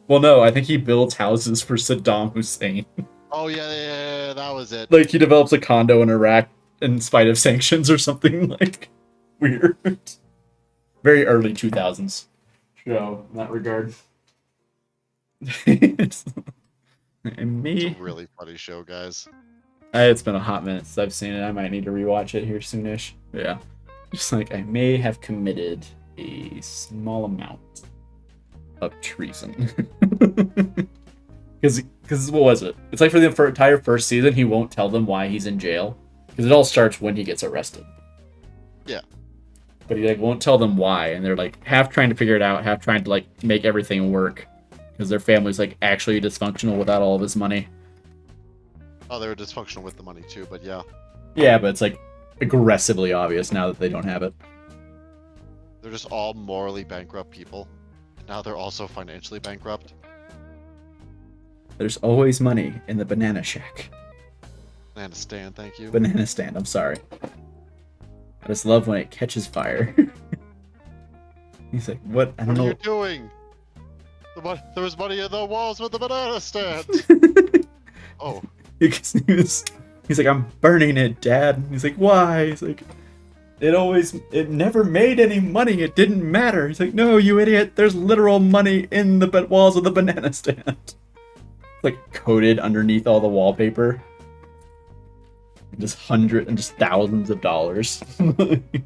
Well, no, I think he builds houses for Saddam Hussein. Oh yeah, that was it. Like, he develops a condo in Iraq in spite of sanctions or something, like, weird. Very early 2000s show in that regard. It's It's a really funny show, guys. It's been a hot minute since I've seen it. I might need to rewatch it here soonish. Yeah. Just like, I may have committed a small amount of treason. Because what was it? It's like for the entire first season, he won't tell them why he's in jail. Because it all starts when he gets arrested. Yeah. But he like won't tell them why, and they're like half trying to figure it out, half trying to like make everything work. Because their family's like actually dysfunctional without all of his money. Oh, they were dysfunctional with the money too, but yeah. Yeah, but it's like aggressively obvious now that they don't have it. They're just all morally bankrupt people. Now they're also financially bankrupt. There's always money in the banana shack. Banana stand, thank you. Banana stand, I'm sorry. I just love when it catches fire. He's like, what? I don't What are know. you doing? There was money in the walls with the banana stand. Oh. Because he's like, I'm burning it, Dad. And he's like, why? He's like, it never made any money. It didn't matter. He's like, no, you idiot. There's literal money in the walls of the banana stand. It's like coated underneath all the wallpaper. Just hundreds and just thousands of dollars.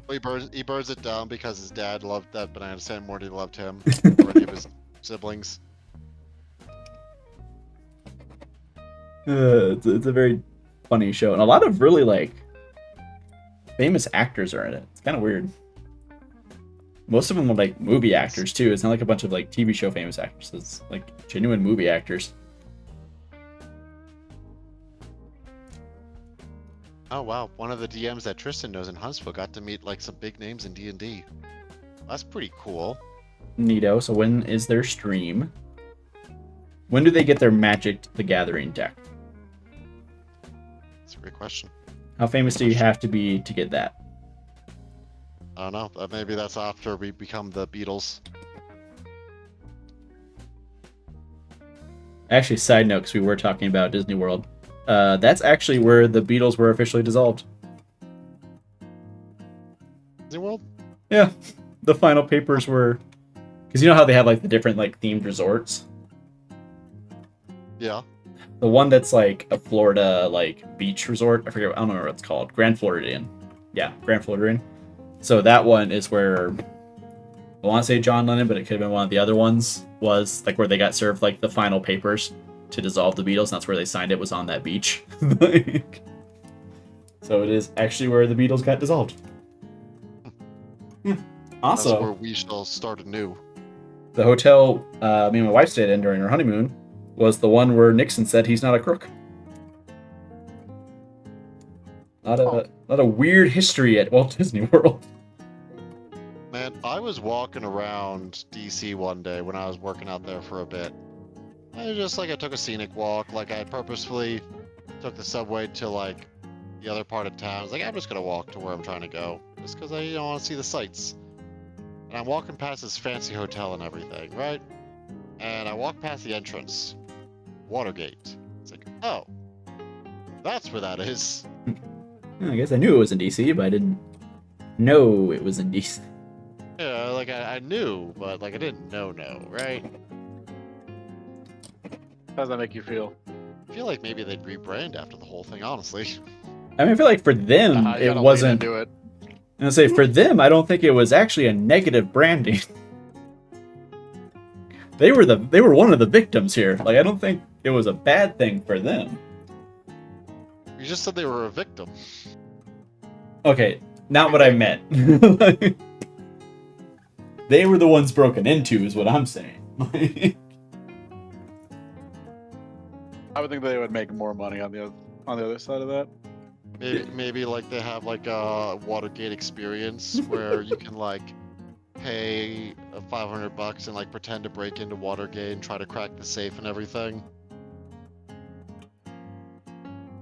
He burns it down because his dad loved that banana stand more than he loved him. Or any of his siblings. It's a very funny show, and a lot of really like famous actors are in it. It's kind of weird. Most of them are like movie actors too. It's not like a bunch of like TV show famous actors. It's like genuine movie actors. Oh wow, one of the DMs that Tristan knows in Huntsville got to meet like some big names in D&D. That's pretty cool. Neato. So when is their stream? When do they get their Magic the Gathering deck? That's a great question. How famous do you have to be to get that? I don't know. Maybe that's after we become the Beatles. Actually, side note, because we were talking about Disney World. That's actually where the Beatles were officially dissolved. Disney World? Yeah, the final papers were... Because you know how they have like the different like themed resorts? Yeah. The one that's like a Florida like beach resort, I don't remember what it's called. Grand Floridian. Yeah, Grand Floridian. So that one is where I want to say John Lennon, but it could have been one of the other ones, was like where they got served like the final papers to dissolve the Beatles, and that's where they signed it, was on that beach. So it is actually where the Beatles got dissolved. Yeah. Also, that's where we shall start anew. the hotel me and my wife stayed in during our honeymoon was the one where Nixon said he's not a crook. Not a weird history at Walt Disney World. Man, I was walking around DC one day when I was working out there for a bit. I took a scenic walk. Like, I purposefully took the subway to like the other part of town. I was like, I'm just gonna walk to where I'm trying to go, just because I want to see the sights. And I'm walking past this fancy hotel and everything, right? And I walk past the entrance, Watergate. It's like, oh, that's where that is. I guess I knew it was in DC, but I didn't know it was in DC. Yeah, like I knew, but like I didn't know, right? How does that make you feel? I feel like maybe they'd rebrand after the whole thing, honestly. I mean, I feel like for them, You it gotta lean wasn't. into it. I'm gonna say for them, I don't think it was actually a negative branding. They were one of the victims here. Like, I don't think it was a bad thing for them. You just said they were a victim. Okay, not what I meant. They were the ones broken into, is what I'm saying. I would think they would make more money on the other side of that. Maybe like they have like a Watergate experience where you can like pay $500 and like pretend to break into Watergate and try to crack the safe and everything.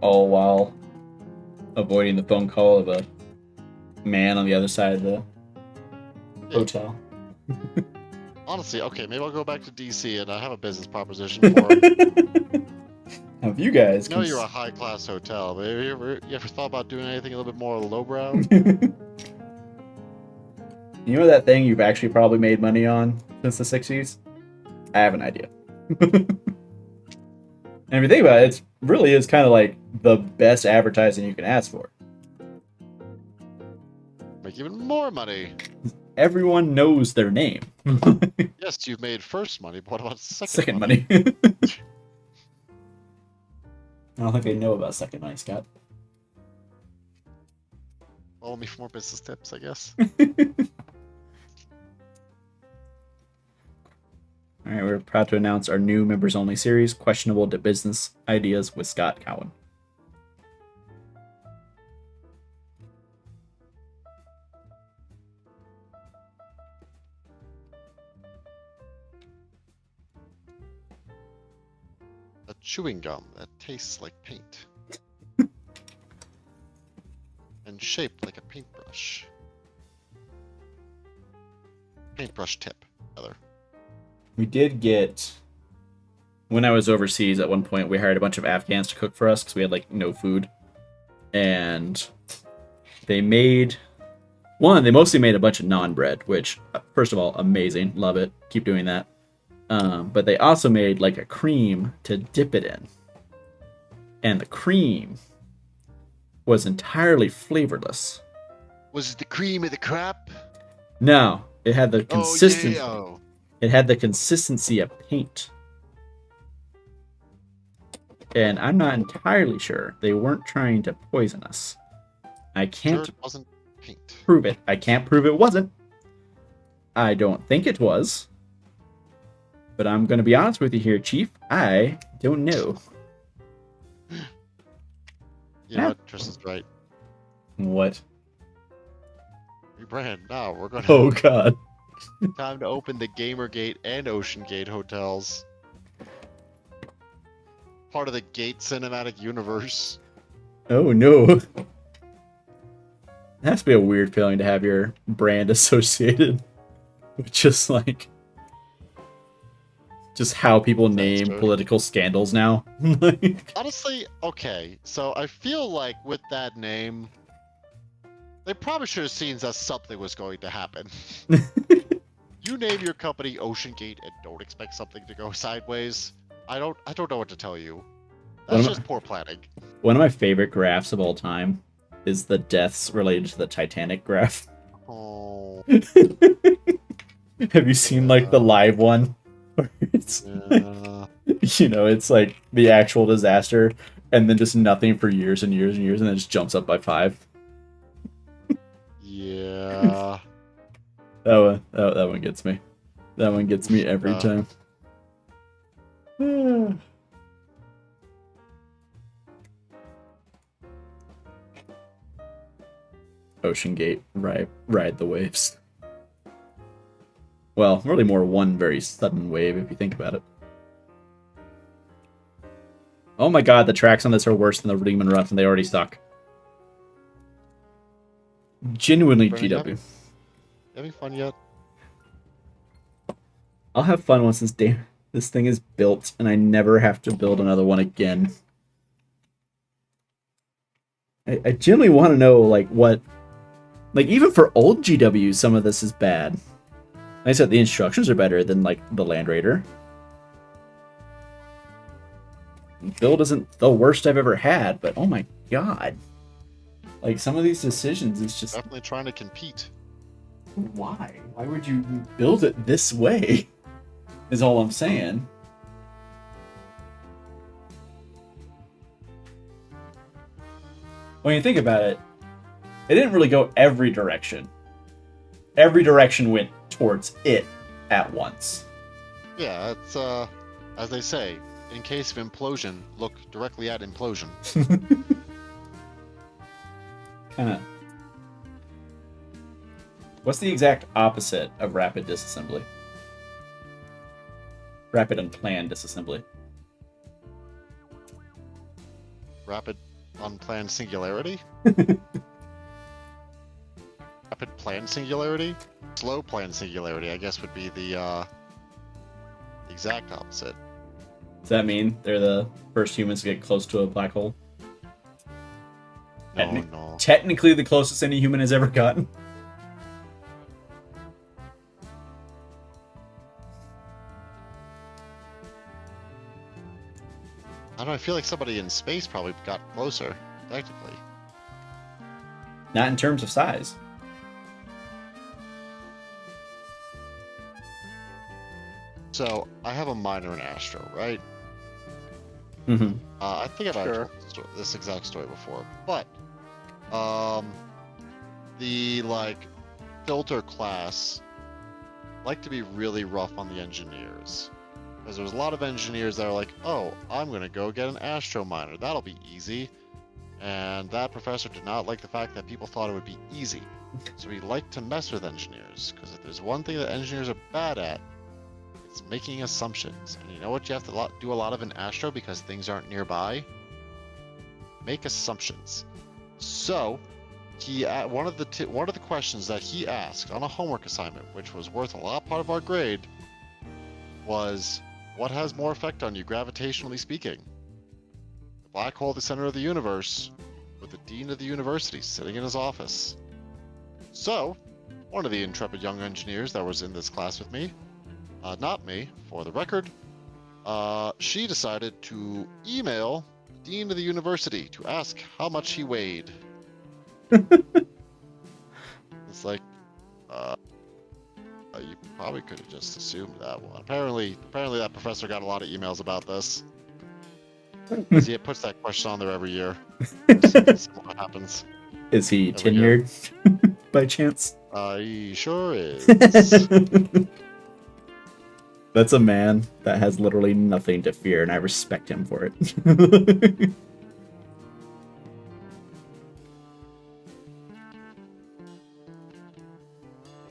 All while avoiding the phone call of a man on the other side of the hotel. Honestly, okay, maybe I'll go back to DC and I have a business proposition for him. Now, if you guys I know you're a high-class hotel, but have you ever thought about doing anything a little bit more lowbrow? You know that thing you've actually probably made money on since the 60s? I have an idea. And if you think about it, it really is kind of like the best advertising you can ask for. Make even more money. Everyone knows their name. Yes, you've made first money, but what about Second money? money. I don't think they know about second money, Scott. Follow me for more business tips, I guess. Alright, we're proud to announce our new members-only series, Questionable to Business Ideas with Scott Cowan. A chewing gum that tastes like paint. And shaped like a paintbrush. Paintbrush tip, rather. We did get... When I was overseas, at one point, we hired a bunch of Afghans to cook for us, because we had, like, no food. And they made... One, they mostly made a bunch of naan bread, which, first of all, amazing. Love it. Keep doing that. But they also made like a cream to dip it in. And the cream was entirely flavorless. Was it the cream of the crap? No, it had the consistency. Oh. It had the consistency of paint. And I'm not entirely sure they weren't trying to poison us. I can't Sure it wasn't paint. prove it. I can't prove it wasn't. I don't think it was. But I'm going to be honest with you here, Chief. I don't know. You know what? Tristan's right. What? Rebrand. Now we're going Oh, God. Time to open the Gamergate and Ocean Gate hotels. Part of the Gate cinematic universe. Oh, no. It has to be a weird feeling to have your brand associated with just, like... Just how people name political scandals now. Honestly, okay. So I feel like with that name, they probably should have seen that something was going to happen. You name your company Ocean Gate and don't expect something to go sideways. I don't know what to tell you. That's just poor planning. One of my favorite graphs of all time is the deaths related to the Titanic graph. Oh. Have you seen like the live one? It's you know, it's like the actual disaster and then just nothing for years and years and years and then it just jumps up by 5. Yeah. that one gets me. That one gets me every time. Ocean Gate, ride the waves. Well, really more one very sudden wave if you think about it. Oh my god, the tracks on this are worse than the Riemann Ruff and they already suck. Genuinely GW. Having fun yet? I'll have fun once this thing is built and I never have to build another one again. I genuinely want to know like what... Like even for old GW, some of this is bad. I said the instructions are better than like the Land Raider. Build isn't the worst I've ever had, but oh my god. Like some of these decisions, it's just Definitely trying to compete. why? Why would you build it this way? Is all I'm saying. When you think about it, it didn't really go every direction. Every direction went towards it at once. Yeah, it's as they say, in case of implosion, look directly at implosion. Kinda. What's the exact opposite of rapid disassembly? Rapid unplanned disassembly. Rapid unplanned singularity? Rapid planned singularity? Slow planned singularity, I guess, would be the exact opposite. Does that mean they're the first humans to get close to a black hole? No. Technically the closest any human has ever gotten. I don't know, I feel like somebody in space probably got closer, technically. Not in terms of size. So, I have a minor in Astro, right? Mm-hmm. I think I've Sure. told this exact story before, but the like filter class like to be really rough on the engineers, because there's a lot of engineers that are like, oh, I'm gonna go get an Astro miner, that'll be easy, and that professor did not like the fact that people thought it would be easy, so he liked to mess with engineers, because if there's one thing that engineers are bad at, it's making assumptions. And you know what you have to do a lot of in Astro because things aren't nearby? Make assumptions. So, he one of the questions that he asked on a homework assignment, which was worth a lot part of our grade, was, what has more effect on you, gravitationally speaking? The black hole at the center of the universe, with the dean of the university sitting in his office. So, one of the intrepid young engineers that was in this class with me, not me, for the record, she decided to email the dean of the university to ask how much he weighed. It's like, you probably could have just assumed that one. Apparently that professor got a lot of emails about this. Because he puts that question on there every year. That's what happens. Is he Over here. tenured by chance? He sure is. That's a man that has literally nothing to fear, and I respect him for it.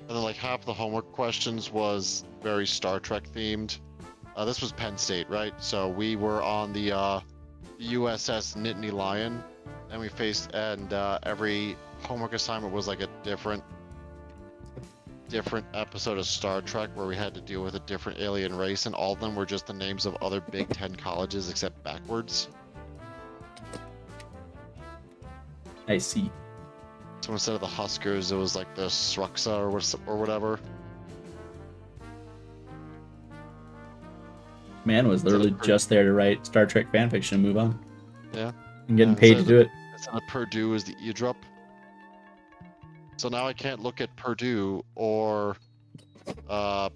And then like half the homework questions was very Star Trek themed. This was Penn State, right? So we were on the USS Nittany Lion, and we faced, and every homework assignment was like a different episode of Star Trek where we had to deal with a different alien race, and all of them were just the names of other Big Ten colleges except backwards. I see. So instead of the Huskers, it was like the Struxa or whatever. Man was literally just there to write Star Trek fanfiction and move on. Yeah. And getting paid to do it. Instead of Purdue is the eardrop. So now I can't look at Purdue or the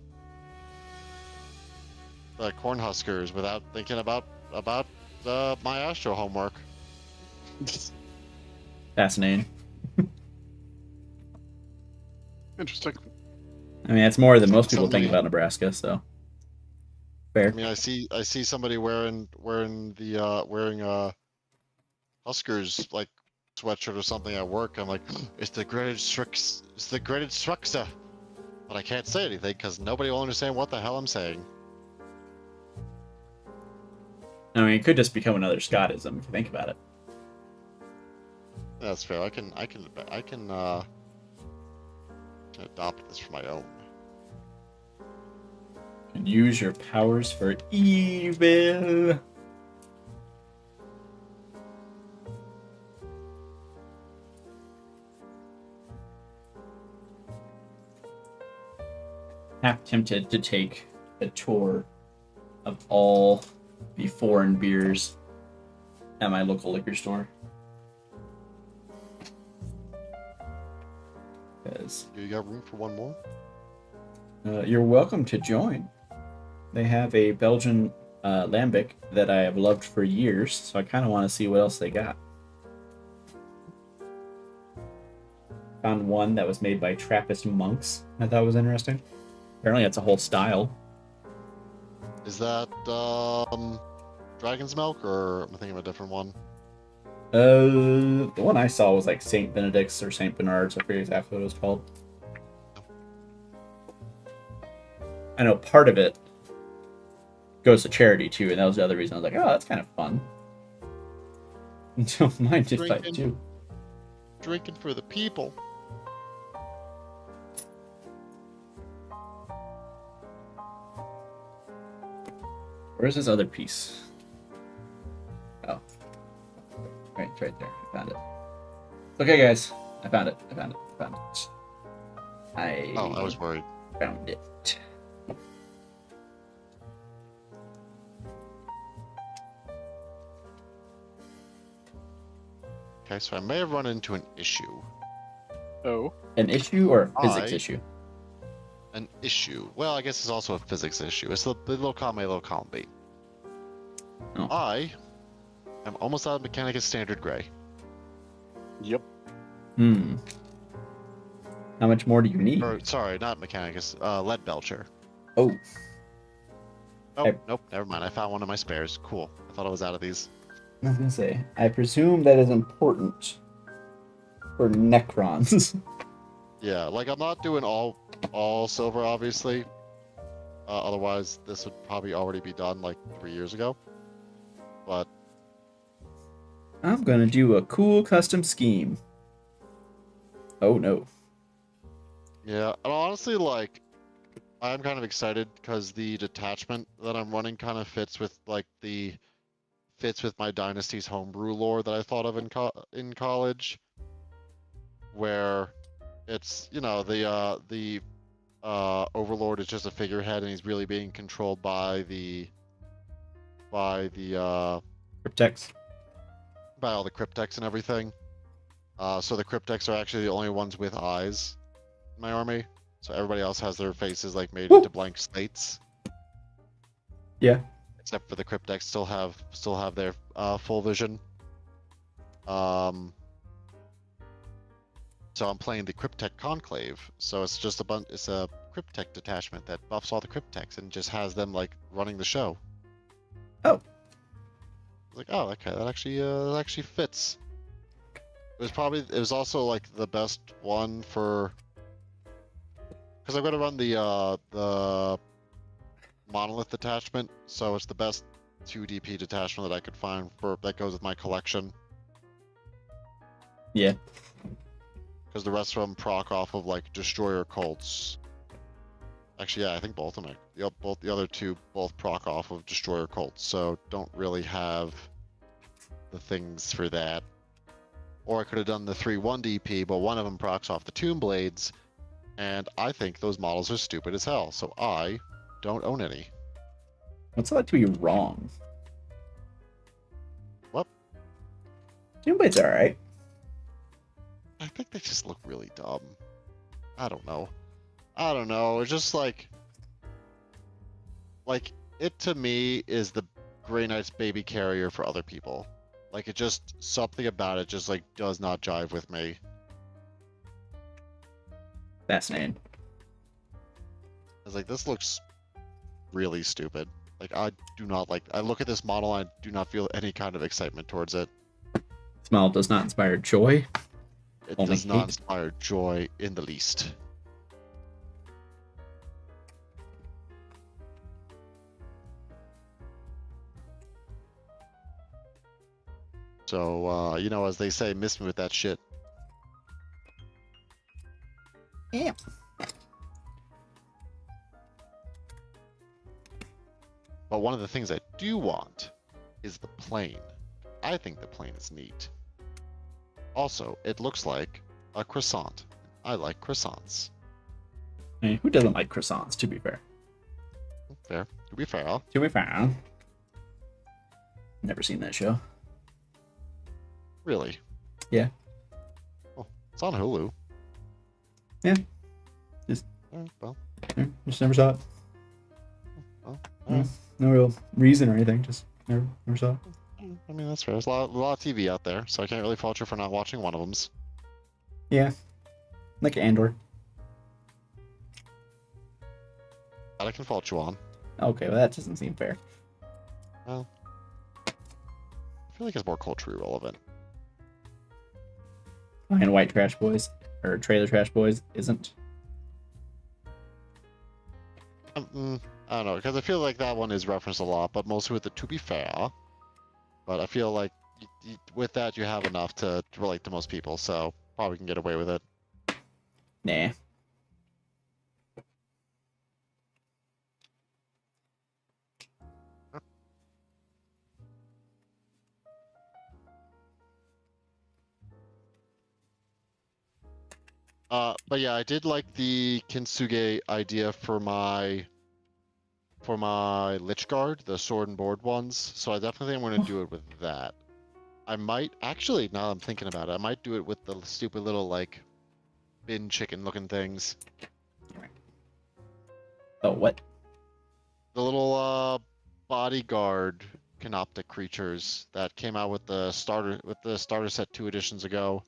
Cornhuskers without thinking about my Astro homework. Fascinating. Interesting. I mean, that's more than most people Somebody- think about Nebraska, so I fair. mean, I see somebody wearing Huskers like sweatshirt or something at work. I'm like, it's the graded Struxa, but I can't say anything because nobody will understand what the hell I'm saying. I mean, it could just become another Scottism if you think about it. That's fair. I can adopt this for my own. And use your powers for evil. half tempted to take a tour of all the foreign beers at my local liquor store. Because You got room for one more? you're welcome to join. They have a Belgian lambic that I have loved for years, so I kind of want to see what else they got. Found one that was made by Trappist monks. I thought was interesting. Apparently, that's a whole style. Is that Dragon's Milk, or am I thinking of a different one? The one I saw was like Saint Benedict's or Saint Bernard's. I forget exactly what it was called. I know part of it goes to charity too, and that was the other reason I was like, oh, that's kind of fun. Until mine did fight too. Drinking for the people. Where's this other piece? Oh. Right, it's right there. I found it. Okay, guys. I found it. I was worried. found it. Okay, so I may have run into an issue. Oh. An issue or a physics issue? An issue. Well, I guess it's also a physics issue. It's the low column A, low column B. Oh. I am almost out of Mechanicus Standard Gray. Yep. How much more do you need? Or, sorry, not Mechanicus. Lead Belcher. Oh. Oh, nope, never mind. I found one of my spares. Cool. I thought I was out of these. I was gonna say, I presume that is important for Necrons. Yeah, like I'm not doing all silver, obviously. Otherwise, this would probably already be done like 3 years ago. But I'm gonna do a cool custom scheme. Oh no. yeah, and honestly, like, I'm kind of excited because the detachment that I'm running kind of fits with my Dynasty's homebrew lore that I thought of in college, where it's, you know, the Overlord is just a figurehead and he's really being controlled by the Cryptex. by all the cryptex and everything. So the cryptex are actually the only ones with eyes in my army. So everybody else has their faces like made into blank slates. Yeah. Except for the cryptex still have their full vision. So I'm playing the Cryptek Conclave. So it's just it's a Cryptek detachment that buffs all the cryptex and just has them like running the show. Oh. Like, oh, okay, that actually fits. It was also like the best one for, because I'm gonna run the monolith detachment, so it's the best 2 DP detachment that I could find that goes with my collection. Yeah. Because the rest of them proc off of like destroyer cults. Actually, yeah, I think both of them. The other two both proc off of destroyer cults, so don't really have the things for that. Or I could have done the 3/1 DP, but one of them procs off the tomb blades, and I think those models are stupid as hell, so I don't own any. What's that to be wrong? What? Doomblades are alright. I think they just look really dumb. I don't know. It's just like it to me is the Grey Knight's baby carrier for other people. Like, it just, something about it just like does not jive with me. Fascinating. I was like, this looks really stupid. Like, I look at this model and I do not feel any kind of excitement towards it. This model does not inspire joy. It Only does not hate. inspire joy in the least. So, as they say, miss me with that shit. Yeah. But one of the things I do want is the plane. I think the plane is neat. Also, it looks like a croissant. I like croissants. I mean, who doesn't like croissants, to be fair? Fair. To be fair. To be fair. Never seen that show. Really? Yeah. Oh, it's on Hulu. Yeah. Well, Just never saw it. well, No real reason or anything. Just never saw it. I mean, that's fair. There's a lot of TV out there, so I can't really fault you for not watching one of them. Yeah. Like Andor. That I can fault you on. Okay, well that doesn't seem fair. Well, I feel like it's more culturally relevant. And White Trash Boys or Trailer Trash Boys isn't. I don't know, because I feel like that one is referenced a lot, but mostly with the to be fair. But I feel like with that you have enough to relate to most people, so probably can get away with it. Nah. But yeah, I did like the Kintsugi idea for my Lich Guard, the sword and board ones. So I definitely think I'm going to do it with that. I might actually, now I'm thinking about it, I might do it with the stupid little like bin chicken looking things. Oh, what? The little bodyguard canoptic creatures that came out with the starter set 2 editions ago.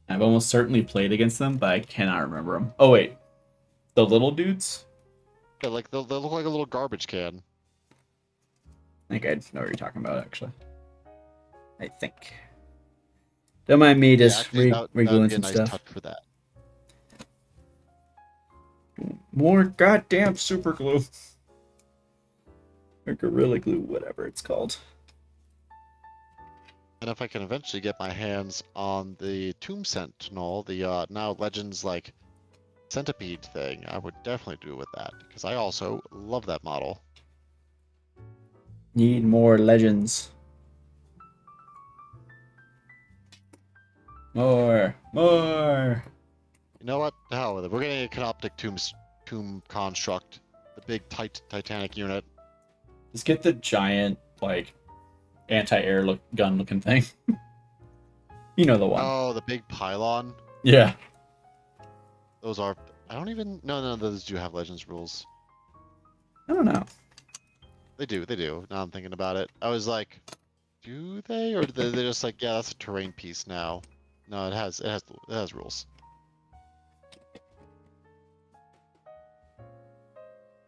I've almost certainly played against them, but I cannot remember them. Oh wait, the little dudes. Yeah, like they look like a little garbage can. I think I know what you're talking about, actually. I think. Don't mind me just actually, that would regooing be a some nice stuff. touch for that. More goddamn super glue. Or Gorilla Glue, whatever it's called. And if I can eventually get my hands on the Tomb Sentinel, the now Legends like centipede thing, I would definitely do it with that because I also love that model. Need more legends. More. You know what? The hell with it. We're getting a Canoptic tomb construct, the big Titanic unit. Just get the giant, like, anti-air gun looking thing. You know the one. Oh, the big pylon. Yeah. Those are. I don't even. No, those do have Legends rules. I don't know. They do. Now I'm thinking about it. I was like, do they, or they're just like, yeah, that's a terrain piece now. No, it has rules.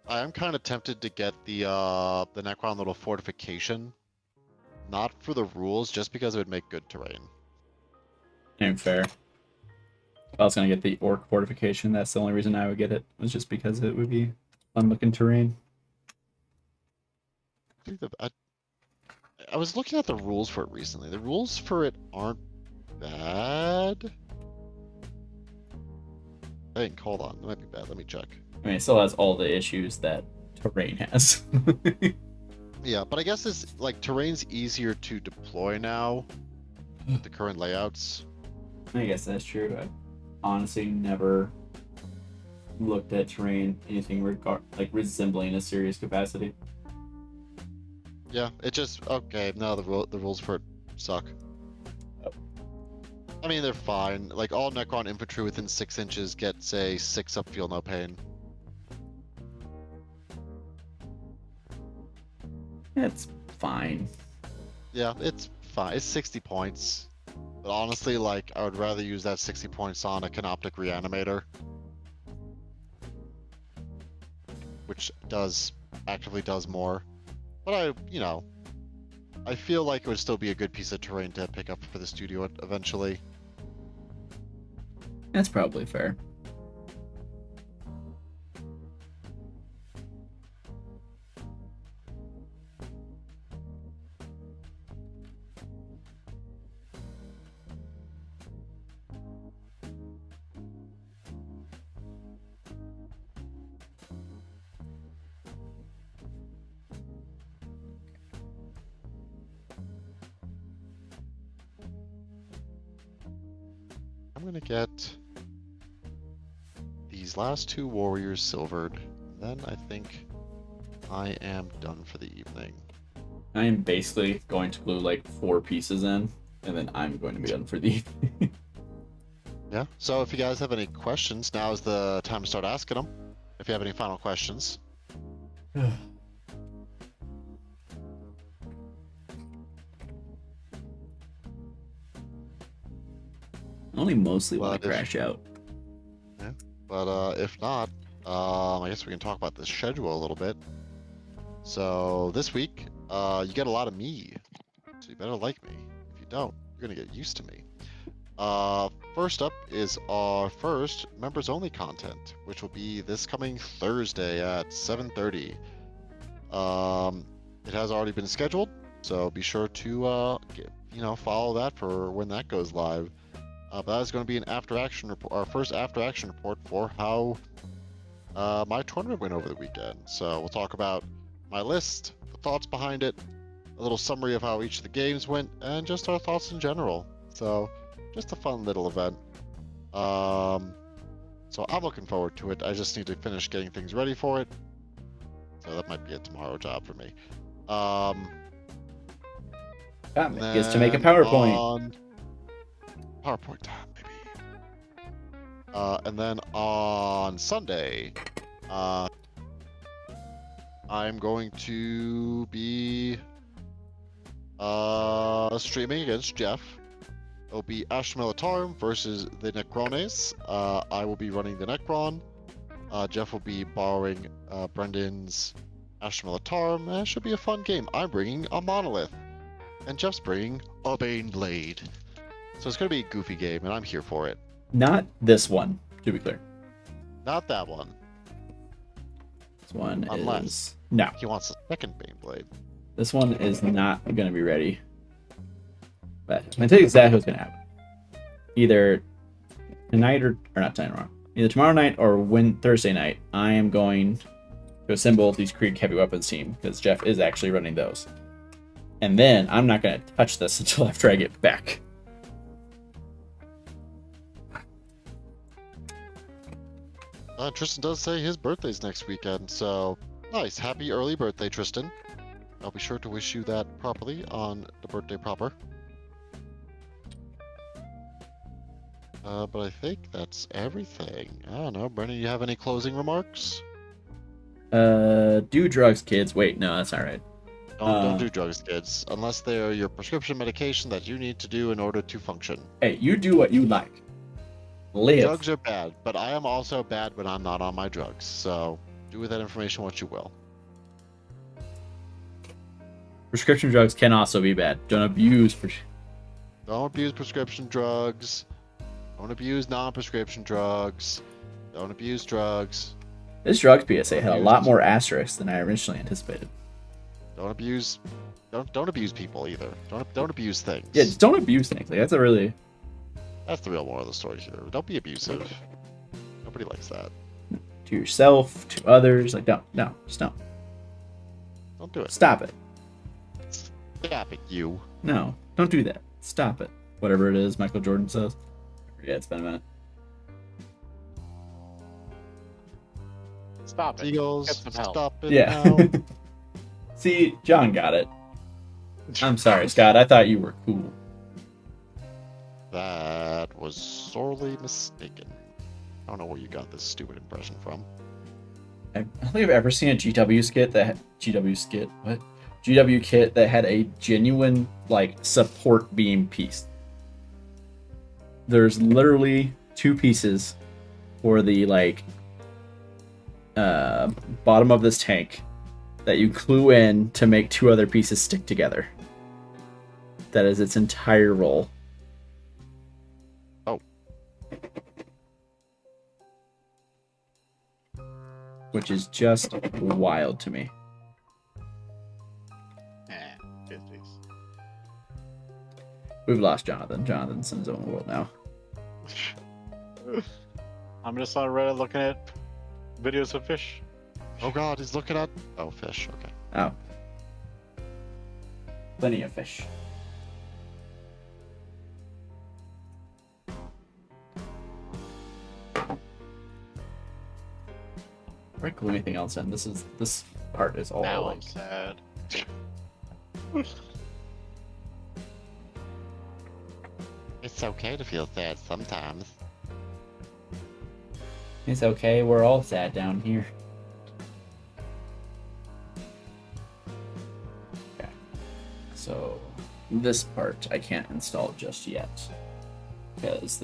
I am kind of tempted to get the Necron little fortification, not for the rules, just because it would make good terrain. Ain't fair. If I was gonna get the orc fortification, that's the only reason I would get it. Was just because it would be fun looking terrain. I was looking at the rules for it recently. The rules for it aren't bad. I think, hold on, it might be bad. Let me check. I mean, it still has all the issues that terrain has. Yeah, but I guess it's like terrain's easier to deploy now with the current layouts. I guess that's true. I honestly never looked at terrain anything like resembling a serious capacity. Yeah, it just okay. No, the rules for it suck. Oh. I mean, they're fine. Like all Necron infantry within 6 inches gets a 6 up, feel no pain. It's fine. Yeah, it's fine. It's 60 points. But honestly, like, I would rather use that 60 points on a Canoptic Reanimator. Which actively does more. But I feel like it would still be a good piece of terrain to pick up for the studio eventually. That's probably fair. I'm gonna get these last 2 warriors silvered. Then I think I am done for the evening. I am basically going to glue like 4 pieces in, and then I'm going to be done for the evening. Yeah. So if you guys have any questions, now is the time to start asking them. If you have any final questions. I only mostly want to crash out. Yeah. But if not, I guess we can talk about the schedule a little bit. So this week, you get a lot of me. So you better like me. If you don't, you're gonna get used to me. First up is our first members only content, which will be this coming Thursday at 7:30. It has already been scheduled, so be sure to follow that for when that goes live. But that is going to be an after action report, our first after action report for how my tournament went over the weekend. So we'll talk about my list, the thoughts behind it, a little summary of how each of the games went, and just our thoughts in general. So just a fun little event. So I'm looking forward to it. I just need to finish getting things ready for it. So that might be a tomorrow job for me. Batman gets to make a PowerPoint. PowerPoint time, maybe. And then on Sunday, I'm going to be streaming against Jeff. It'll be Astra Militarum versus the Necrones. I will be running the Necron. Jeff will be borrowing Brendan's Astra Militarum. And it should be a fun game. I'm bringing a Monolith. And Jeff's bringing a Baneblade. So it's going to be a goofy game, and I'm here for it. Not this one, to be clear. Not that one. This one Unless is... No. he wants a second Baneblade. This one is not going to be ready. But I'm going to tell you exactly what's going to happen. Either tonight or not tonight, tomorrow. Either tomorrow night or Thursday night, I am going to assemble these Krieg Heavy Weapons team, because Jeff is actually running those. And then I'm not going to touch this until after I get back. Tristan does say his birthday's next weekend, so nice. Happy early birthday, Tristan. I'll be sure to wish you that properly on the birthday proper. But I think that's everything. I don't know. Brendan, you have any closing remarks? Do drugs, kids. Wait, no, that's not right. Don't do drugs, kids, unless they're your prescription medication that you need to do in order to function. Hey, you do what you like. Live. Drugs are bad, but I am also bad when I'm not on my drugs, so do with that information what you will. Prescription drugs can also be bad. Don't abuse Don't abuse prescription drugs. Don't abuse non-prescription drugs. Don't abuse drugs. This drugs PSA had a lot more asterisks than I originally anticipated. Don't abuse people either. Don't abuse things. Yeah, just don't abuse things. Like, that's the real moral of the story here. Don't be abusive. Nobody likes that. To yourself, to others. Like, just don't. Don't do it. Stop it. Stop it, you. No, don't do that. Stop it. Whatever it is Michael Jordan says. Yeah, it's been a minute. Stop it. Eagles, Get some help. stop it Yeah. now. See, John got it. I'm sorry, Scott. I thought you were cool. That was sorely mistaken. I don't know where you got this stupid impression from. I don't think I've ever seen a GW kit that had a genuine, like, support beam piece. There's literally 2 pieces for the, like, bottom of this tank that you glue in to make 2 other pieces stick together. That is its entire role. Oh. Which is just wild to me. 50s. We've lost Jonathan. Jonathan's in his own world now. I'm just on Reddit looking at videos of fish. Oh god, he's looking at... Oh, fish, okay. Oh. Plenty of fish. I glue anything else in, this part is all Now like I'm sad. It's okay to feel sad sometimes. it's okay. We're all sad down here. Okay, so this part I can't install just yet because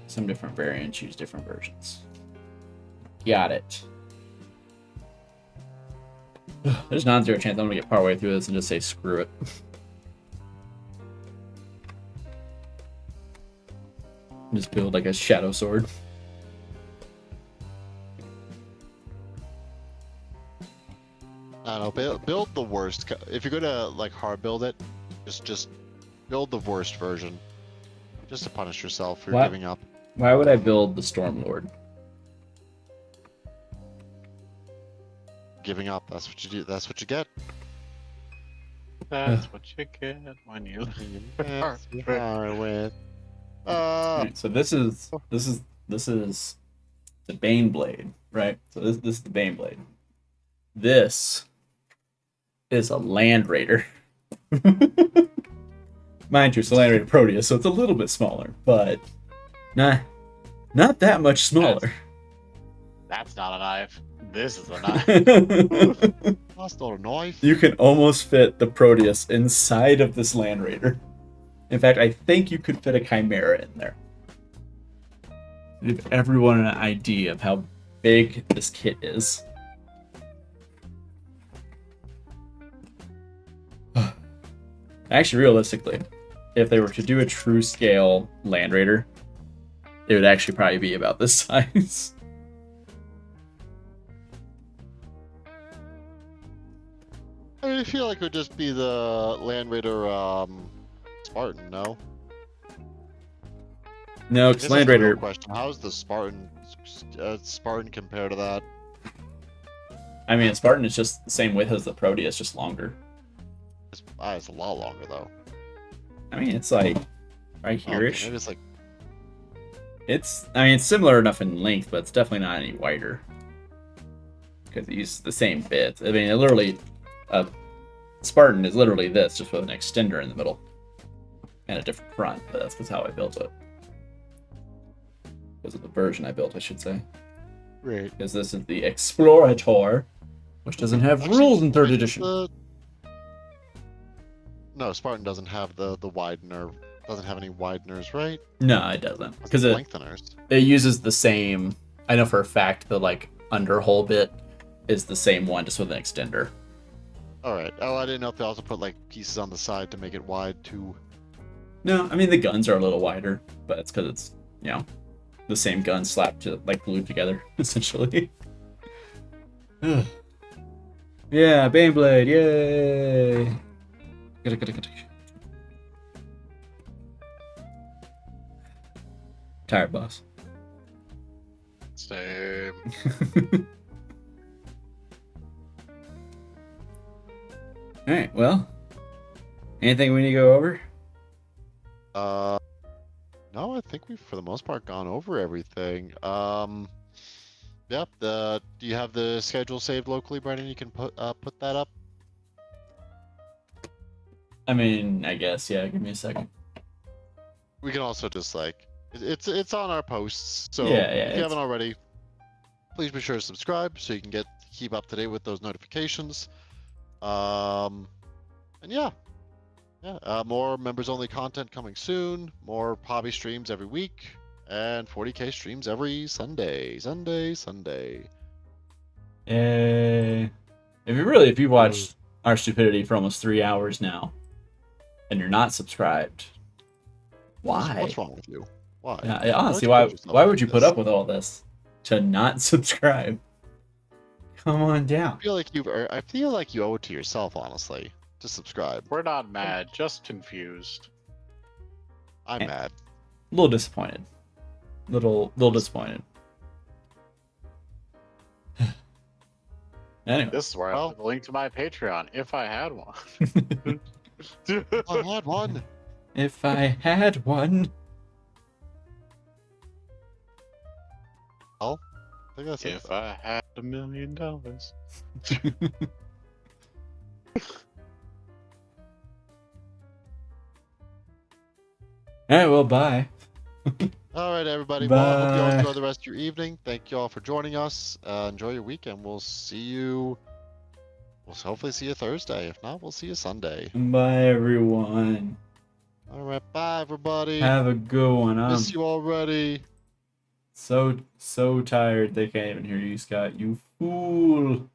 some different variants use different versions. Got it. There's non-zero chance I'm gonna get partway through this and just say screw it. Just build like a shadow sword. I don't know. Build the worst. If you're gonna like hard build it, just build the worst version, just to punish yourself for What? giving up. Why would I build the Stormlord? Giving up. That's what you do. That's what you get. That's what you get when you Yes, you are with. Alright, so this is the Baneblade, right? So this is the Baneblade. This is a Land Raider. Mind you, it's a Land Raider Proteus, so it's a little bit smaller, but not that much smaller. That's not a knife. This is a knife. That's not a knife. You can almost fit the Proteus inside of this Land Raider. In fact, I think you could fit a Chimera in there. Give everyone an idea of how big this kit is. Actually, realistically, if they were to do a true scale Land Raider, it would actually probably be about this size. I mean, I feel like it would just be the Land Raider Spartan, no? No, I because guess Land that's the real Raider. question. How's the Spartan compared to that? I mean, Spartan is just the same width as the Proteus, just longer. It's a lot longer though. I mean, it's like right Oh, here-ish. maybe it's like It's similar enough in length, but it's definitely not any wider. Because it uses the same bits. I mean, Spartan is literally this, just with an extender in the middle. And a different front, but that's just how I built it. Because of the version I built, I should say. great. Because this is the Explorator, which doesn't have rules in 3rd edition. No, Spartan doesn't have the widener. Doesn't have any wideners, right? No, it doesn't. It's Because lengtheners. it uses the same... I know for a fact the underhull bit is the same one, just with an extender. Alright. Oh, I didn't know if they also put like pieces on the side to make it wide too. No, I mean the guns are a little wider, but it's because it's, the same gun slapped to glued together, essentially. Yeah, Baneblade, yay! Get. Tired, boss. Same. Alright, well. Anything we need to go over? No, I think we've for the most part gone over everything. Yep. Do you have the schedule saved locally, Brenden? You can put that up. I mean, I guess, yeah, give me a second. We can also just it's on our posts. So Yeah, if you haven't already, please be sure to subscribe so you can keep up to date with those notifications. And yeah. More members only content coming soon, more hobby streams every week, and 40k streams every Sunday. Yay. If you've watched our Stupidity for almost 3 hours now, and you're not subscribed, why? What's wrong with you? Why? Yeah, honestly, Why would you put yourself why through would you put this? up with all this to not subscribe? Come on down. I feel like you owe it to yourself, honestly, to subscribe. We're not mad, just confused. I'm Eh. mad. A little disappointed. Little disappointed. Anyway, This is where I Well- put the link to my Patreon, if I had one. I had one. if I had one. I think that's it. If I had $1 million. All right, well, bye. All right, everybody. Well, I hope you all Bye. enjoy the rest of your evening. Thank you all for joining us. Enjoy your weekend. We'll see you. We'll hopefully see you Thursday. If not, we'll see you Sunday. Bye, everyone. All right. Bye, everybody. Have a good one. I'm Miss you already. so tired they can't even hear you, Scott. You fool.